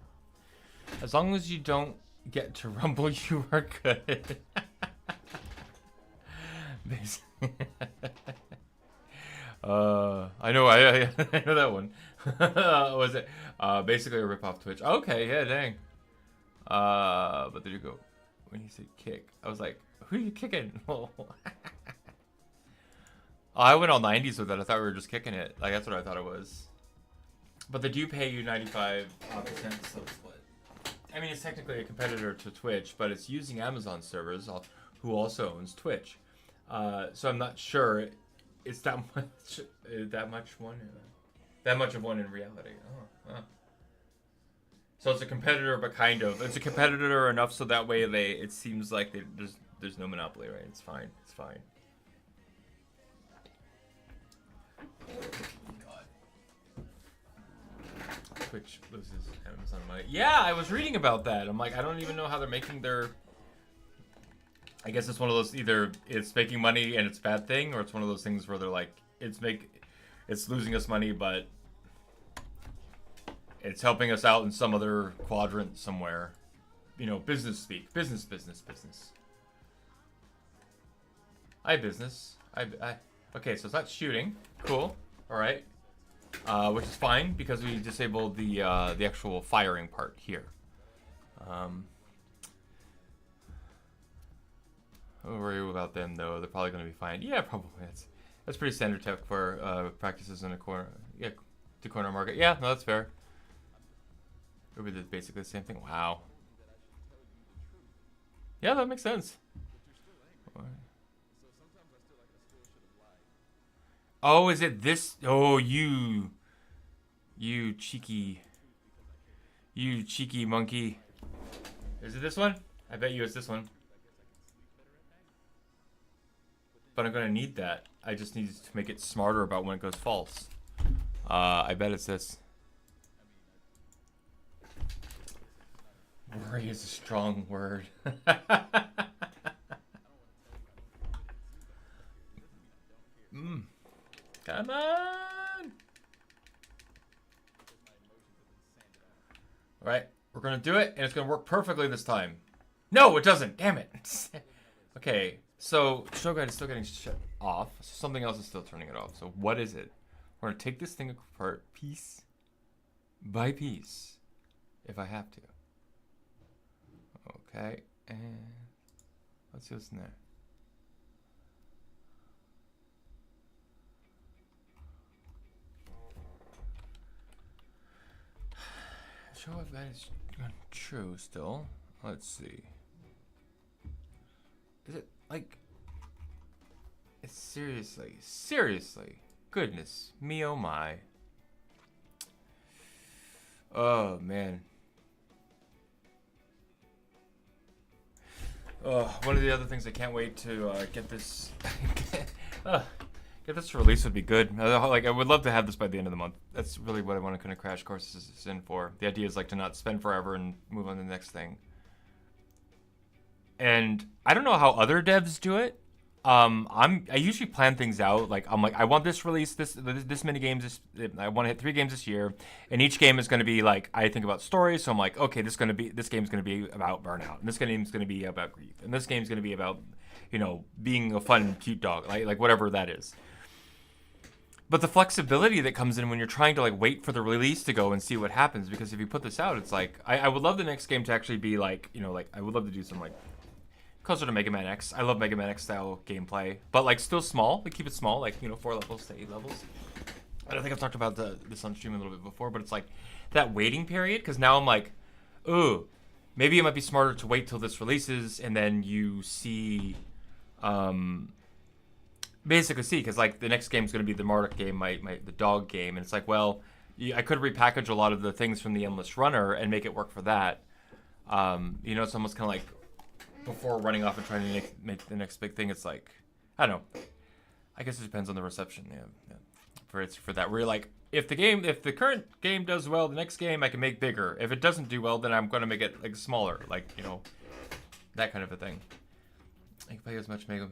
S1: As long as you don't get to rumble, you are good. I know I know that one. Was it basically a rip off Twitch? Okay, yeah, dang. But there you go. When you say kick, I was like, who are you kicking? Oh, I went all 90s with it. I thought we were just kicking it. Like that's what I thought it was. But they do pay you 95% sub split. I mean, it's technically a competitor to Twitch, but it's using Amazon servers, who also owns Twitch. So I'm not sure it's that much of one in reality. So it's a competitor, but kind of. It's a competitor enough so that way it seems like there's no monopoly, right? It's fine. It's fine. Twitch loses Amazon money. Yeah, I was reading about that. I'm like, I don't even know how they're making their. I guess it's one of those, either it's making money and it's a bad thing, or it's one of those things where they're like, it's losing us money, but it's helping us out in some other quadrant somewhere. You know, business speak. Business. Business. Okay, so it's not shooting. Cool. All right. Which is fine because we disabled the actual firing part here. Don't worry about them though. They're probably going to be fine. Yeah, probably. That's pretty standard tech for practices in a corner. Yeah, to corner market. Yeah, no, that's fair. We did basically the same thing. Wow. Yeah, that makes sense. Oh, is it this? Oh, you cheeky monkey. Is it this one? I bet you it's this one. But I'm gonna need that. I just need to make it smarter about when it goes false. I bet it's this. Worry is a strong word. Come on! Alright, we're gonna do it, and it's gonna work perfectly this time. No, it doesn't! Damn it! Okay, so show guide is still getting shut off. So something else is still turning it off. So what is it? We're gonna take this thing apart piece by piece, if I have to. Okay, and let's see what's in there. Show if that is true still. Let's see. Is it like... It's seriously. Goodness me, oh my. Oh, man. One of the other things I can't wait to get this... get this release would be good. Like, I would love to have this by the end of the month. That's really what I want to kind of crash course this in for. The idea is like to not spend forever and move on to the next thing. And I don't know how other devs do it. I usually plan things out. Like I'm like, I want this release, this many games. I want to hit 3 games this year, and each game is going to be like, I think about stories. So I'm like, okay, this game's going to be about burnout, and this game's going to be about grief, and this game's going to be about, you know, being a fun, cute dog, like whatever that is. But the flexibility that comes in when you're trying to like wait for the release to go and see what happens, because if you put this out, it's like I would love the next game to actually be like, you know, like I would love to do some like closer to Mega Man X. I love Mega Man X style gameplay, but like still small. Like keep it small, like, you know, 4 levels to 8 levels. I don't think I've talked about this on stream a little bit before, but it's like that waiting period, because now I'm like, ooh, maybe it might be smarter to wait till this releases and then you see, basically see, because like the next game is going to be the Marduk game, the dog game, and it's like, well, I could repackage a lot of the things from the Endless Runner and make it work for that. You know, it's almost kind of like before running off and trying to make the next big thing. It's like, I don't know. I guess it depends on the reception. Yeah. For that, where you're like, if the current game does well, the next game I can make bigger. If it doesn't do well, then I'm going to make it like smaller, like, you know, that kind of a thing. I can play as much Mega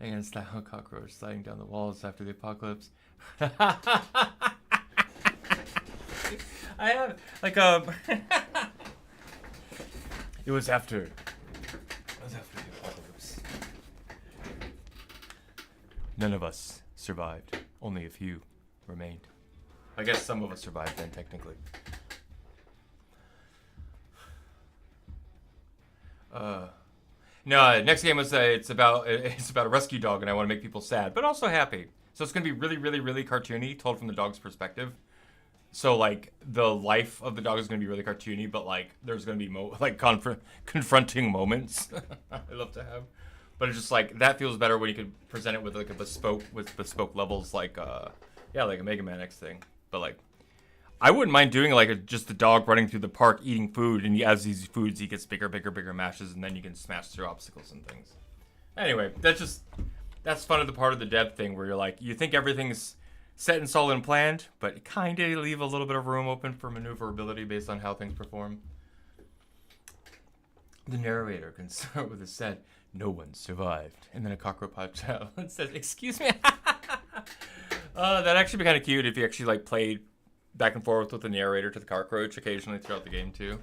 S1: Man style cockroach sliding down the walls after the apocalypse. I have like It was after the apocalypse. None of us survived. Only a few remained. I guess some of us survived then, technically. No, next game was it's about a rescue dog, and I want to make people sad, but also happy. So it's gonna be really, really, really cartoony, told from the dog's perspective. So like the life of the dog is gonna be really cartoony, but like there's gonna be confronting moments. I love to have, but it's just like that feels better when you can present it with like a bespoke levels, like like a Mega Man X thing. But like I wouldn't mind doing like just a dog running through the park eating food, and as these foods, he gets bigger, bigger, bigger mashes, and then you can smash through obstacles and things. Anyway, that's fun of the part of the dev thing where you're like, you think everything's set and solid and planned, but kind of leave a little bit of room open for maneuverability based on how things perform. The narrator can start with a said, "No one survived," and then a cockroach pops out and says, "Excuse me." That'd actually be kind of cute if you actually like played back and forth with the narrator to the cockroach occasionally throughout the game too.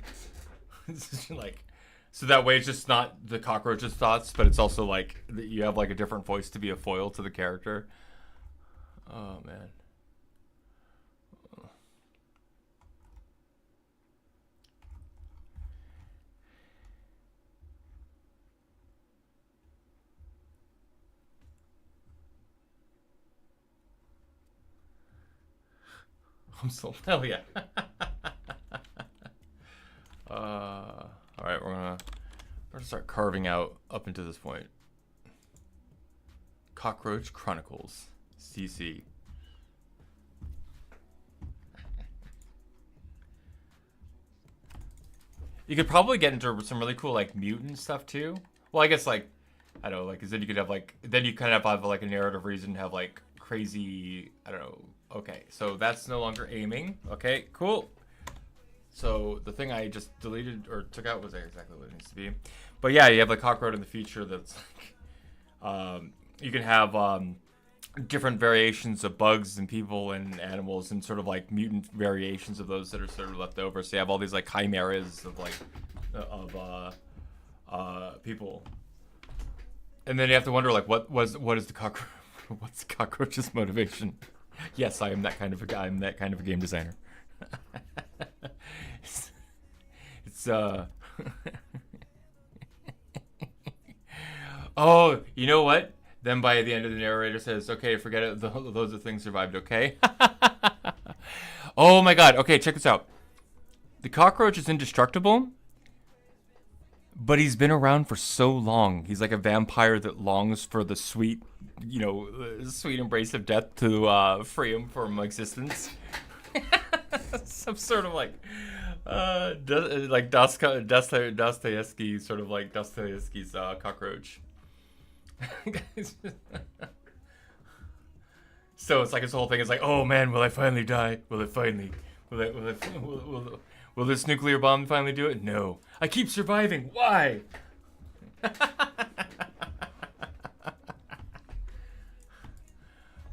S1: Like, so that way it's just not the cockroach's thoughts, but it's also like you have like a different voice to be a foil to the character. Oh man. I'm so hell yeah. All right, we're gonna start carving out up into this point. Cockroach Chronicles, CC. You could probably get into some really cool like mutant stuff too. Well, I guess like I don't know, like, 'cause then you could have like then you kind of have like a narrative reason to have like crazy. I don't know. Okay, so that's no longer aiming. Okay, cool. So the thing I just deleted or took out was exactly what it needs to be. But yeah, you have like cockroach in the future that's like, you can have different variations of bugs and people and animals and sort of like mutant variations of those that are sort of left over. So you have all these like chimeras of like people, and then you have to wonder like what is the cockroach? What's the cockroach's motivation? Yes, I am that kind of a guy. I'm that kind of a game designer. it's Oh, you know what? Then by the end of the narrator says, "Okay, forget it. Those are things survived." Okay. Oh my God. Okay, check this out. The cockroach is indestructible, but he's been around for so long. He's like a vampire that longs for the sweet, sweet embrace of death to free him from existence. Some sort of like Dostoevsky, sort of like Dostoevsky's cockroach. So it's like his whole thing is like, oh man, will I finally die? Will this nuclear bomb finally do it? No. I keep surviving. Why?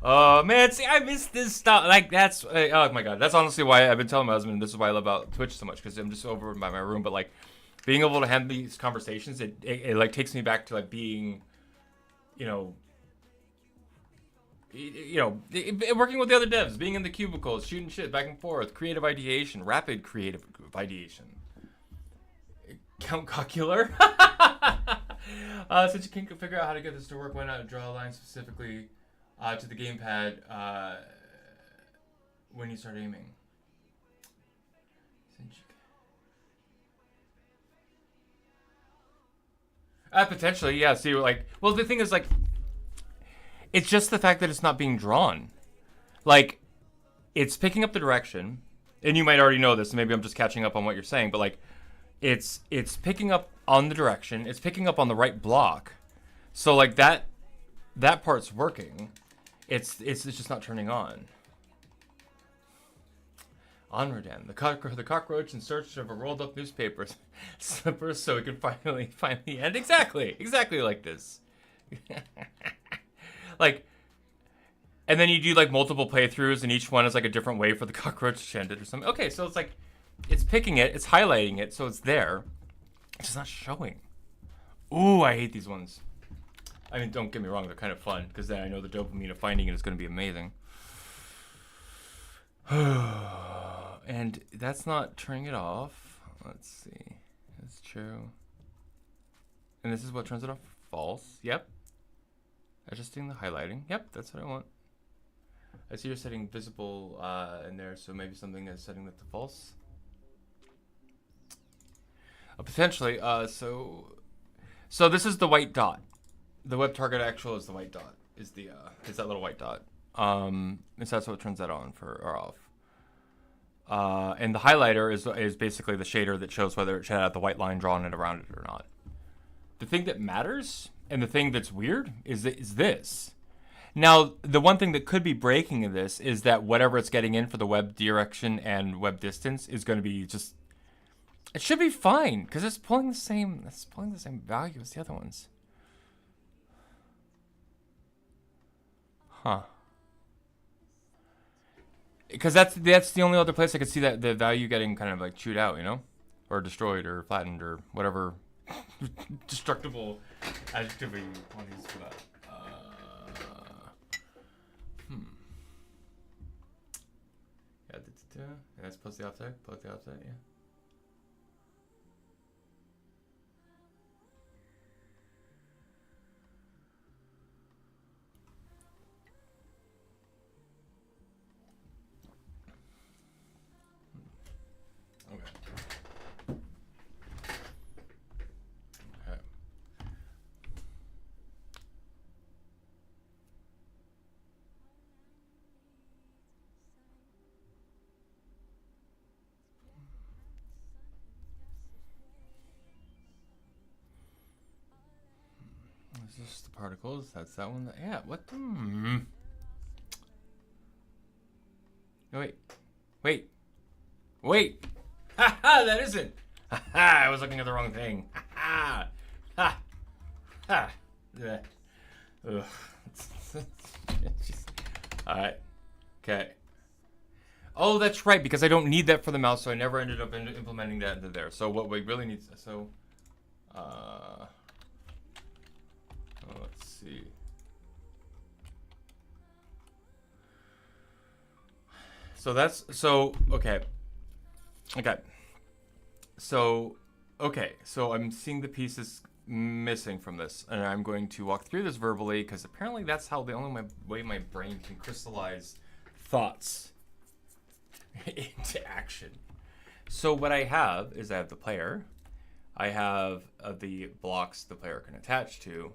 S1: Oh man, see, I miss this stuff. Like that's oh my God, that's honestly why I've been telling my husband this is why I love about Twitch so much, because I'm just over by my room. But like being able to have these conversations, it like takes me back to like being, working with the other devs, being in the cubicles, shooting shit back and forth, creative ideation, rapid creative ideation. Count Cockular. Since you can't figure out how to get this to work, why not draw a line specifically to the gamepad when you start aiming? Potentially, yeah. See, well, the thing is, like, it's just the fact that it's not being drawn. Like, it's picking up the direction, and you might already know this, and maybe I'm just catching up on what you're saying, but, like, it's picking up on the direction, it's picking up on the right block, so, like, that part's working. It's just not turning on. Onward then. The cockroach in search of a rolled up newspaper slippers so it can finally end. Exactly like this. Like, and then you do like multiple playthroughs, and each one is like a different way for the cockroach to end it or something. Okay, so it's like, it's picking it, it's highlighting it, so it's there. It's just not showing. Ooh, I hate these ones. I mean, don't get me wrong, they're kind of fun, because then I know the dopamine of finding it is going to be amazing. And that's not turning it off. Let's see. That's true. And this is what turns it off. False. Yep. Adjusting the highlighting. Yep, that's what I want. I see you're setting visible in there, so maybe something is setting that to false. Potentially. So this is the white dot. The web target actual is the white dot. Is that little white dot. So that's what turns that on or off. And the highlighter is basically the shader that shows whether it should have the white line drawn it around it or not. The thing that matters and the thing that's weird is this. Now, the one thing that could be breaking in this is that whatever it's getting in for the web direction and web distance is going to be just... It should be fine because it's pulling the same value as the other ones. Huh. Because that's the only other place I could see that the value getting kind of like chewed out, you know? Or destroyed or flattened or whatever destructible adjective you want to use for that. Yeah, that's plus the offset, yeah. Is this the particles? That's that one. Yeah, what the... No, wait. Ha ha, that isn't. Ha ha, I was looking at the wrong thing. Ha ha. Ha. Ha. Yeah. Ugh. Alright. Okay. Oh, that's right, because I don't need that for the mouse, so I never ended up implementing that into there. So what we really need... So... let's see. So that's okay. So I'm seeing the pieces missing from this, and I'm going to walk through this verbally because apparently that's how the only way my brain can crystallize thoughts into action. So what I have is I have the player, I have the blocks the player can attach to.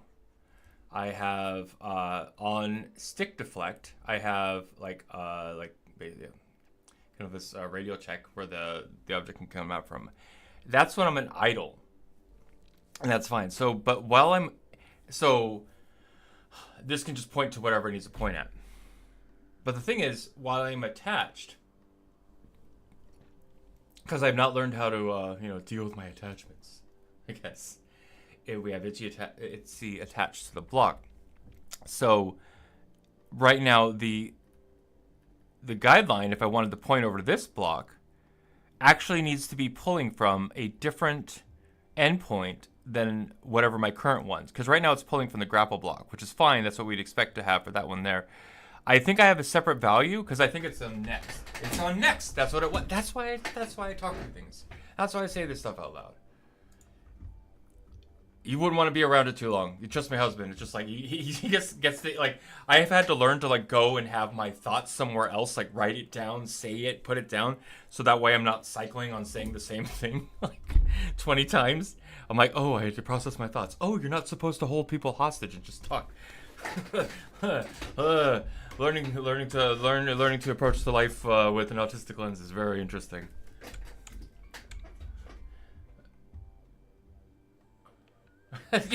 S1: I have on stick deflect. I have like kind of this radial check where the object can come out from. That's when I'm an idle, and that's fine. So, but while this can just point to whatever it needs to point at. But the thing is, while I'm attached, because I've not learned how to deal with my attachments, I guess. We have Itsy attached to the block. So right now the guideline, if I wanted to point over to this block, actually needs to be pulling from a different endpoint than whatever my current ones. Because right now it's pulling from the grapple block, which is fine. That's what we'd expect to have for that one there. I think I have a separate value because I think it's on next. It's on next. That's what it was. That's why I talk through things. That's why I say this stuff out loud. You wouldn't want to be around it too long. You trust my husband. It's just like he gets the, like, I have had to learn to like go and have my thoughts somewhere else, like write it down, say it, put it down, so that way I'm not cycling on saying the same thing like 20 times. I'm like, oh, I had to process my thoughts. Oh, you're not supposed to hold people hostage and just talk. Learning to approach the life with an autistic lens is very interesting.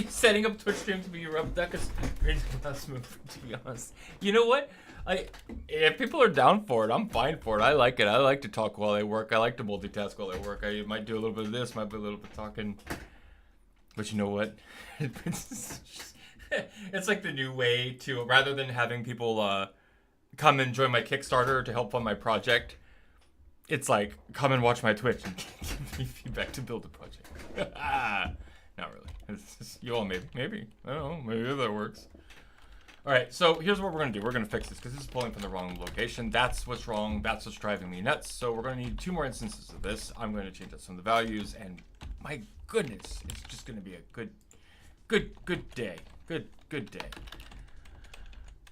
S1: Setting up Twitch stream to be your rub deck is pretty smooth, to be honest. You know what? If people are down for it, I'm fine for it. I like it. I like to talk while I work. I like to multitask while I work. I might do a little bit of this, might be a little bit of talking. But you know what? It's like the new way to, rather than having people come and join my Kickstarter to help fund my project, it's like, come and watch my Twitch and give me feedback to build a project. Not really. You all maybe. I don't know. Maybe that works. All right. So here's what we're going to do. We're going to fix this because this is pulling from the wrong location. That's what's wrong. That's what's driving me nuts. So we're going to need 2 more instances of this. I'm going to change out some of the values. And my goodness, it's just going to be a good day. Good day.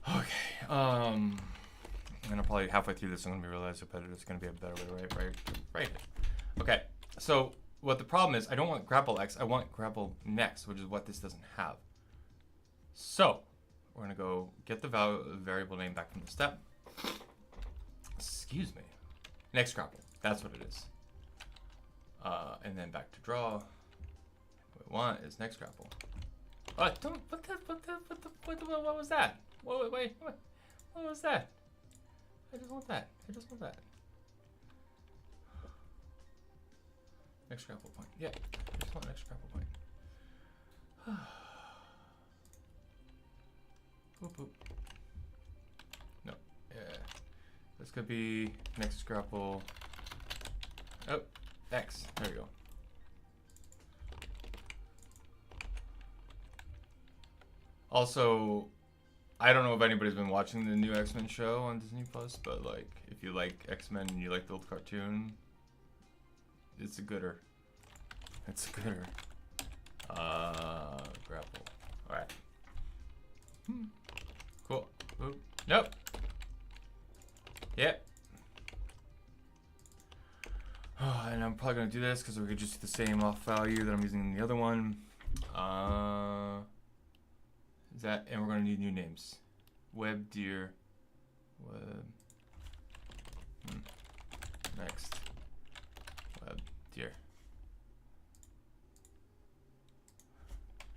S1: Okay. I'm going to probably halfway through this, I'm going to realize that it's going to be a better way, right? Okay. So what the problem is, I don't want grapple X, I want grapple next, which is what this doesn't have. So we're going to go get the variable name back from the step. Excuse me. Next grapple. That's what it is. And then back to draw. What we want is next grapple. What was that? Wait, what was that? I just want that. Next grapple point. Yeah, I just want next grapple point. Boop, boop. No, yeah. This could be next grapple. Oh, X. There we go. Also, I don't know if anybody's been watching the new X-Men show on Disney Plus, but like, if you like X-Men and you like the old cartoon, it's a gooder. It's a gooder. Grapple. Alright. Cool. Oop. Nope. Yep. Oh, and I'm probably gonna do this because we could just do the same off value that I'm using in the other one. Is that, and we're gonna need new names. Web deer. Web. Next. Web deer.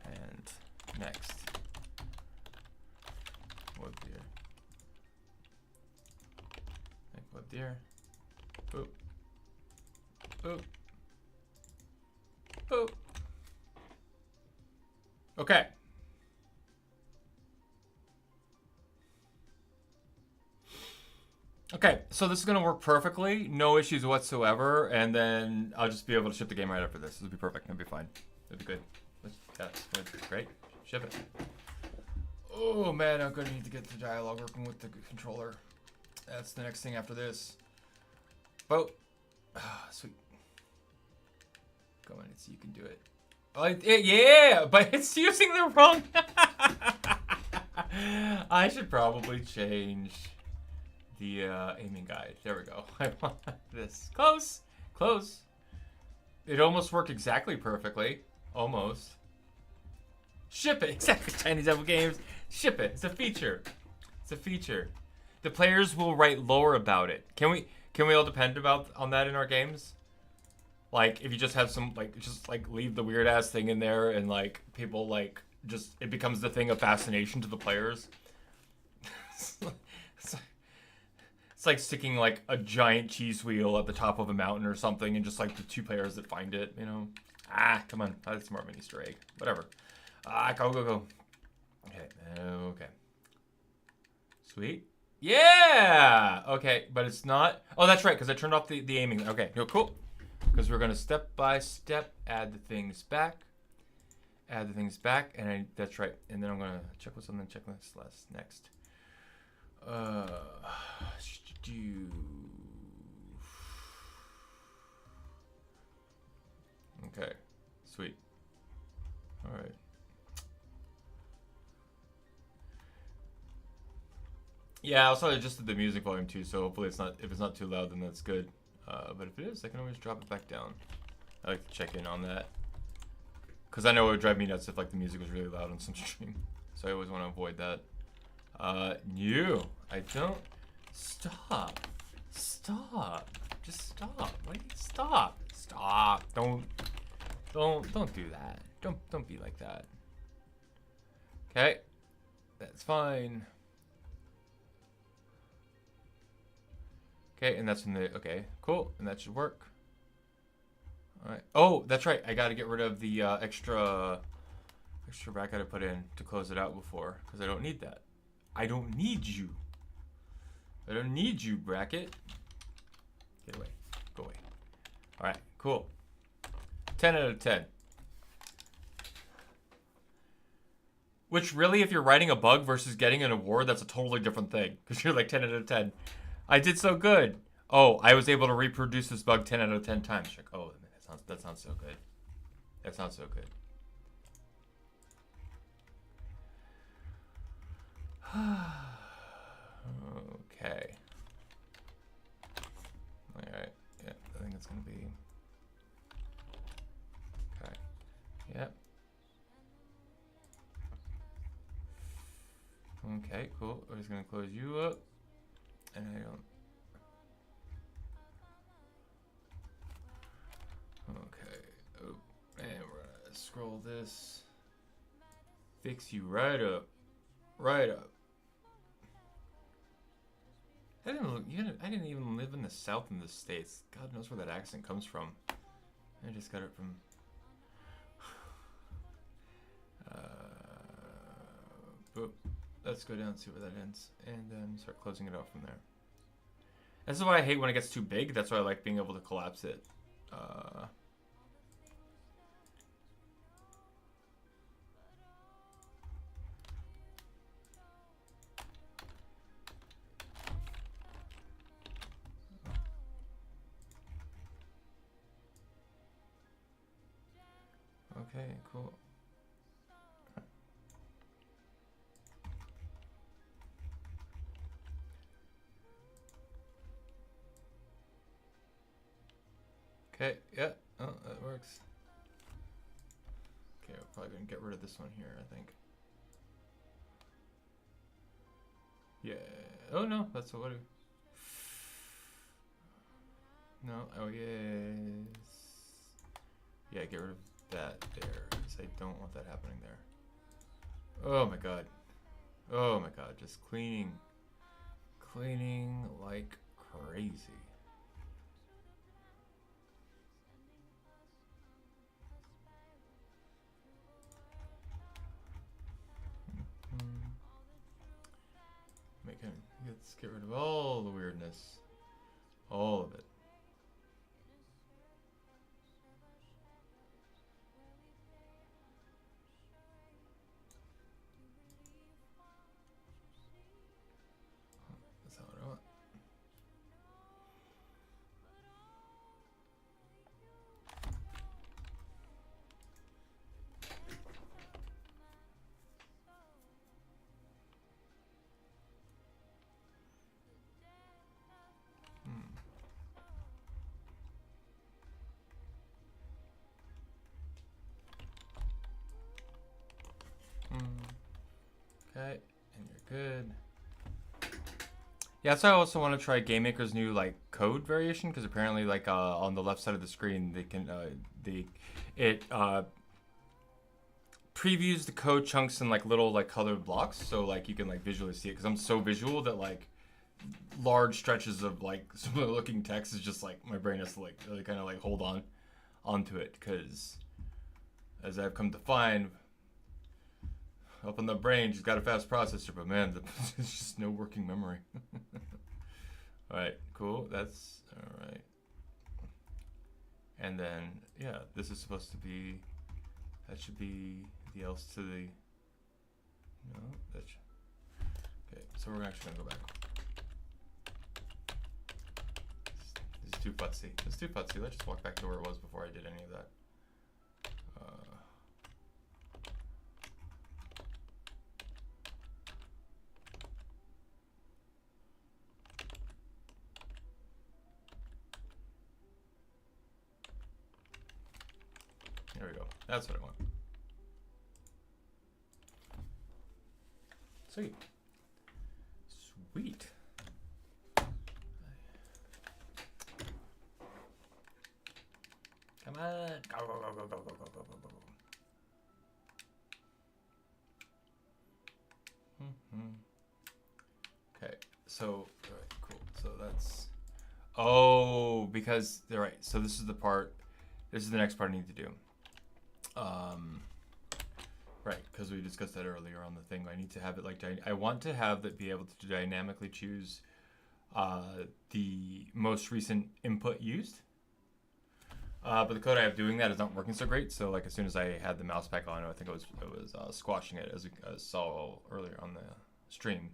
S1: And next. Web deer. Make web deer. Boop. Boop. Boop. Okay. Okay, so this is gonna work perfectly, no issues whatsoever, and then I'll just be able to ship the game right after this. This will be perfect. It'll be fine. It'll be good. That's good. Great. Ship it. Oh man, I'm gonna need to get the dialogue working with the controller. That's the next thing after this. Boat. Sweet. Go in and see you can do it. Oh, yeah, but it's using the wrong. I should probably change the aiming guide. There we go. I want this. Close. Close. It almost worked exactly perfectly. Almost. Ship it. Exactly. Chinese Devil Games. Ship it. It's a feature. It's a feature. The players will write lore about it. Can we all depend on that in our games? Like, if you just have some, like, just, like, leave the weird-ass thing in there and, like, people, like, just, it becomes the thing of fascination to the players. It's like sticking, like, a giant cheese wheel at the top of a mountain or something and just, like, the two players that find it, you know? Ah, come on. That's more of an Easter egg. Whatever. Ah, go. Okay. Okay. Sweet. Yeah! Okay, but it's not... Oh, that's right, because I turned off the aiming. Okay, no, cool. Because we're going to step by step add the things back. Add the things back, and that's right. And then I'm going to check what's on the checklist next. Okay, sweet. All right. Yeah, I also adjusted the music volume too, so hopefully if it's not too loud, then that's good. But if it is, I can always drop it back down. I like to check in on that. Because I know it would drive me nuts if like the music was really loud on some stream. So I always want to avoid that. You. I don't. Stop. Stop. Just stop. Wait, stop. Stop. Don't do that. Don't be like that. Okay. That's fine. Okay, and that's in the, okay, cool, and that should work. All right. Oh, that's right. I got to get rid of the extra bracket I put in to close it out before, because I don't need that. I don't need you. I don't need you, bracket. Get away. Go away. All right, cool. 10 out of 10. Which really, if you're writing a bug versus getting an award, that's a totally different thing, because you're like 10 out of 10. I did so good. Oh, I was able to reproduce this bug 10 out of 10 times. Like, oh, that sounds so good. That sounds so good. Okay. All right. Yeah, I think it's gonna be. Okay. Yep. Okay, cool. We're just gonna close you up. And I don't. scroll this. Fix you right up. Right up. I didn't even live in the South in the States. God knows where that accent comes from. I just got it from... Boop. Let's go down and see where that ends. And then start closing it out from there. This is why I hate when it gets too big. That's why I like being able to collapse it. Okay, cool. Okay, yeah, oh, that works. Okay, we're probably gonna get rid of this one here, I think. Yeah, oh no, that's what no, oh yes. Yeah, get rid of that there, because I don't want that happening there. Oh my god. Oh my god, just cleaning like crazy. Let's get rid of all the weirdness. All of it. That's not what I want. Okay, and you're good. Yeah, so I also want to try Game Maker's new like code variation, because apparently like on the left side of the screen they can previews the code chunks in like little like colored blocks, so like you can like visually see it. Because I'm so visual that like large stretches of like similar looking text is just like my brain has to like really kind of like hold on onto it, because as I've come to find, up in the brain, she's got a fast processor, but man, there's just no working memory. Alright, cool. That's alright. And then, yeah, this is supposed to be, that should be the else to the, no, that should, okay, so we're actually gonna go back. This is too futsy. It's too futsy. Let's just walk back to where it was before I did any of that. There we go. That's what I want. Sweet. Sweet. Come on. Go, go, go, go, go, go, go, go, go, go. Okay, so, alright, cool. So that's, oh, because, they're right. So this is the part, this is the next part I need to do. Right, because we discussed that earlier on the thing. I need to have it like, I want to have it be able to dynamically choose the most recent input used. But the code I have doing that is not working so great. So like as soon as I had the mouse back on, I think it was squashing it, as we saw earlier on the stream.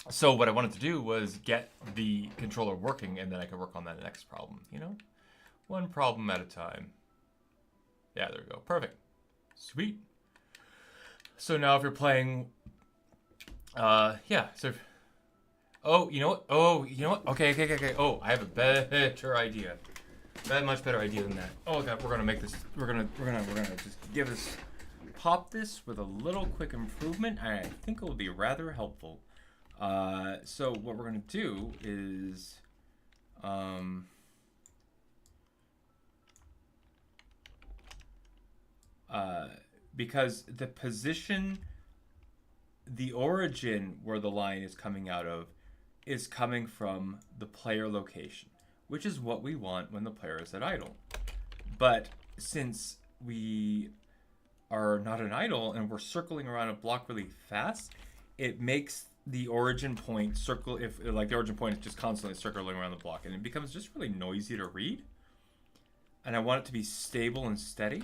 S1: So what I wanted to do was get the controller working, and then I could work on that next problem. You know, one problem at a time. Yeah, there we go. Perfect. Sweet. So now if you're playing, yeah. So, oh, you know what? Oh, you know what? Okay. Oh, I have a better idea. Much better idea than that. Oh god, we're gonna make this. We're gonna just give this, pop this with a little quick improvement. I think it will be rather helpful. So what we're gonna do is, because the position, the origin where the line is coming out of, is coming from the player location, which is what we want when the player is at idle. But since we are not an idle and we're circling around a block really fast, it makes the origin point circle, if like the origin point is just constantly circling around the block, and it becomes just really noisy to read. And I want it to be stable and steady.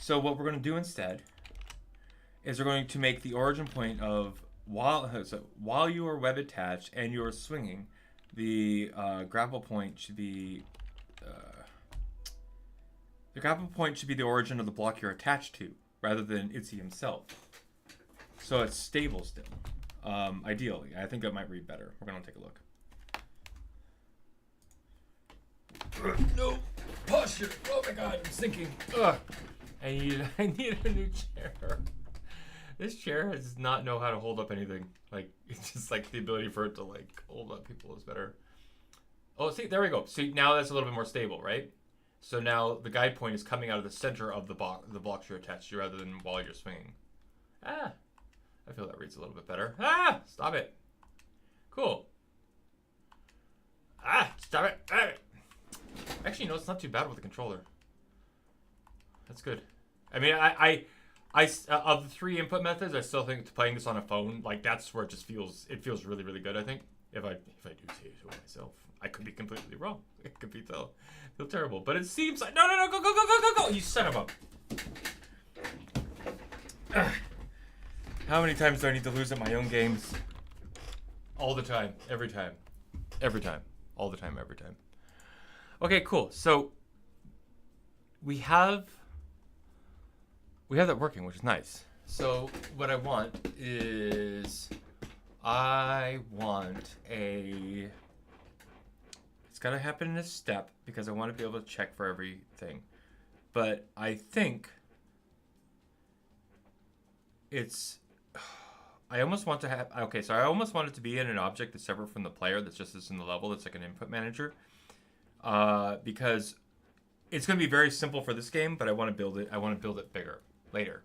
S1: So what we're going to do instead is we're going to make the origin point of while you are web attached and you are swinging, the grapple point should be the origin of the block you're attached to, rather than Itzy himself. So it's stable still. Ideally, I think that might read better. We're gonna take a look. No posture. Oh my god, I'm sinking. Ugh. I need a new chair. This chair does not know how to hold up anything. Like, it's just like the ability for it to like hold up people is better. Oh, see, there we go. See, now that's a little bit more stable, right? So now the guide point is coming out of the center of the blocks you're attached to, rather than while you're swinging. Ah, I feel that reads a little bit better. Ah, stop it. Cool. Ah, stop it. Ah. Actually, no, it's not too bad with the controller. That's good. I mean, I of the 3 input methods, I still think playing this on a phone, like that's where it feels really, really good. I think if I do say so myself, I could be completely wrong. It could feel terrible, but it seems like no, go, you son of a. How many times do I need to lose at my own games? All the time, every time, all the time, every time. Okay, cool. So we have that working, which is nice. So what I want is it's got to happen in a step because I want to be able to check for everything. But I think I almost want to have, okay, so I almost want it to be in an object that's separate from the player, that's just in the level, that's like an input manager. Because it's going to be very simple for this game, but I want to build it bigger later.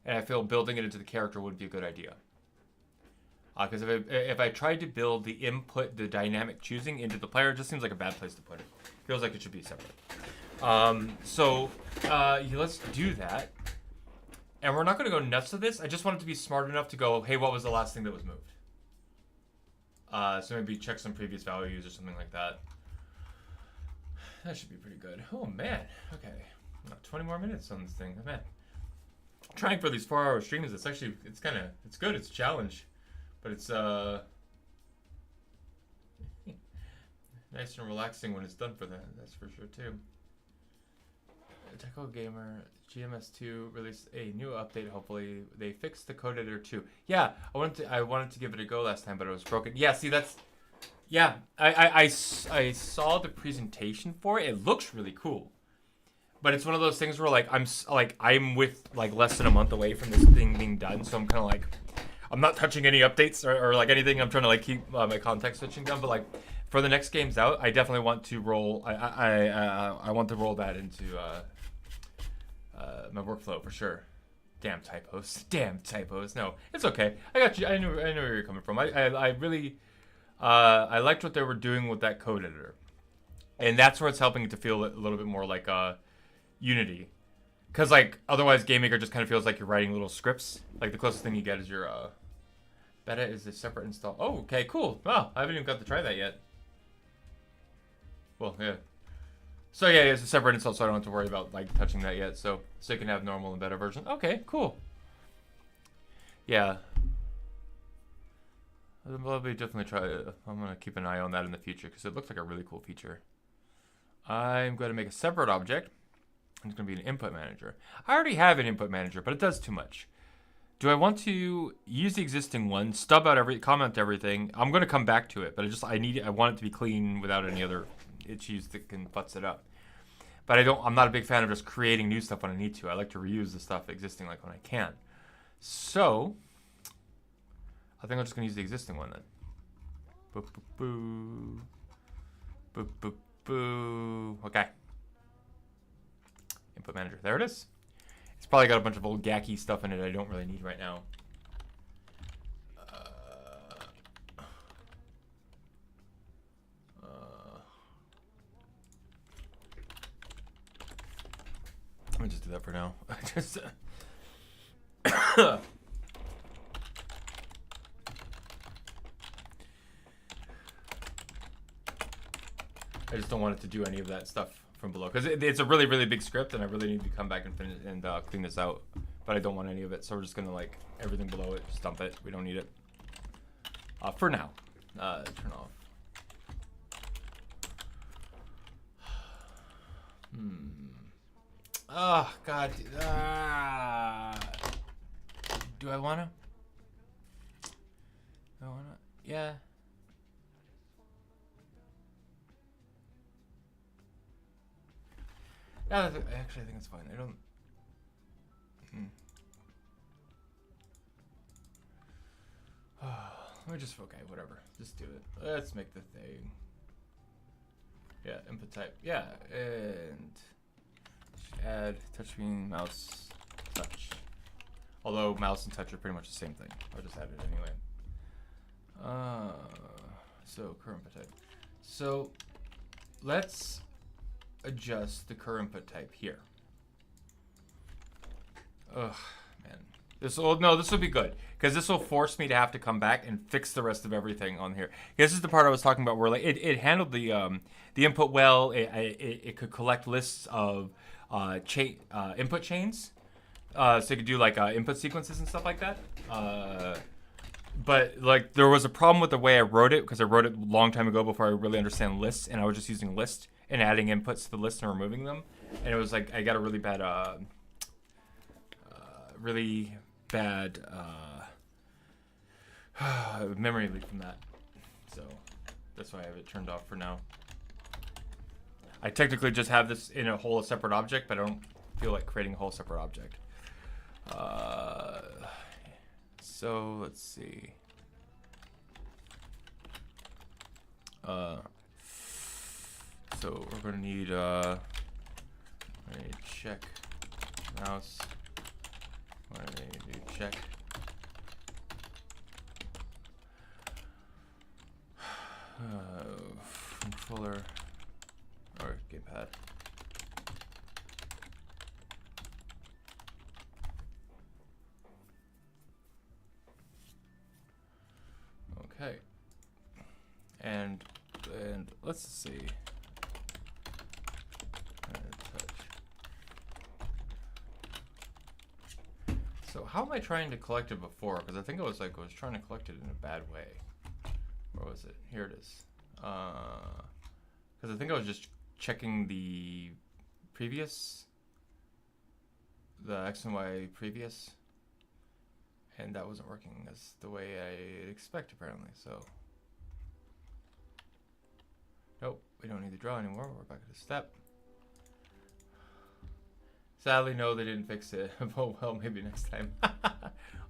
S1: And I feel building it into the character would be a good idea. Because if I tried to build the dynamic choosing into the player, it just seems like a bad place to put it. Feels like it should be separate. Let's do that. And we're not going to go nuts with this. I just want it to be smart enough to go, hey, what was the last thing that was moved? So maybe check some previous values or something like that. That should be pretty good. Oh, man. Okay. 20 more minutes on this thing. Oh, man. Trying for these 4-hour streams, it's good. It's a challenge. But it's nice and relaxing when it's done for that. That's for sure, too. Techo Gamer, GMS2 released a new update. Hopefully, they fixed the code editor too. Yeah, I wanted to give it a go last time, but it was broken. Yeah, see that's. Yeah, I saw the presentation for it. It looks really cool, but it's one of those things where like I'm with like less than a month away from this thing being done, so I'm kind of like I'm not touching any updates or like anything. I'm trying to like keep my context switching done, but like. For the next games out, I definitely want to roll. I want to roll that into my workflow for sure. Damn typos. No, it's okay. I got you. I knew where you're coming from. I really I liked what they were doing with that code editor, and that's where it's helping it to feel a little bit more like Unity, because like otherwise Game Maker just kind of feels like you're writing little scripts. Like the closest thing you get is your beta is a separate install. Oh, okay, cool. Wow, I haven't even got to try that yet. Well, yeah. So yeah, it's a separate install, so I don't have to worry about like touching that yet. So you can have normal and beta version. Okay, cool. Yeah. I'll probably definitely try it. I'm gonna keep an eye on that in the future because it looks like a really cool feature. I'm going to make a separate object. It's going to be an input manager. I already have an input manager, but it does too much. Do I want to use the existing one, stub out comment everything? I'm going to come back to it, but I want it to be clean without any other issues that can futz it up. But I'm not a big fan of just creating new stuff when I need to. I like to reuse the stuff existing like when I can. So I think I'm just going to use the existing one then. Boop, boop, boo. Boop, boop, boo. Okay. Input manager. There it is. It's probably got a bunch of old gacky stuff in it I don't really need right now. Let me just do that for now. I just don't want it to do any of that stuff from below because it's a really, really big script, and I really need to come back and finish and clean this out. But I don't want any of it, so we're just gonna like everything below it, just dump it. We don't need it for now. Turn off. Oh God. Do I wanna? Do I wanna? Yeah. Yeah, actually, I think it's fine. I don't. Let me just, okay, whatever. Just do it. Let's make the thing. Yeah, input type. Yeah, and add touchscreen, mouse, touch. Although mouse and touch are pretty much the same thing. I'll just add it anyway. So current input type. So let's adjust the current input type here. Ugh, man. This will be good because this will force me to have to come back and fix the rest of everything on here. This is the part I was talking about where like it handled the input well. It could collect lists of input chains, so you could do like input sequences and stuff like that. But like there was a problem with the way I wrote it because I wrote it a long time ago before I really understand lists, and I was just using list and adding inputs to the list and removing them, and it was like I got a really bad memory leak from that. So that's why I have it turned off for now. I technically just have this in a whole separate object, but I don't feel like creating a whole separate object. So let's see. So we're gonna need check mouse. Do check. Controller or gamepad. Okay. And let's see. So how am I trying to collect it before? Because I think I was trying to collect it in a bad way. Where was it? Here it is. Because I think I was just checking the X and Y previous, and that wasn't working as the way I expect apparently. So nope, we don't need to draw anymore. We're back at the step. Sadly, no, they didn't fix it. Oh well, maybe next time. Well,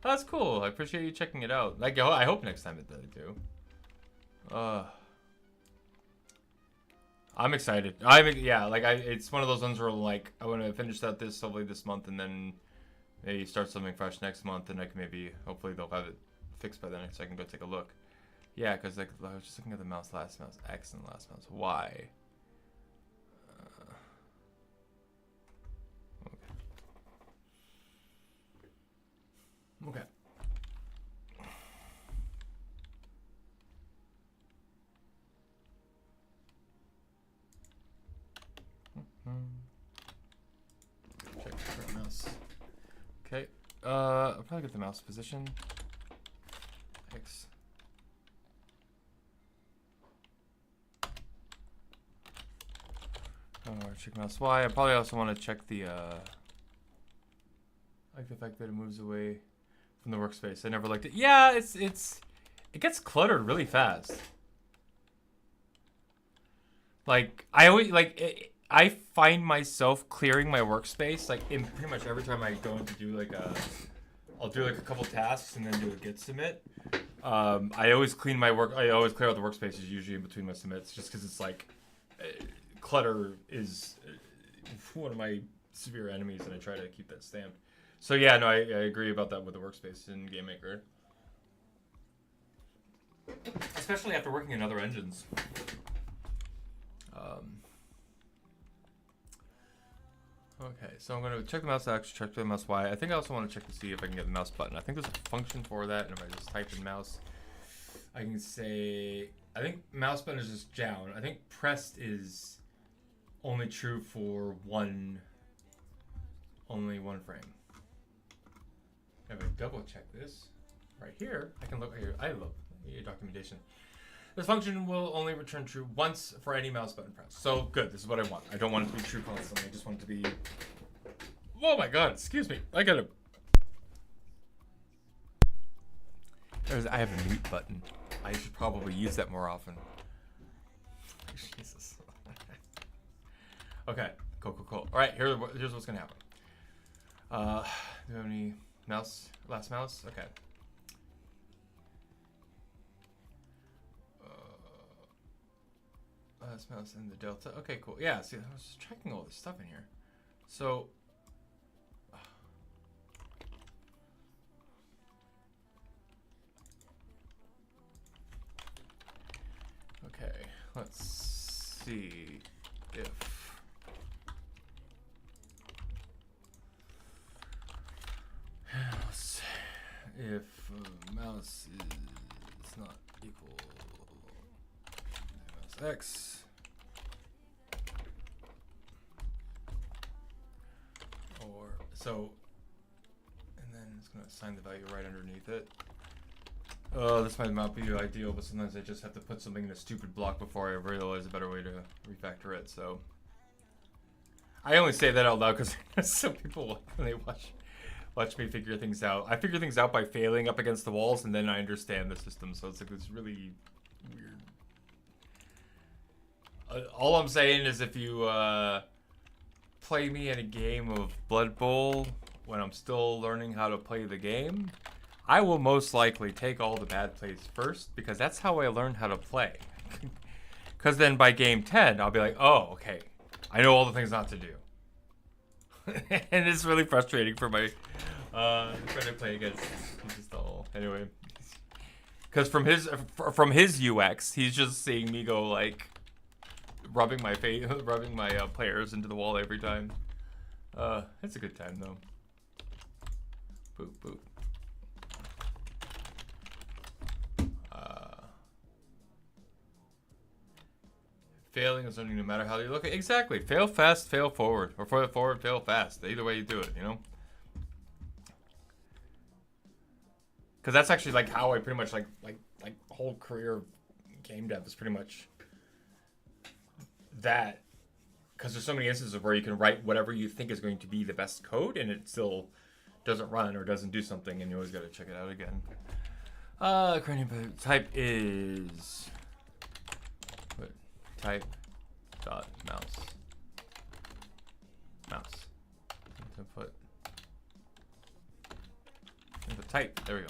S1: that's cool. I appreciate you checking it out. Like, I hope next time it does too. I'm excited. It's one of those ones where like I want to finish out this hopefully this month, and then maybe start something fresh next month, and I can hopefully they'll have it fixed by then, so I can go take a look. Yeah, because like I was just looking at the last mouse X and last mouse Y. Okay. Check the current mouse. Okay. I'll probably get the mouse position. X. Check mouse Y. I probably also want to check the like the fact that it moves away from the workspace. I never liked it. Yeah, it gets cluttered really fast. Like I find myself clearing my workspace like in pretty much every time I go in to do I'll do like a couple tasks and then do a git submit. I always clean my work. I always clear out the workspaces usually in between my submits, just because it's like clutter is one of my severe enemies, and I try to keep that stamped. So yeah, no, I agree about that with the workspace in Game Maker. Especially after working in other engines. Okay, so I'm going to check the mouse X, check the mouse Y. I think I also want to check to see if I can get the mouse button. I think there's a function for that, and if I just type in mouse, I can say... I think mouse button is just down. I think pressed is only true for only one frame. If I double check this, right here, I can look here. I love your documentation. This function will only return true once for any mouse button press. So good, this is what I want. I don't want it to be true constantly. I just want it to be... Oh my god, excuse me. I gotta... I have a mute button. I should probably use that more often. Jesus. Okay, cool. All right, here's what's gonna happen. Do you have any mouse? Last mouse? Okay. Last mouse and the delta. Okay, cool. Yeah, see, I was just tracking all this stuff in here. So. Okay, let's see if mouse is not equal to mouse X. So, and then it's going to assign the value right underneath it. Oh, this might not be ideal, but sometimes I just have to put something in a stupid block before I realize a better way to refactor it, so. I only say that out loud because some people, when they watch me figure things out. I figure things out by failing up against the walls, and then I understand the system, so it's like this really weird. All I'm saying is if you, play me in a game of Blood Bowl when I'm still learning how to play the game, I will most likely take all the bad plays first because that's how I learn how to play. Because then by game 10, I'll be like, oh, okay, I know all the things not to do. And it's really frustrating for my friend I play against. He's just all, anyway. Because from his UX, he's just seeing me go like, rubbing my players into the wall every time. It's a good time though. Boop boop. Failing is learning no matter how you look at it. Exactly. Fail fast, fail forward, or forward, fail fast. Either way you do it, you know. Because that's actually like how I pretty much like whole career game dev is pretty much. That, because there's so many instances where you can write whatever you think is going to be the best code and it still doesn't run or doesn't do something, and you always got to check it out again. Cranium type is type dot mouse input type, there we go,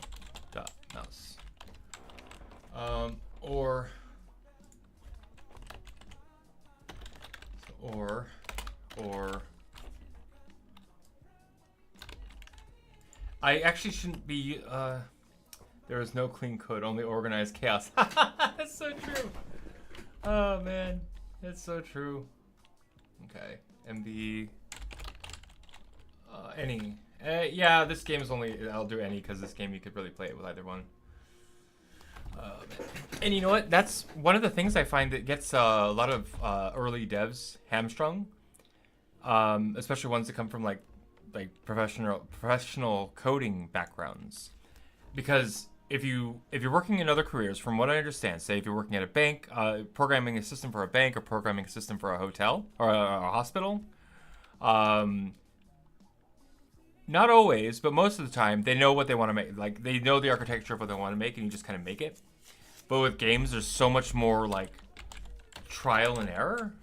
S1: dot mouse, or I actually shouldn't be, there is no clean code, only organized chaos. That's so true. Oh man, that's so true. Okay, MV, any. Yeah, this game is only, I'll do any because this game you could really play it with either one. And you know what? That's one of the things I find that gets a lot of early devs hamstrung, especially ones that come from like professional coding backgrounds. Because if you're working in other careers, from what I understand, say if you're working at a bank, programming a system for a bank or programming a system for a hotel or a hospital, not always, but most of the time, they know what they want to make. Like, they know the architecture of what they want to make, and you just kind of make it. But with games, there's so much more, like, trial and error.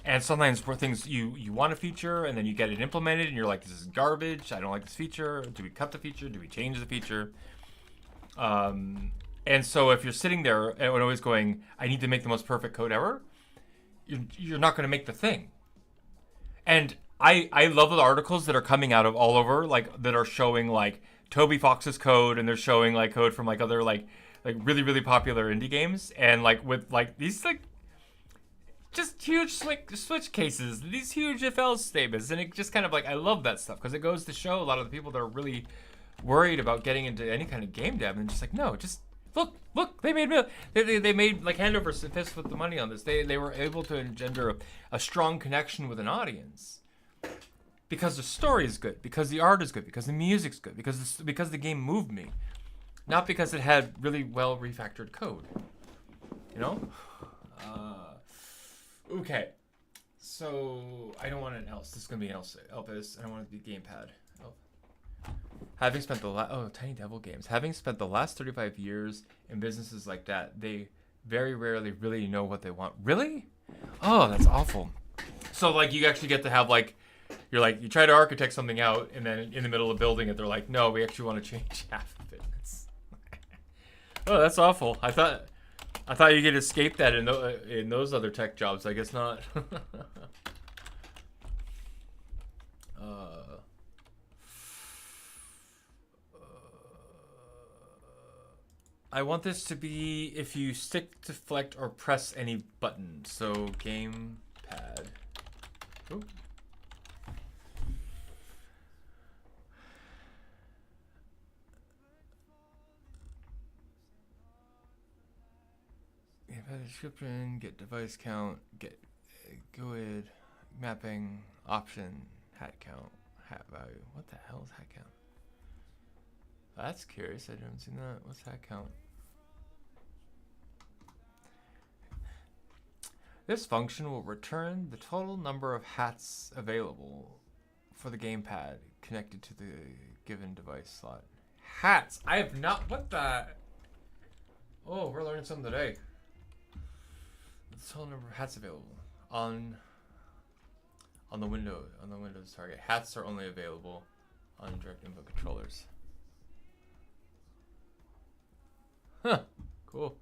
S1: And sometimes for things you want a feature, and then you get it implemented, and you're like, this is garbage, I don't like this feature. Do we cut the feature? Do we change the feature? And so if you're sitting there and always going, I need to make the most perfect code ever, you're not going to make the thing. And I love the articles that are coming out of all over, like that are showing like Toby Fox's code, and they're showing like code from like other like really popular indie games, and like with like these like just huge switch cases, these huge if else statements, and it just kind of like I love that stuff because it goes to show a lot of the people that are really worried about getting into any kind of game dev, and just like no, just look, they made they made like hand over fist with the money on this. They were able to engender a strong connection with an audience because the story is good, because the art is good, because the music's good, because the game moved me, not because it had really well refactored code. You know. Okay. So I don't want an else. This is gonna be an else. Elvis. I don't want it to be gamepad. Having spent the Tiny Devil Games. Having spent the last 35 years in businesses like that, they very rarely really know what they want. Really? Oh, that's awful. So like you actually get to have like you try to architect something out, and then in the middle of building it, they're like, no, we actually want to change half of it. Oh, that's awful. I thought you could escape that in those other tech jobs. I guess not. I want this to be if you stick, deflect, or press any button. So gamepad. Oop. Description, get device count, get GUID, mapping, option, hat count, hat value. What the hell is hat count? That's curious. I haven't seen that. What's hat count? This function will return the total number of hats available for the gamepad connected to the given device slot. Hats! I have not. What the? Oh, we're learning something today. The total number of hats available on the Windows target. Hats are only available on direct input controllers. Huh. Cool.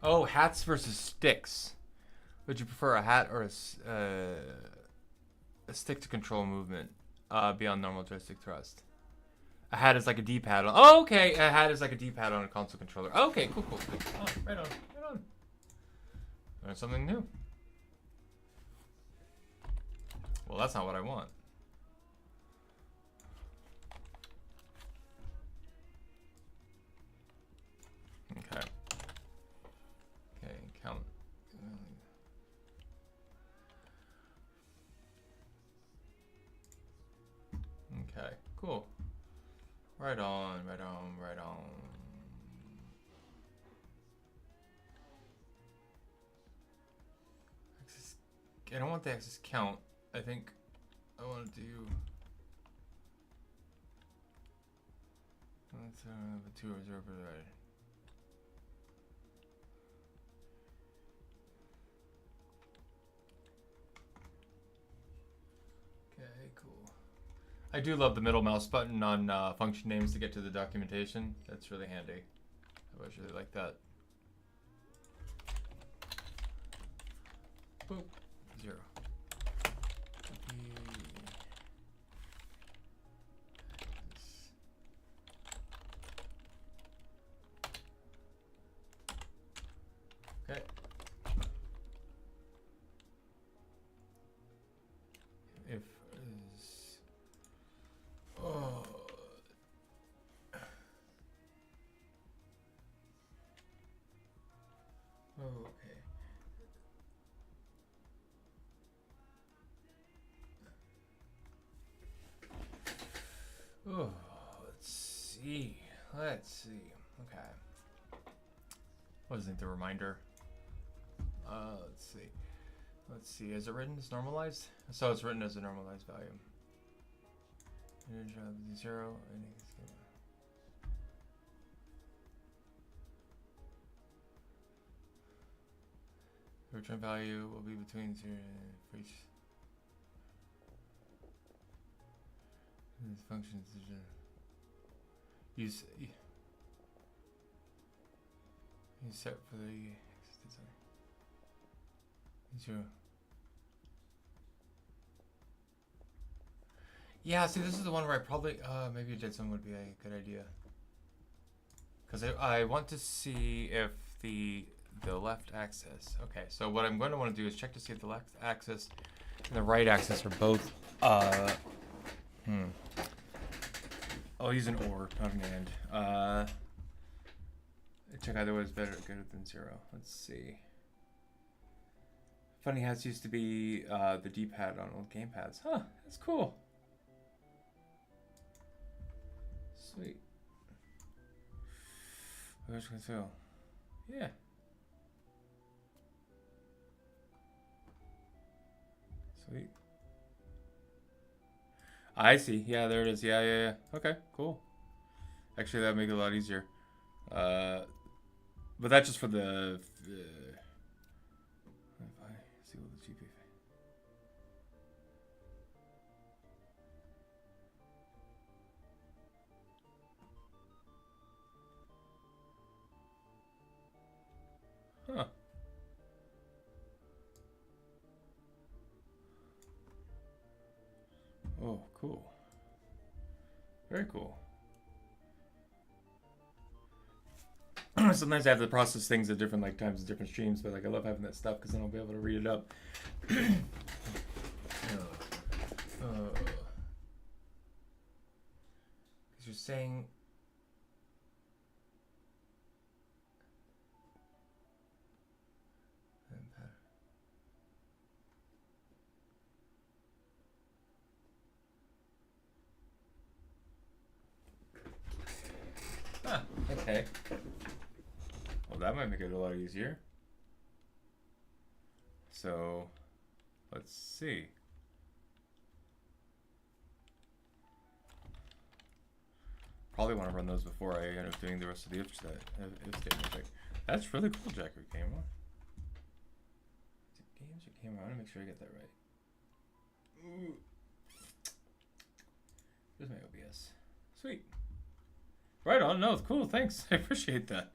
S1: Oh, hats versus sticks. Would you prefer a hat or a stick to control movement beyond normal joystick thrust? A hat is like a D-pad on... Oh, okay. A hat is like a D-pad on a console controller. Okay, cool. Oh, right on. Learn something new. Well, that's not what I want. Okay. Count. Okay, cool. Right on. I don't want the axis count. I think I want to do... Let's the 2 or 0 for the right. Okay, cool. I do love the middle mouse button on function names to get to the documentation. That's really handy. I always really like that. Boop. 0. Okay. If is oh okay. Oh, let's see. Okay. What is it? The reminder. Let's see. Is it written as normalized? So it's written as a normalized value. 0. The return value will be between 0 for each. This functions. Use set for the existence. Zero. Yeah, see, this is the one where I probably maybe a dead zone would be a good idea. Because I want to see if the left axis. Okay, so what I'm going to want to do is check to see if the left axis and the right axis are both. I'll use an or, not an and. Check either way is greater than 0. Let's see. Funny hats used to be the D-pad on old gamepads. Huh, that's cool. Sweet. Where's control? Yeah. Sweet. I see. Yeah, there it is. Yeah. Okay, cool. Actually, that would make it a lot easier. But that's just for the. If I see what the GPU. Huh. Oh, cool. Very cool. Sometimes I have to process things at different times and different streams, but I love having that stuff because then I'll be able to read it up. Because you're saying. Huh, okay. Well, that might make it a lot easier. So, let's see. Probably want to run those before I end up doing the rest of the if statement. That's really cool, Jacker Camera. Is it games or camera? I want to make sure I get that right. Ooh. Here's my OBS. Sweet. Right on. No, cool. Thanks. I appreciate that.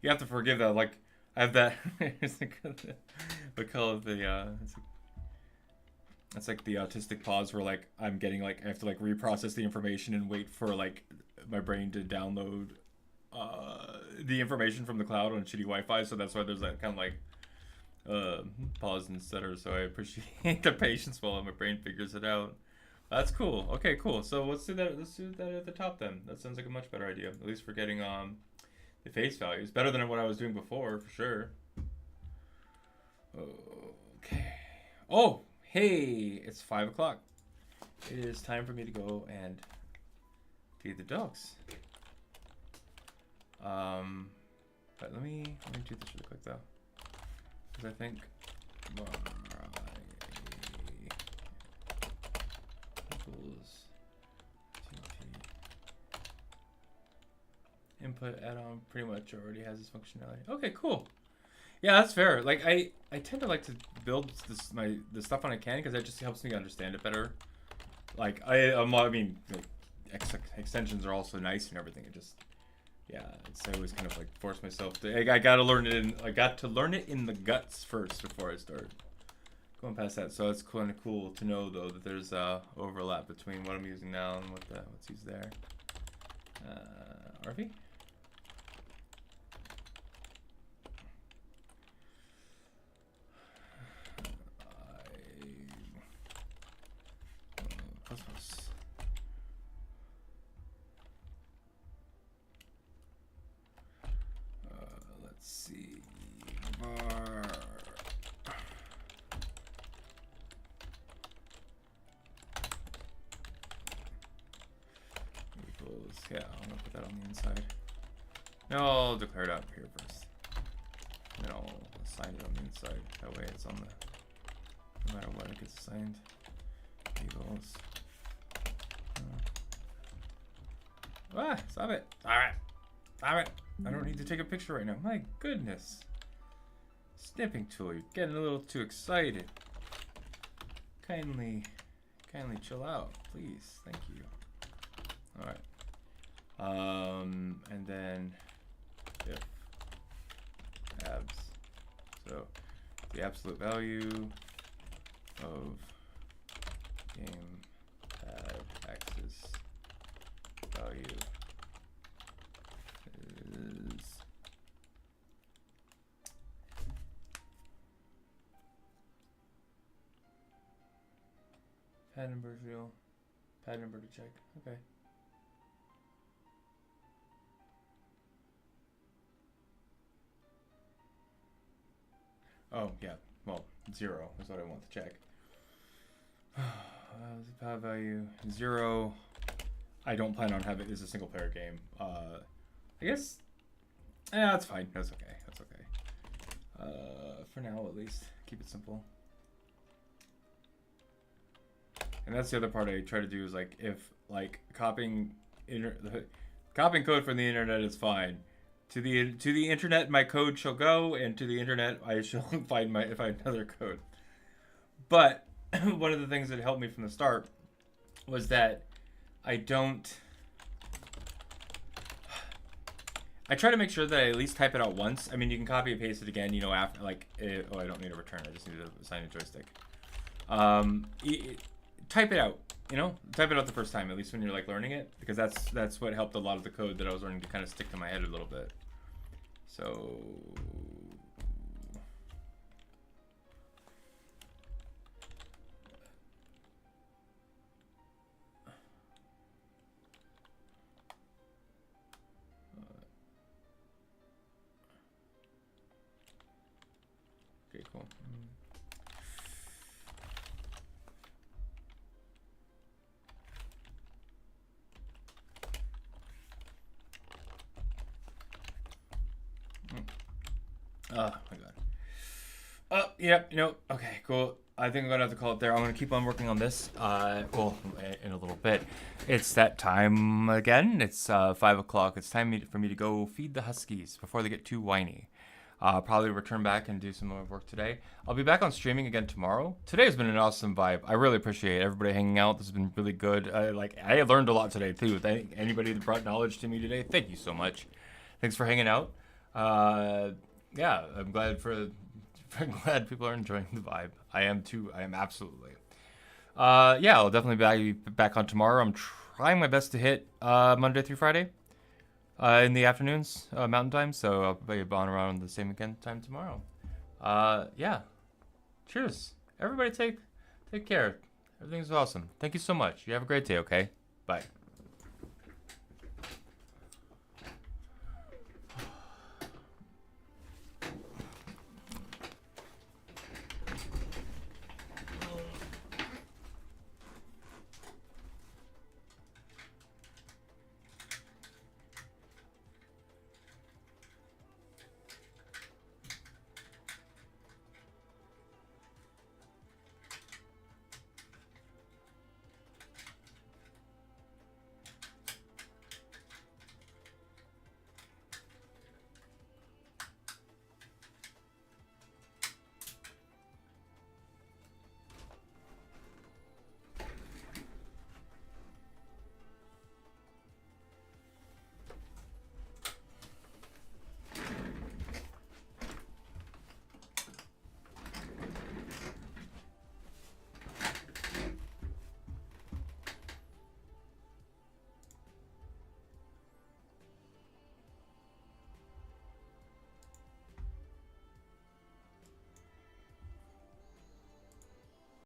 S1: You have to forgive that. I have that. We call it the. It's like the autistic pause where I'm getting I have to reprocess the information and wait for my brain to download the information from the cloud on shitty Wi-Fi. So that's why there's that kind of pause and stutter. So I appreciate the patience while my brain figures it out. That's cool. Okay, cool. So let's do that. Let's do that at the top then. That sounds like a much better idea. At least for getting the face values. Better than what I was doing before, for sure. Okay. Oh, hey, it's 5 o'clock. It is time for me to go and feed the dogs. But let me do this really quick though, because I think. Input add-on pretty much already has this functionality. Okay, cool. Yeah, that's fair. I tend to like to build the stuff when I can because that just helps me understand it better. Extensions are also nice and everything. It just it's I always kind of force myself to. I got to learn it in the guts first before I start going past that. So it's kind of cool to know though that there's overlap between what I'm using now and what's used there. RV. Let's see. Var. Equals. Yeah, I'm gonna put that on the inside. No, I'll declare it out here first. Then I'll assign it on the inside. That way it's on no matter what it gets assigned. Equals. Stop it. Stop it. I don't need to take a picture right now. My goodness. Snipping tool, you're getting a little too excited. kindly chill out, please. Thank you. All right. And then if abs, so the absolute value of game pad axis value is pad number real, pad number to check. Okay. Oh, yeah. Well, 0 is what I want to check. The pad value 0. I don't plan on having this as a single player game. I guess. Yeah, that's fine. That's okay. That's okay. For now, at least, keep it simple. And that's the other part I try to do is like if like copying code from the internet is fine. To the internet, my code shall go, and to the internet, I shall find another code. But one of the things that helped me from the start was that I try to make sure that I at least type it out once. I mean, you can copy and paste it again, you know, after like, I don't need a return. I just need to assign a joystick. Type it out, you know, type it out the first time, at least when you're like learning it, because that's what helped a lot of the code that I was learning to kind of stick to my head a little bit. So okay, cool. Oh my god. Oh, yep, you know, okay, cool. I think I'm gonna have to call it there. I'm gonna keep on working on this. Well, in a little bit. It's that time again. It's 5 o'clock. It's time for me to go feed the huskies before they get too whiny. Probably return back and do some more work today. I'll be back on streaming again tomorrow. Today has been an awesome vibe. I really appreciate everybody hanging out. This has been really good. I learned a lot today too. Anybody that brought knowledge to me today, thank you so much. Thanks for hanging out. Yeah, I'm glad people are enjoying the vibe. I am too. I am absolutely. Yeah, I'll definitely be back on tomorrow. I'm trying my best to hit Monday through Friday in the afternoons, Mountain Time. So I'll be on around the same again time tomorrow. Yeah. Cheers. Everybody take care. Everything's awesome. Thank you so much. You have a great day, okay? Bye.